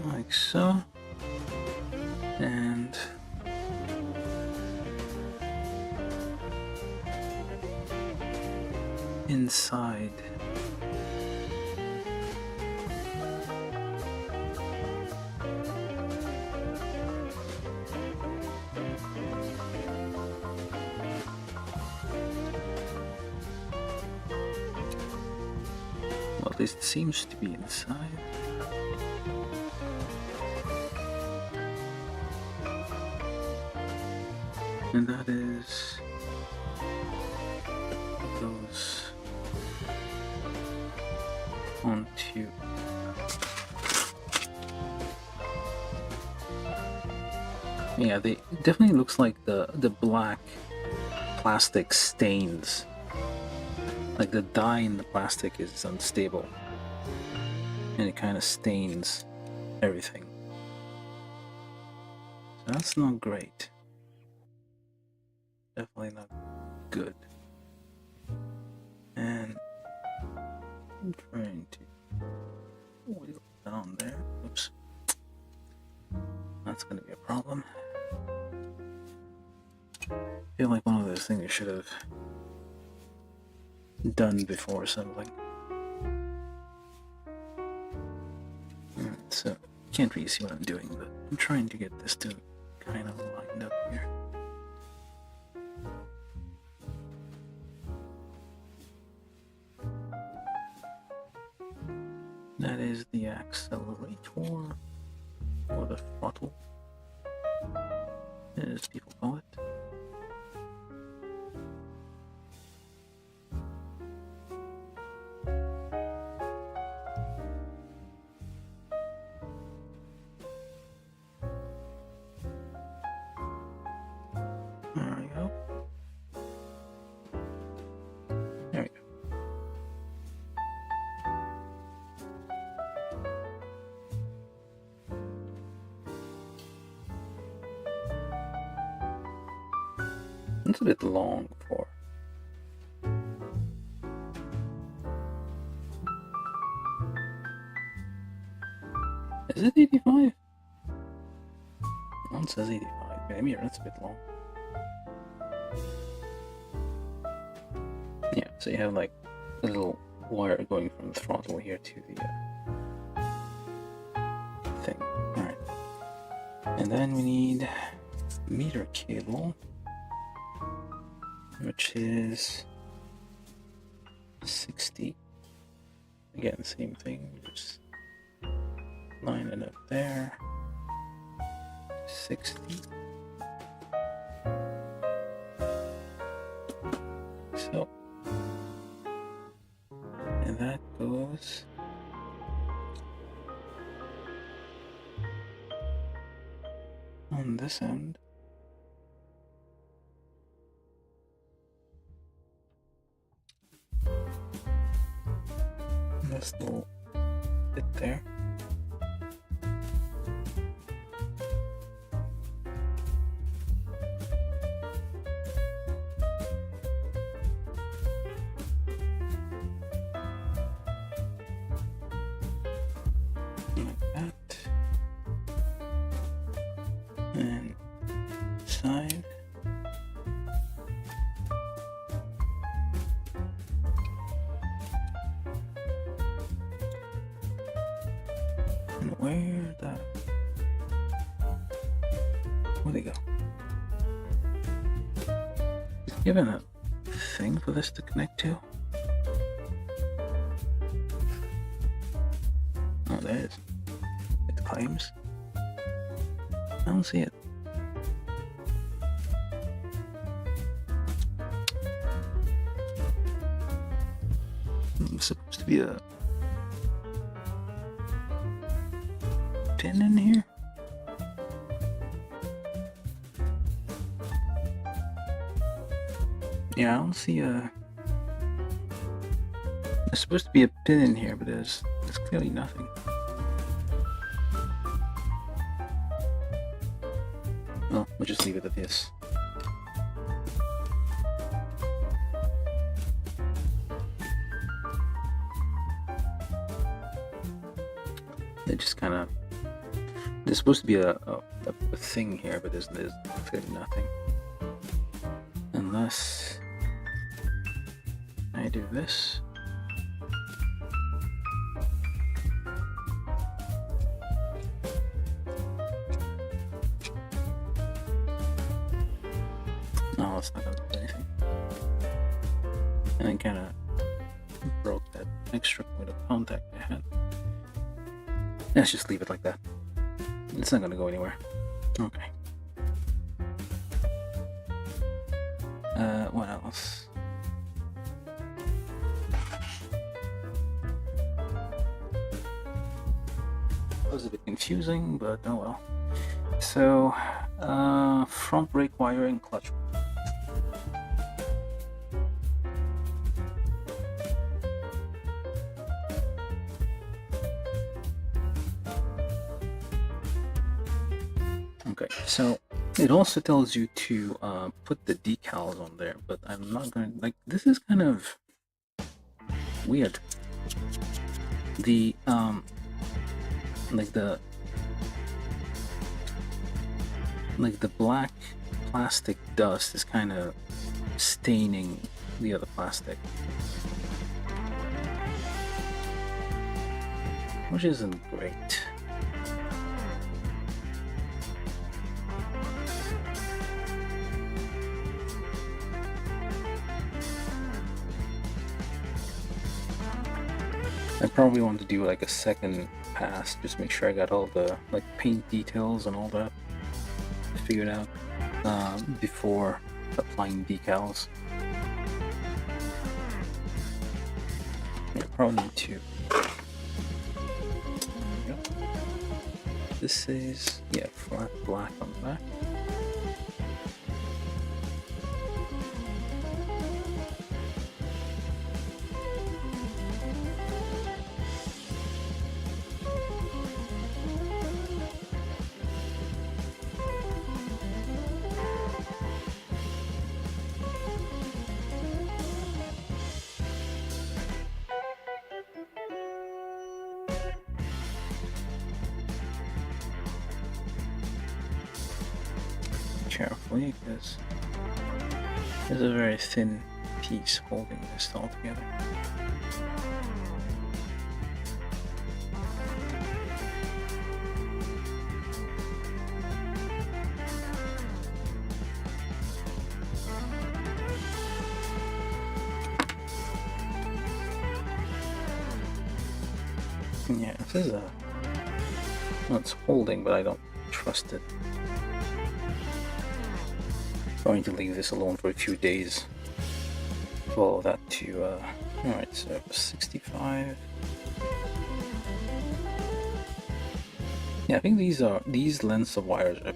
Like so. And inside. Well, at least it seems to be inside. And that is goes onto yeah, they definitely looks like the black plastic stains, like the dye in the plastic is unstable and it kind of stains everything, so that's not great. Definitely not good. And I'm trying to wheel down there. Oops. That's going to be a problem. I feel like one of those things I should have done before assembling. Alright, so can't really see what I'm doing, but I'm trying to get this to kind of lined up here. is the accelerator, or the throttle, as people call it. There we go. There we go. It's a bit long for. Is it 85? One says 85. Maybe that's a bit long. Yeah, so you have like a little wire going from the throttle here to the thing. Alright. And then we need meter cable, which is 60. Again, same thing, just line it up there. 60. So, and that goes on this end. This little bit there. Like that. And side. Where they go? Is given a thing for this to connect to? Oh, there it is. It claims. I don't see it. It's supposed to be a pin in here. Yeah, I don't see a. There's supposed to be a pin in here, but there's clearly nothing. Well, we'll just leave it at this. It just kind of. There's supposed to be a thing here, but there's clearly nothing. Unless I do this. No, it's not gonna do anything. And I kind of broke that extra point of contact I had. Let's just leave it like that. It's not gonna go anywhere. Okay. What else? That was a bit confusing, but oh well. So, front brake wiring, clutch. Okay, so it also tells you to put the decals on there, but I'm not going to, like, this is kind of weird. The, like the black plastic dust is kind of staining the other plastic, which isn't great. I probably want to do like a second pass, just make sure I got all the like paint details and all that figured out before applying decals. Yeah, probably need to. There we go. This is, yeah, flat black on the back. Carefully, because there's a very thin piece holding this all together. Yeah, this is a... well, it's holding, but I don't trust it. Going to leave this alone for a few days. Follow that to, alright, so 65. Yeah, I think these lengths of wires are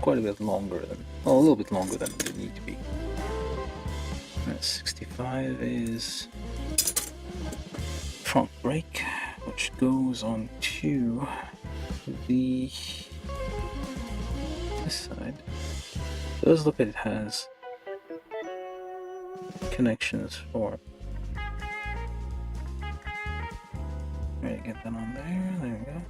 quite a bit longer than, well, a little bit longer than they need to be. 65 is front brake, which goes on to this side. It does look like it has connections for. Ready to get that on there. There we go.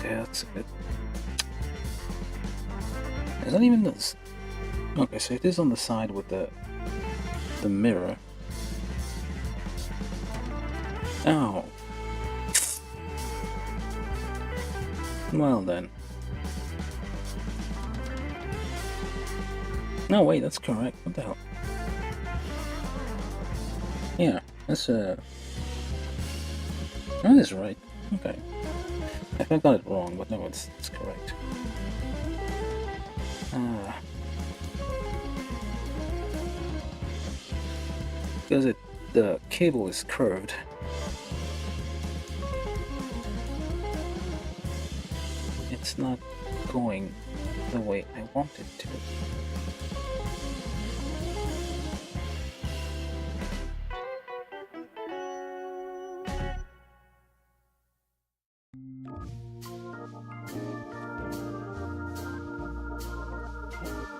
Yeah, that's a bit. It's not even this. Okay, so it is on the side with the mirror. Oh. Well then. No, wait, that's correct. What the hell? Yeah, that's that is right. Okay. I think I got it wrong, but no, it's correct. Because the cable is curved. It's not going the way I want it to.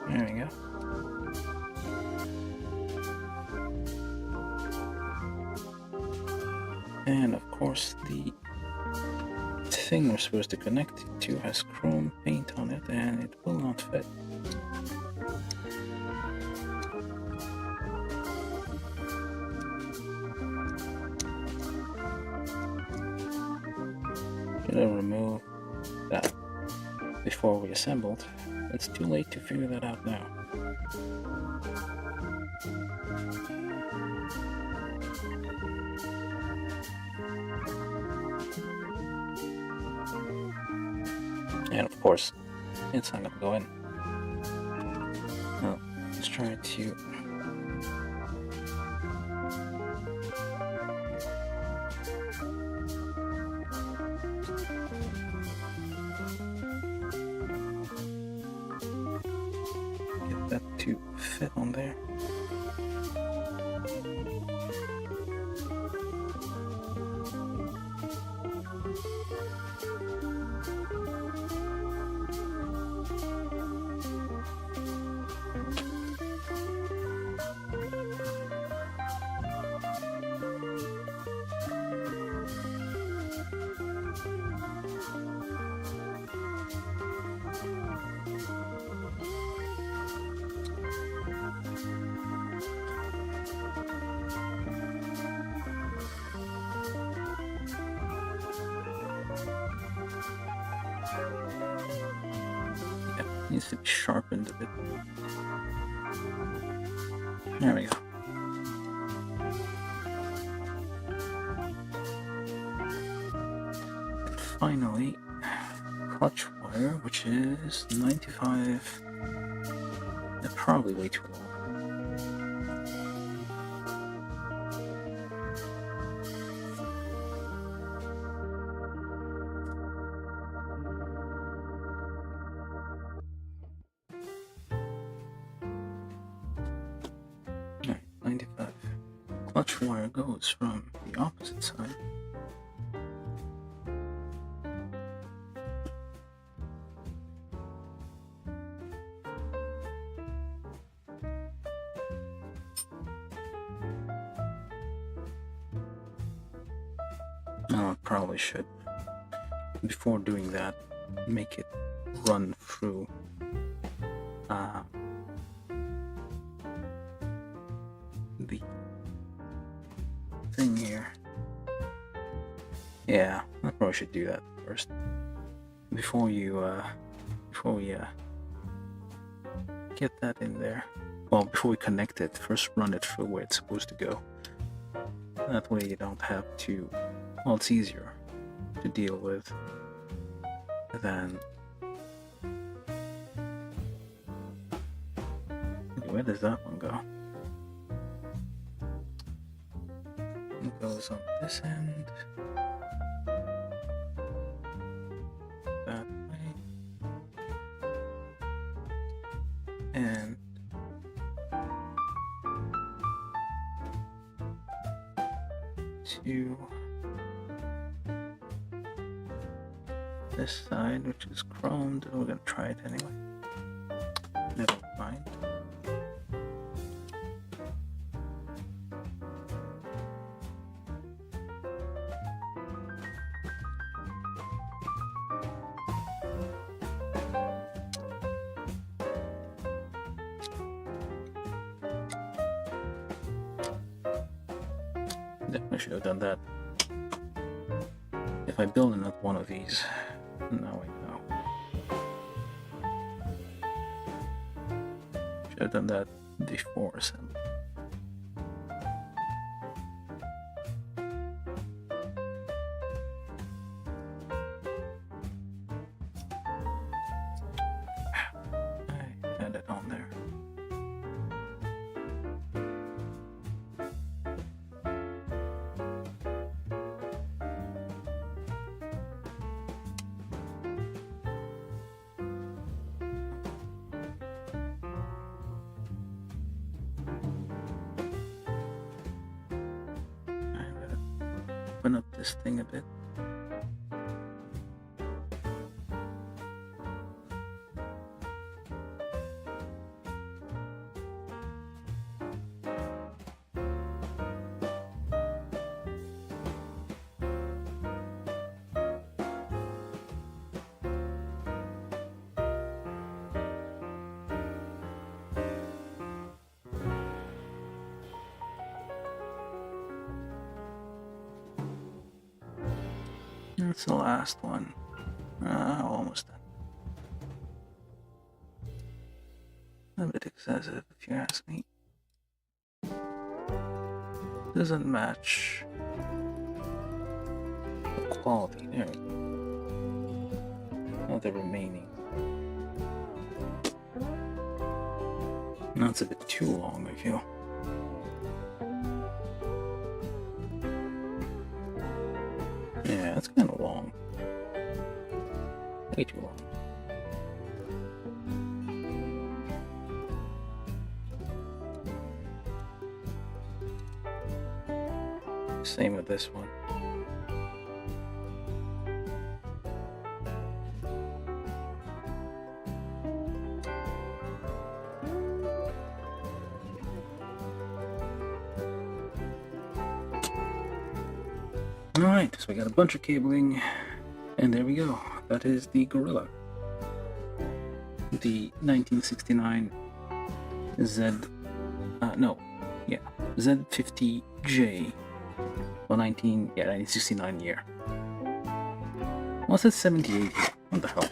There we go. And of course the thing we're supposed to connect it to has chrome paint on it and it will not fit. Gonna remove that before we assembled. It's too late to figure that out now. And of course, it's not gonna go in. Oh, try to get that to fit on there. Needs to be sharpened a bit. There we go. And finally, clutch wire, which is 95. They're probably way too long. Alright, 95. Clutch wire goes from the opposite side. Oh, I probably should, before doing that, make it run through the thing here. Yeah, I probably should do that first before we get that in there. Well, before we connect it, first run it through where it's supposed to go. That way you don't have to, well, it's easier to deal with than... Where does that one go? It goes on this end. That way. And to this side, which is chromed. We're gonna try it anyway. Never mind. I should have done that. If I build another one of these, now I know. Should have done that before assembly. I had it on there. Open up this thing a bit. That's the last one. Almost done. A bit excessive, if you ask me. Doesn't match the quality. There we go. Now the remaining. That's a bit too long, I feel. Yeah, that's kind of long. Way too long. Same with this one. Alright, so we got a bunch of cabling, and there we go. That is the Gorilla. The 1969 Z50J. Well, 1969 year. Well, it says 78 here. What the hell?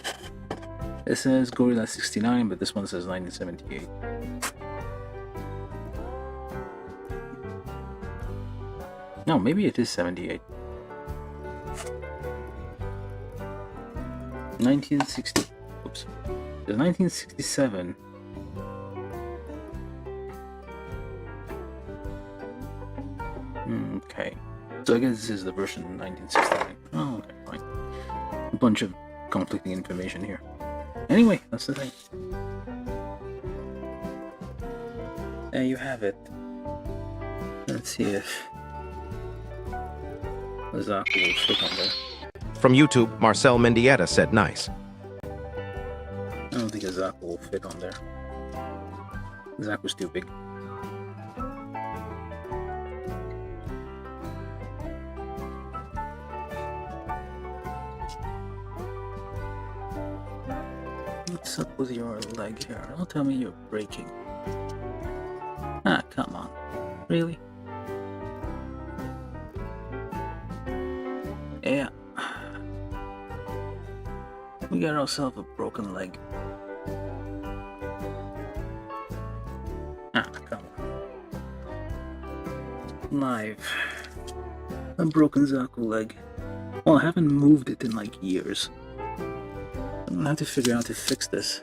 It says Gorilla 69, but this one says 1978. No, maybe it is 78. 1960. Oops. There's 1967. Okay. So I guess this is the version 1969. Oh, okay, fine. A bunch of conflicting information here. Anyway, that's the thing. There you have it. Let's see if the Zaku will fit on there. From YouTube, Marcel Mendieta said nice. I don't think a Zaku will fit on there. Zaku's too big. What's up with your leg here? Don't tell me you're breaking. Ah, come on. Really? Yeah. We got ourselves a broken leg. Ah, come on. Live. A broken Zaku leg. Well, I haven't moved it in like years. I'm gonna have to figure out how to fix this.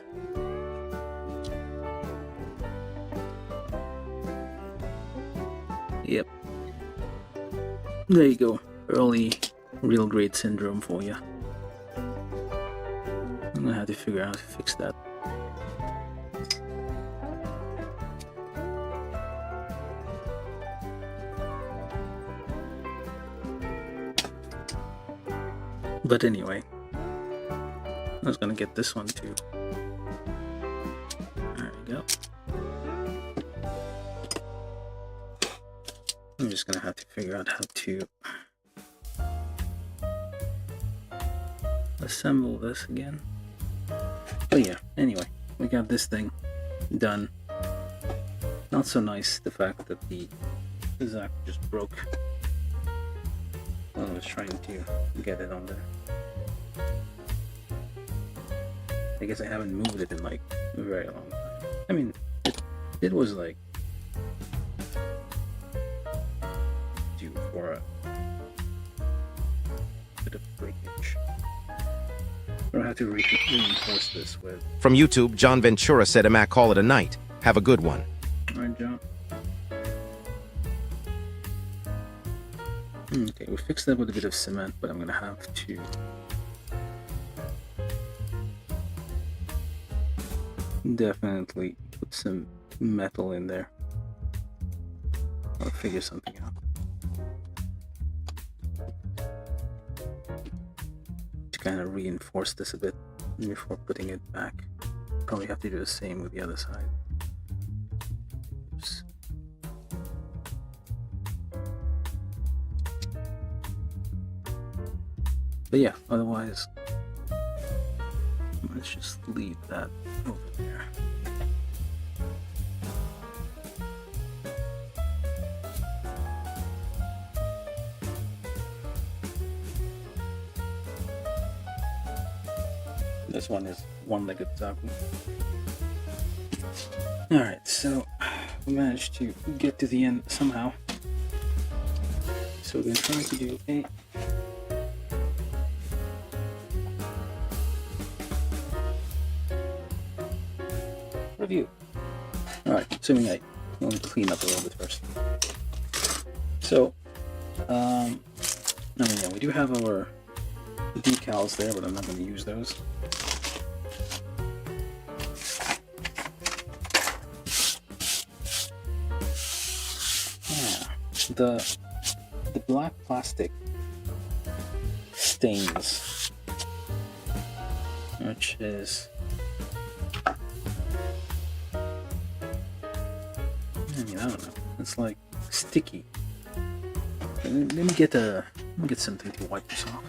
Yep. There you go. Early real grade syndrome for you. I'm gonna have to figure out how to fix that. But anyway, I was gonna get this one too. There we go. I'm just gonna have to figure out how to assemble this again. But yeah, anyway, we got this thing done. Not so nice the fact that the Zaku just broke while I was trying to get it on there. I guess I haven't moved it in like a very long time. I mean, it was like due for a bit of breakage. I don't have to reinforce this with. From YouTube, John Ventura said, Mac, call it a night. Have a good one. Alright, John. Okay, we fixed that with a bit of cement, but I'm gonna have to definitely put some metal in there. I'll figure something out. To kind of reinforce this a bit before putting it back. Probably have to do the same with the other side. Oops. But yeah, otherwise, let's just leave that over there. This one is one-legged Zaku. Alright, so we managed to get to the end somehow. So we're going to try to do a review. Alright, assuming I want to clean up a little bit first. So, I mean, yeah, we do have our decals there, but I'm not going to use those. Yeah, the black plastic stains, which is, I mean, I don't know, it's like sticky. Let me get something to wipe this off.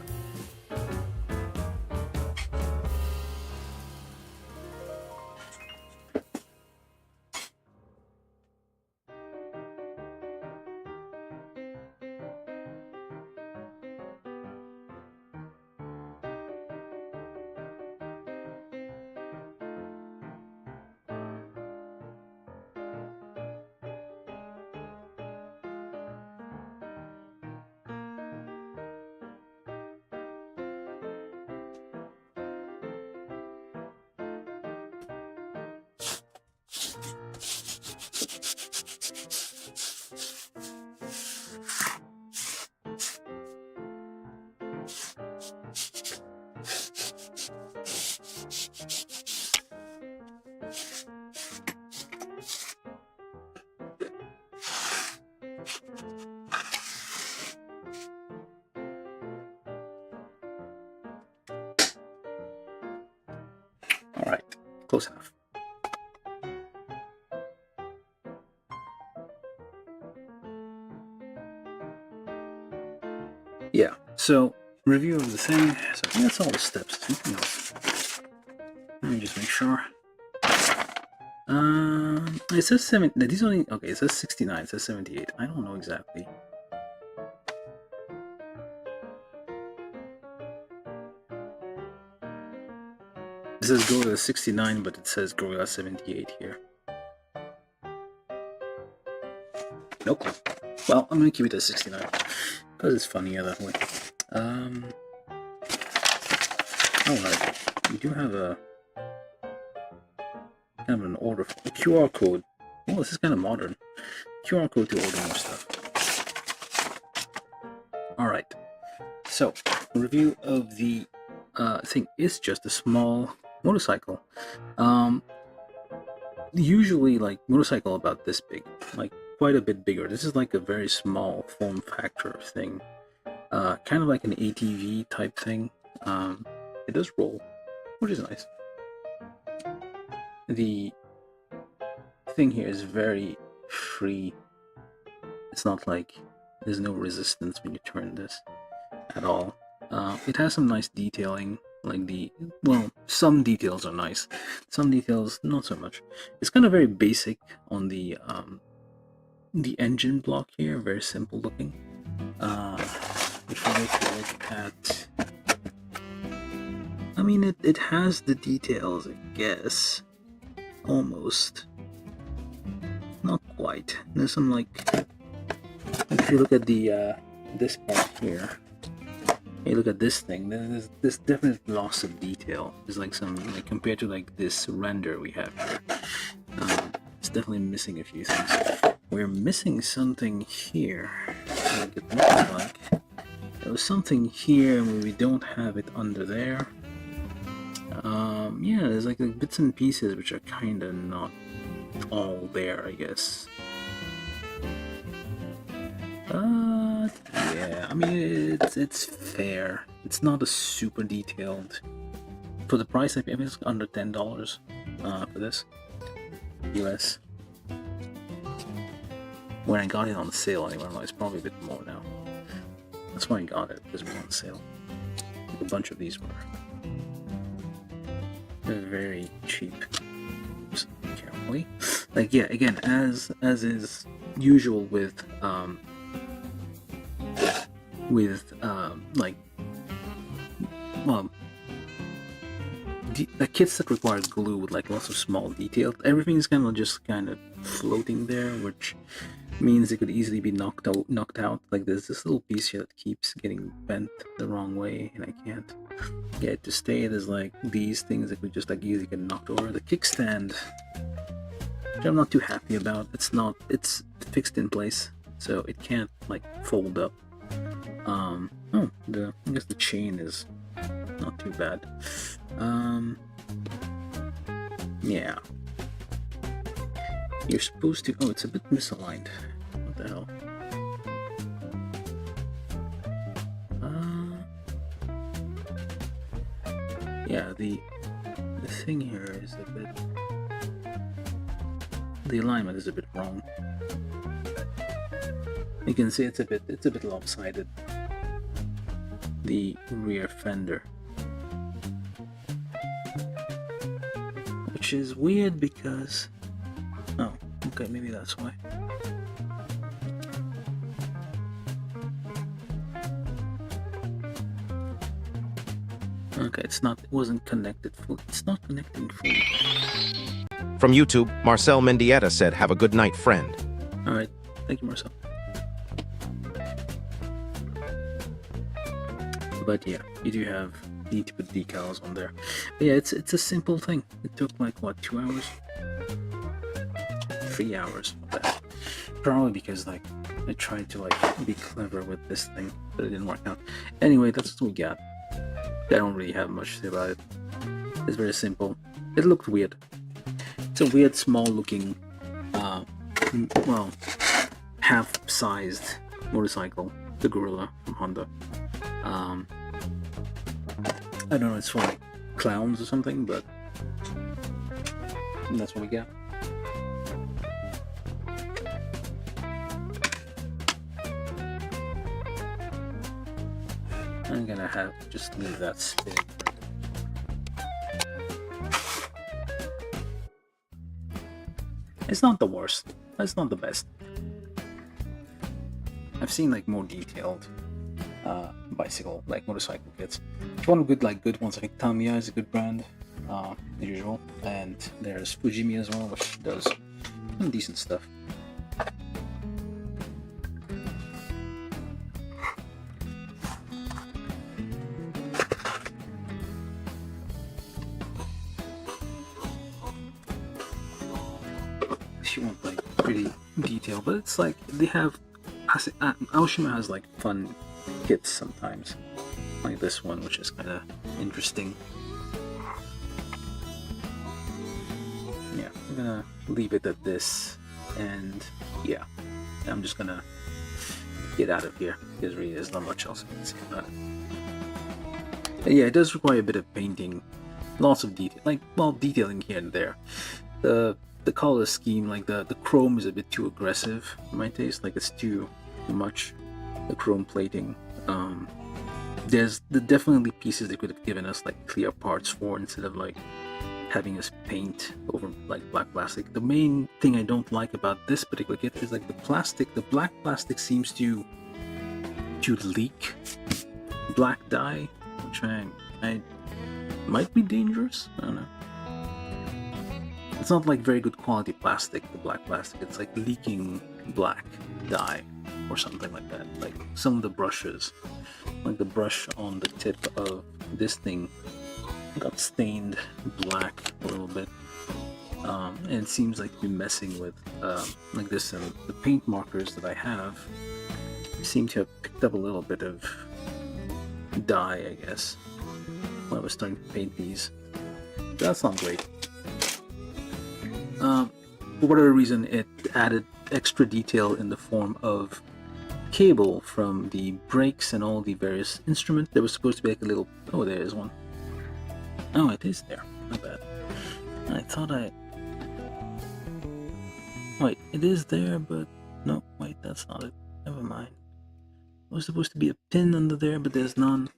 Alright, close enough. Yeah, so review of the thing. So I think that's all the steps. Something else. Let me just make sure. It says 70. These only okay. It says 69. It says 78. I don't know exactly. It says Gorilla 69, but it says Gorilla 78 here. No clue. Well, I'm gonna keep it at 69 because it's funnier that way. Alright, we do have a kind of an order, a QR code. Oh, this is kind of modern. QR code to order more stuff. Alright, so review of the thing is just a small motorcycle. Usually like motorcycle about this big, like quite a bit bigger. This is like a very small form factor thing, kind of like an ATV type thing. It does roll, which is nice. The thing here is very free. It's not like there's no resistance when you turn this at all. It has some nice detailing, like some details are nice, some details not so much. It's kind of very basic on the engine block here, very simple looking. If you look at, I mean, it has the details, I guess, almost, not quite. There's some like, if you look at the this part here. Hey, look at this thing. There's definite loss of detail. There's like some, like compared to like this render we have here. It's definitely missing a few things. We're missing something here. Like it looks like there was something here, and we don't have it under there. Yeah, there's like bits and pieces which are kind of not all there, I guess. Yeah, I mean, it's fair. It's not a super detailed. For the price, I think it's under $10 for this. US. When I got it on sale, anyway, it's probably a bit more now. That's why I got it, because it was on sale. Like a bunch of these were. They're very cheap. Just carefully. Like, yeah, again, as is usual with like, well, the kits that require glue with like lots of small details, everything's kind of floating there, which means it could easily be knocked out. Like there's this little piece here that keeps getting bent the wrong way, and I can't get it to stay. There's like these things that could just like easily get knocked over. The kickstand which I'm not too happy about. It's fixed in place, so it can't like fold up. I guess the chain is not too bad. Yeah. You're supposed to... Oh, it's a bit misaligned. What the hell? Yeah, the thing here is a bit... The alignment is a bit wrong. You can see it's a bit lopsided. The rear fender. Which is weird because... Oh, okay, maybe that's why. Okay, it wasn't connected fully. It's not connecting fully. From YouTube, Marcel Mendieta said, "Have a good night, friend." Alright, thank you, Marcel. But yeah, you need to put decals on there. But yeah, it's a simple thing. It took like what, 2 hours? 3 hours. Probably because like I tried to like be clever with this thing, but it didn't work out. Anyway, that's what we got. I don't really have much to say about it. It's very simple. It looked weird. It's a weird, small-looking, well, half-sized motorcycle, the Gorilla from Honda. I don't know, it's for like clowns or something, but that's what we got. I'm gonna have to just leave that spinning. It's not the worst. It's not the best. I've seen like more detailed bicycle, like motorcycle kits. If you want good ones, I think Tamiya is a good brand, as usual. And there's Fujimi as well, which does some decent stuff. If you want like pretty detail, but it's like they have Aoshima has like fun kits sometimes, like this one, which is kind of interesting. Yeah, I'm gonna leave it at this, and yeah, I'm just gonna get out of here because really there's not much else I can say about it. But yeah, it does require a bit of painting, lots of detail, like, well, detailing here and there. The color scheme, like the chrome is a bit too aggressive in my taste, like it's too much, the chrome plating. There's definitely pieces they could have given us like clear parts for, instead of like having us paint over like black plastic. The main thing I don't like about this particular kit is like the black plastic seems to leak black dye, which I might be dangerous. I don't know. It's not like very good quality plastic, the black plastic. It's like leaking black dye or something like that. Like some of the brushes, like the brush on the tip of this thing got stained black a little bit. And it seems like you're messing with like this, and the paint markers that I have seem to have picked up a little bit of dye, I guess, when I was starting to paint these. That's not great. For whatever reason, it added extra detail in the form of cable from the brakes and all the various instruments. There was supposed to be like a little... Oh, there is one. Oh, it is there. My bad. I thought Wait, it is there, but... No, wait, that's not it. Never mind. There was supposed to be a pin under there, but there's none.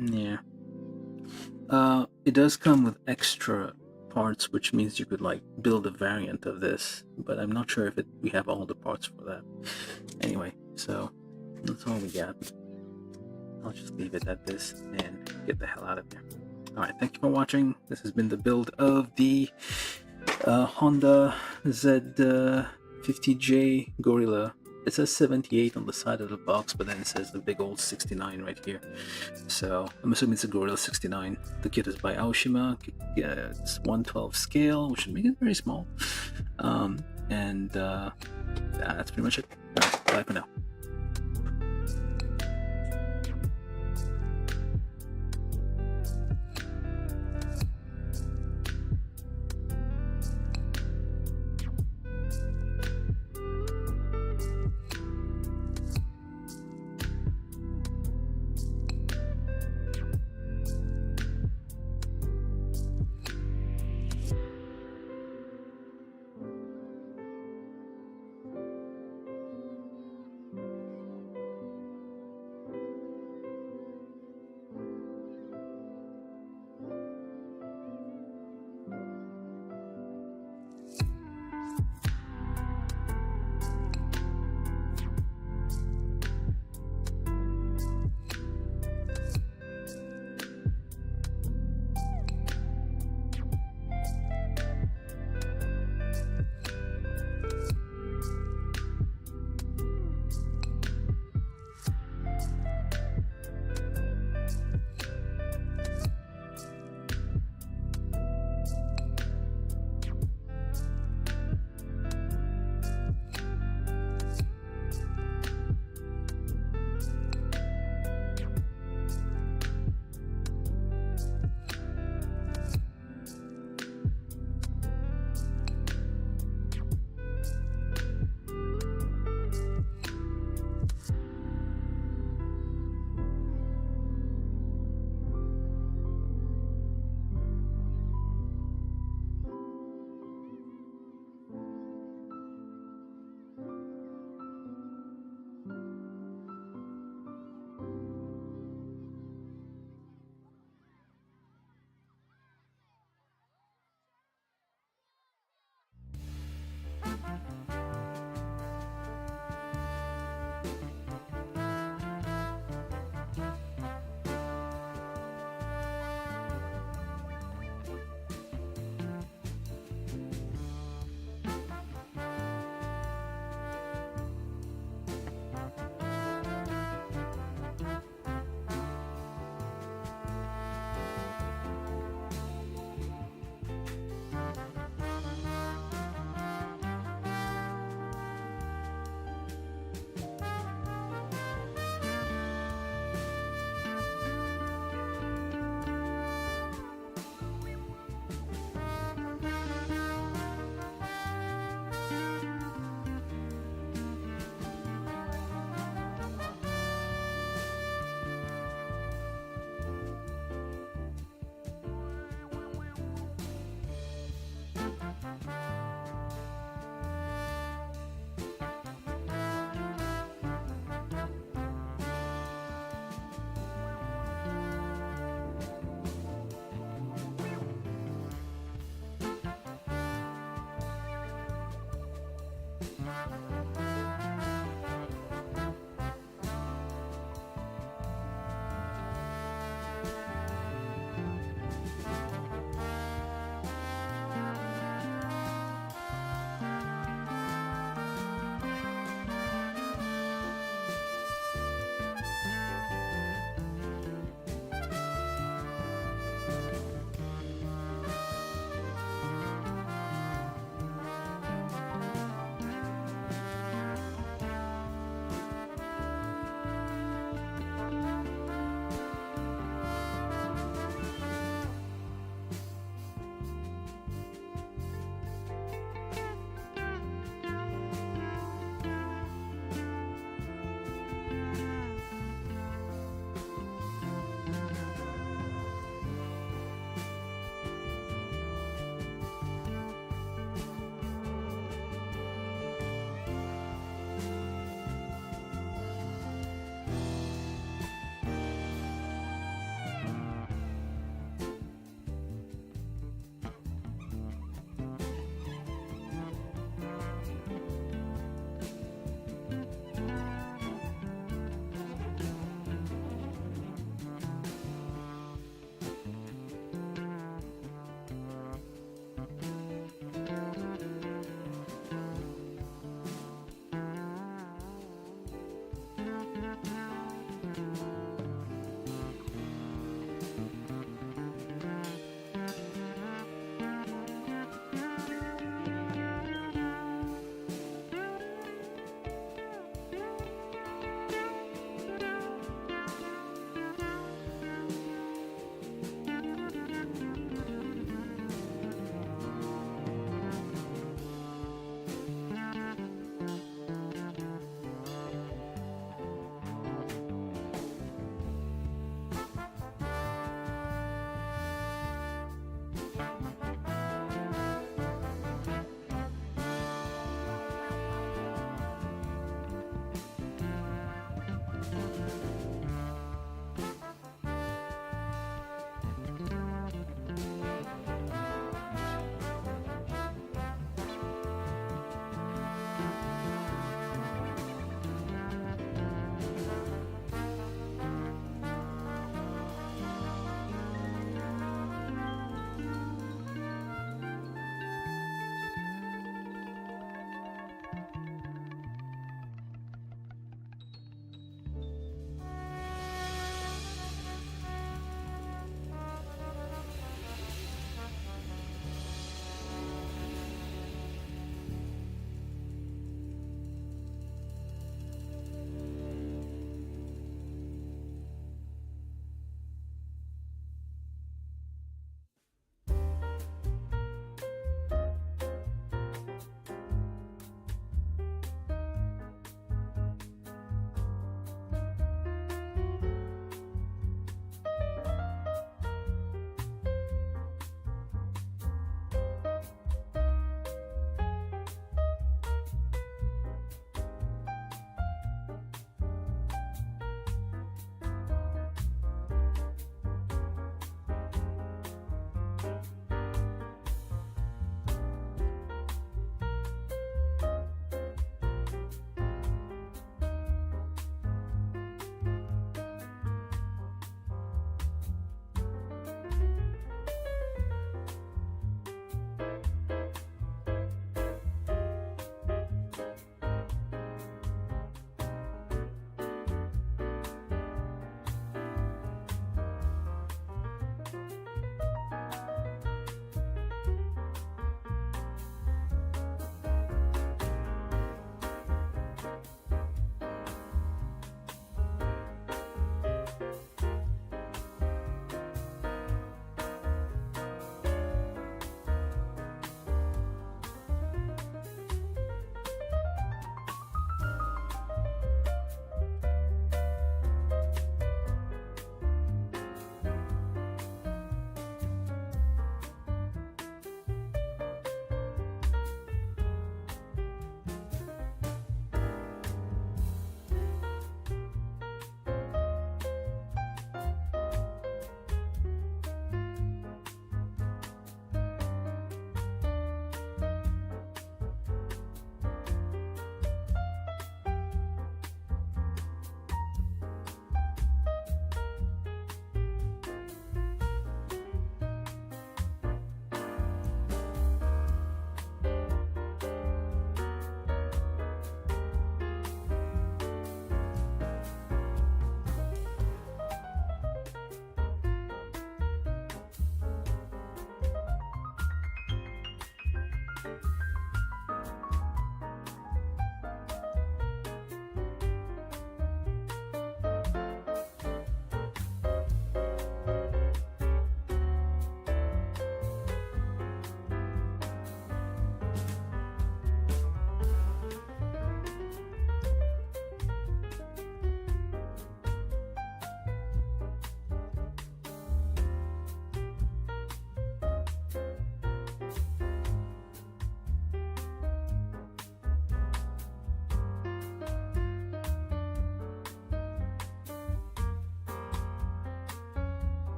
Yeah. It does come with extra parts, which means you could like build a variant of this, but I'm not sure if we have all the parts for that. Anyway, so that's all we got. I'll just leave it at this and get the hell out of here. Alright, thank you for watching. This has been the build of the Honda Z50J Gorilla It says 78 on the side of the box, but then it says the big old 69 right here. So I'm assuming it's a Gorilla 69. The kit is by Aoshima. It's 1/12 scale, which would make it very small. That's pretty much it. All right, bye for now.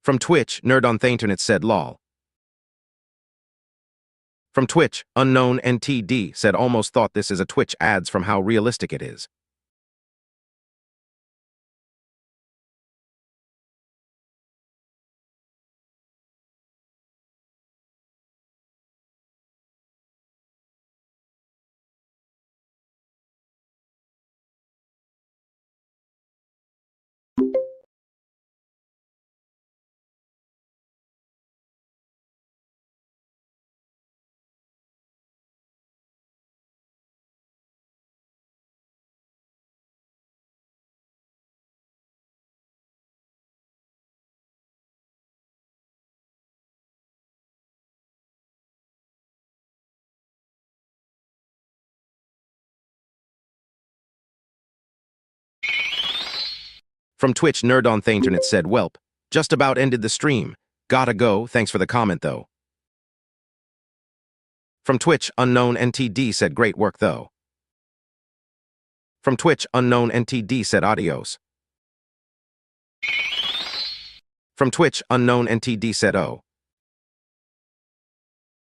From Twitch, Nerd on the Internet said lol. From Twitch, Unknown NTD said almost thought this is a Twitch ads from how realistic it is. From Twitch, Nerd on the Internet said, welp, just about ended the stream. Gotta go, thanks for the comment though. From Twitch, Unknown NTD said, great work though. From Twitch, Unknown NTD said, adios. From Twitch, Unknown NTD said, oh.